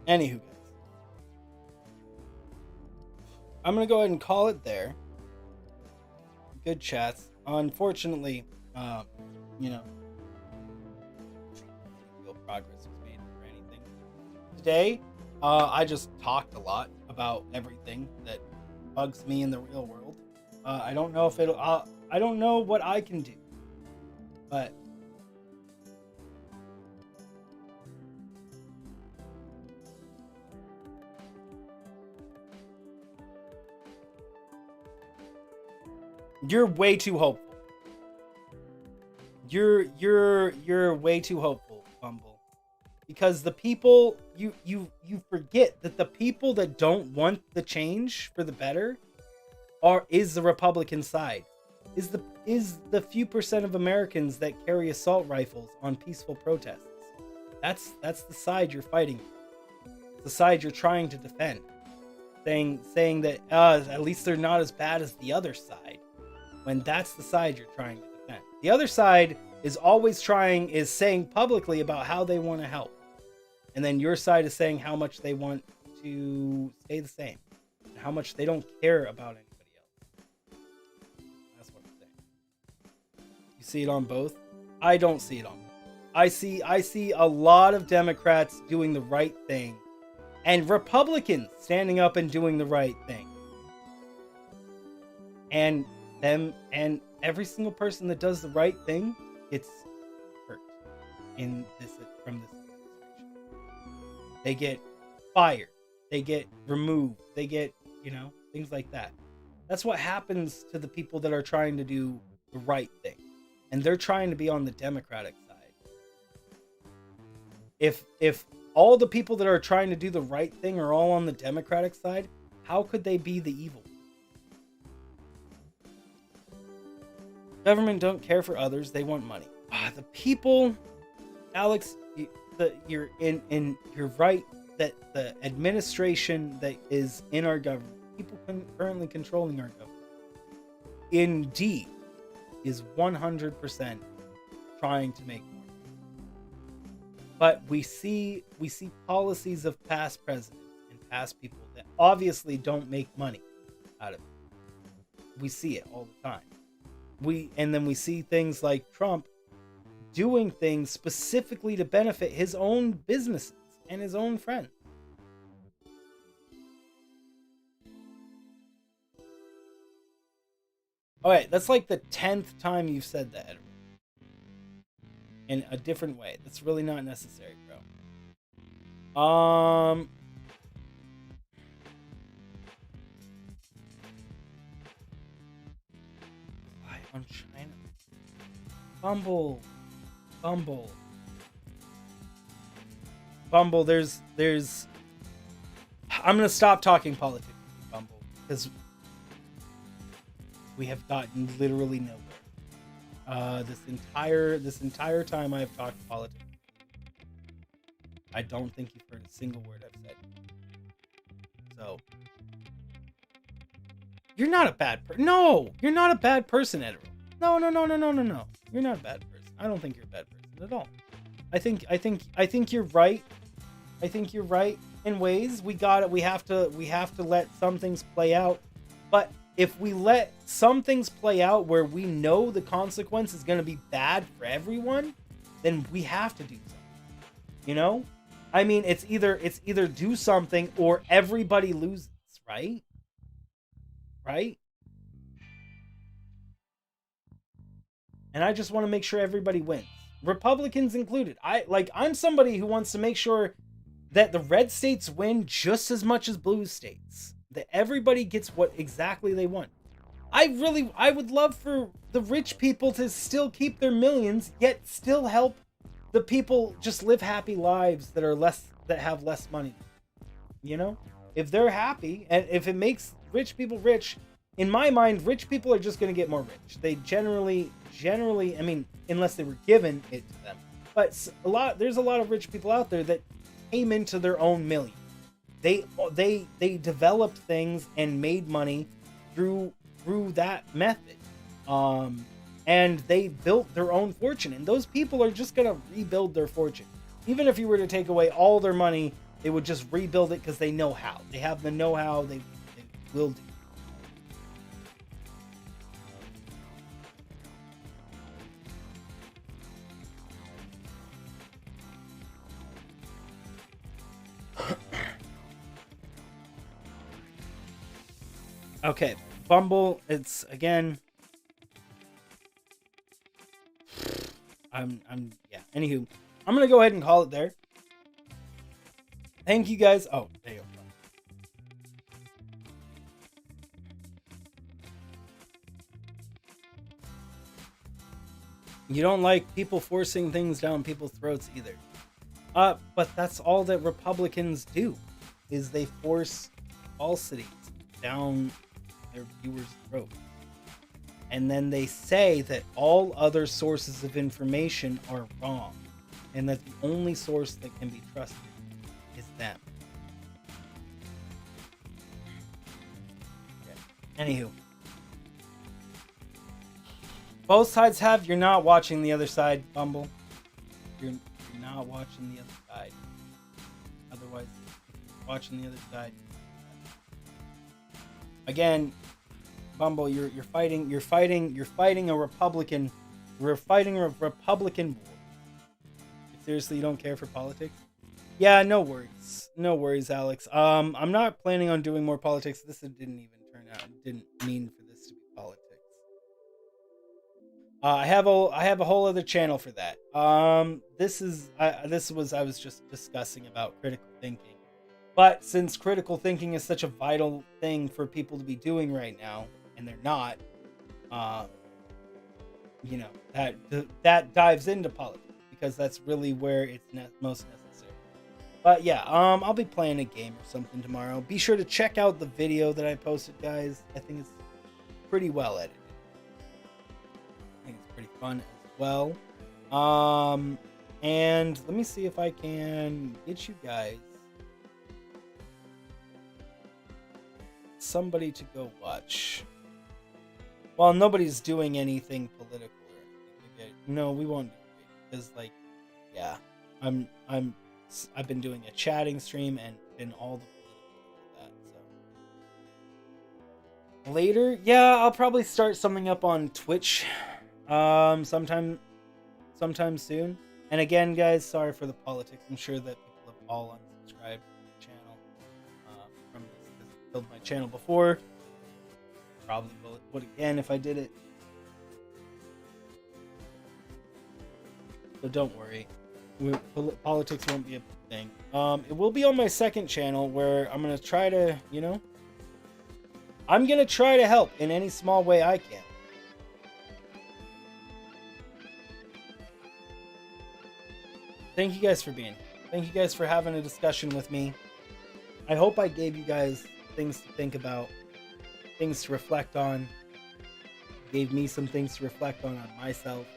Anywho, guys. I'm going to go ahead and call it there. Good chats. Unfortunately, no progress was made for anything. Today, I just talked a lot about everything that bugs me in the real world. I don't know if I don't know what I can do, but you're way too hopeful. You're way too hopeful, Bumble. Because the people you forget that the people that don't want the change for the better is the Republican side. Is the few percent of Americans that carry assault rifles on peaceful protests. That's the side you're fighting. The side you're trying to defend. Saying that at least they're not as bad as the other side. When that's the side you're trying to defend. The other side is saying publicly about how they want to help. And then your side is saying how much they want to stay the same. And how much they don't care about anybody else. That's what I'm saying. You see it on both? I don't see it on both. I see a lot of Democrats doing the right thing. And Republicans standing up and doing the right thing. And every single person that does the right thing gets hurt from this administration. They get fired, they get removed, they get things like that. That's what happens to the people that are trying to do the right thing, and they're trying to be on the Democratic side. If all the people that are trying to do the right thing are all on the Democratic side, how could they be the evil? Government don't care for others, they want money. The people, Alex, you're right that the administration that is in our government, people currently controlling our government, indeed is 100% trying to make more. But we see policies of past presidents and past people that obviously don't make money out of it. We see it all the time. And then we see things like Trump doing things specifically to benefit his own businesses and his own friends. All right, that's like the 10th time you've said that, Edward. In a different way. That's really not necessary, bro. Why on China? Bumble, there's I'm gonna stop talking politics with Bumble because we have gotten literally nowhere. This entire time I've talked politics, I don't think you've heard a single word I've said. So you're not a bad person. No, you're not a bad person, Edward. No. You're not a bad person. I don't think you're a bad person at all. I think you're right. I think you're right in ways. We have to let some things play out. But if we let some things play out where we know the consequence is going to be bad for everyone, then we have to do something. You know? I mean, it's either do something or everybody loses, right? Right? And I just want to make sure everybody wins. Republicans included. I'm somebody who wants to make sure that the red states win just as much as blue states. That everybody gets what exactly they want. I would love for the rich people to still keep their millions, yet still help the people just live happy lives that have less money. You know? If they're happy, and if it makes rich people rich, in my mind, rich people are just going to get more rich. They generally, I mean, unless they were given it to them. But there's a lot of rich people out there that came into their own million. They developed things and made money through that method. And they built their own fortune. And those people are just going to rebuild their fortune. Even if you were to take away all their money, they would just rebuild it because they know how. They have the know-how. They will do. Okay, Bumble, it's again. Yeah. Anywho, I'm gonna go ahead and call it there. Thank you guys. Oh, there you go. You don't like people forcing things down people's throats either. But that's all that Republicans do, is they force falsities down their viewers' throats. And then they say that all other sources of information are wrong, and that the only source that can be trusted is them. Okay. Anywho. Both sides have. You're not watching the other side, Bumble. You're not watching the other side. Otherwise, if you're watching the other side. Again, Bumble, you're fighting a Republican. We're fighting a Republican war. Seriously, you don't care for politics? Yeah, no worries, Alex. I'm not planning on doing more politics. This didn't even turn out. Didn't mean for this to be politics. I have a whole other channel for that. I was just discussing about critical thinking. But since critical thinking is such a vital thing for people to be doing right now, and they're not, that dives into politics because that's really where it's most necessary. But yeah, I'll be playing a game or something tomorrow. Be sure to check out the video that I posted, guys. I think it's pretty well edited. I think it's pretty fun as well. And let me see if I can get you guys somebody to go watch. Well, nobody's doing anything political or anything. Okay. No, we won't do it because, like, yeah, I've been doing a chatting stream and been all the political with that. So later, yeah, I'll probably start something up on Twitch, sometime soon. And again, guys, sorry for the politics. I'm sure that people have all unsubscribed from the channel from this because I killed my channel before. Probably would again if I did it. So don't worry. Politics won't be a thing. It will be on my second channel where I'm going to try to, I'm going to try to help in any small way I can. Thank you guys for being here. Thank you guys for having a discussion with me. I hope I gave you guys things to think about, things to reflect on. Gave me some things to reflect on myself.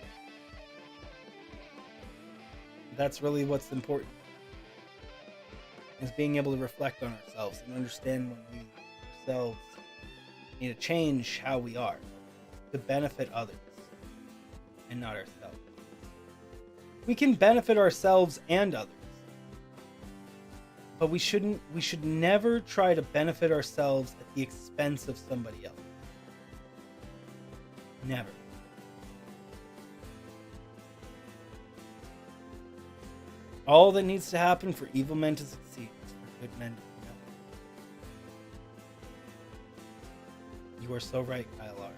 That's really what's important, is being able to reflect on ourselves and understand when we ourselves need to change how we are to benefit others and not ourselves. We can benefit ourselves and others, but we should never try to benefit ourselves at the expense of somebody else. Never. All that needs to happen for evil men to succeed is for good men to be nothing. You are so right, Kyle R.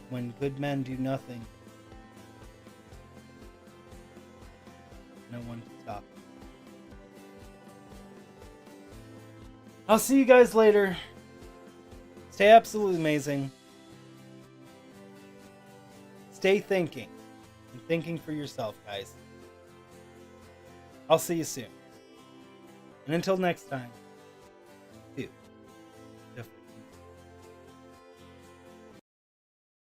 When good men do nothing, no one can stop them. I'll see you guys later. Stay absolutely amazing. Stay thinking. And thinking for yourself, guys. I'll see you soon. And until next time.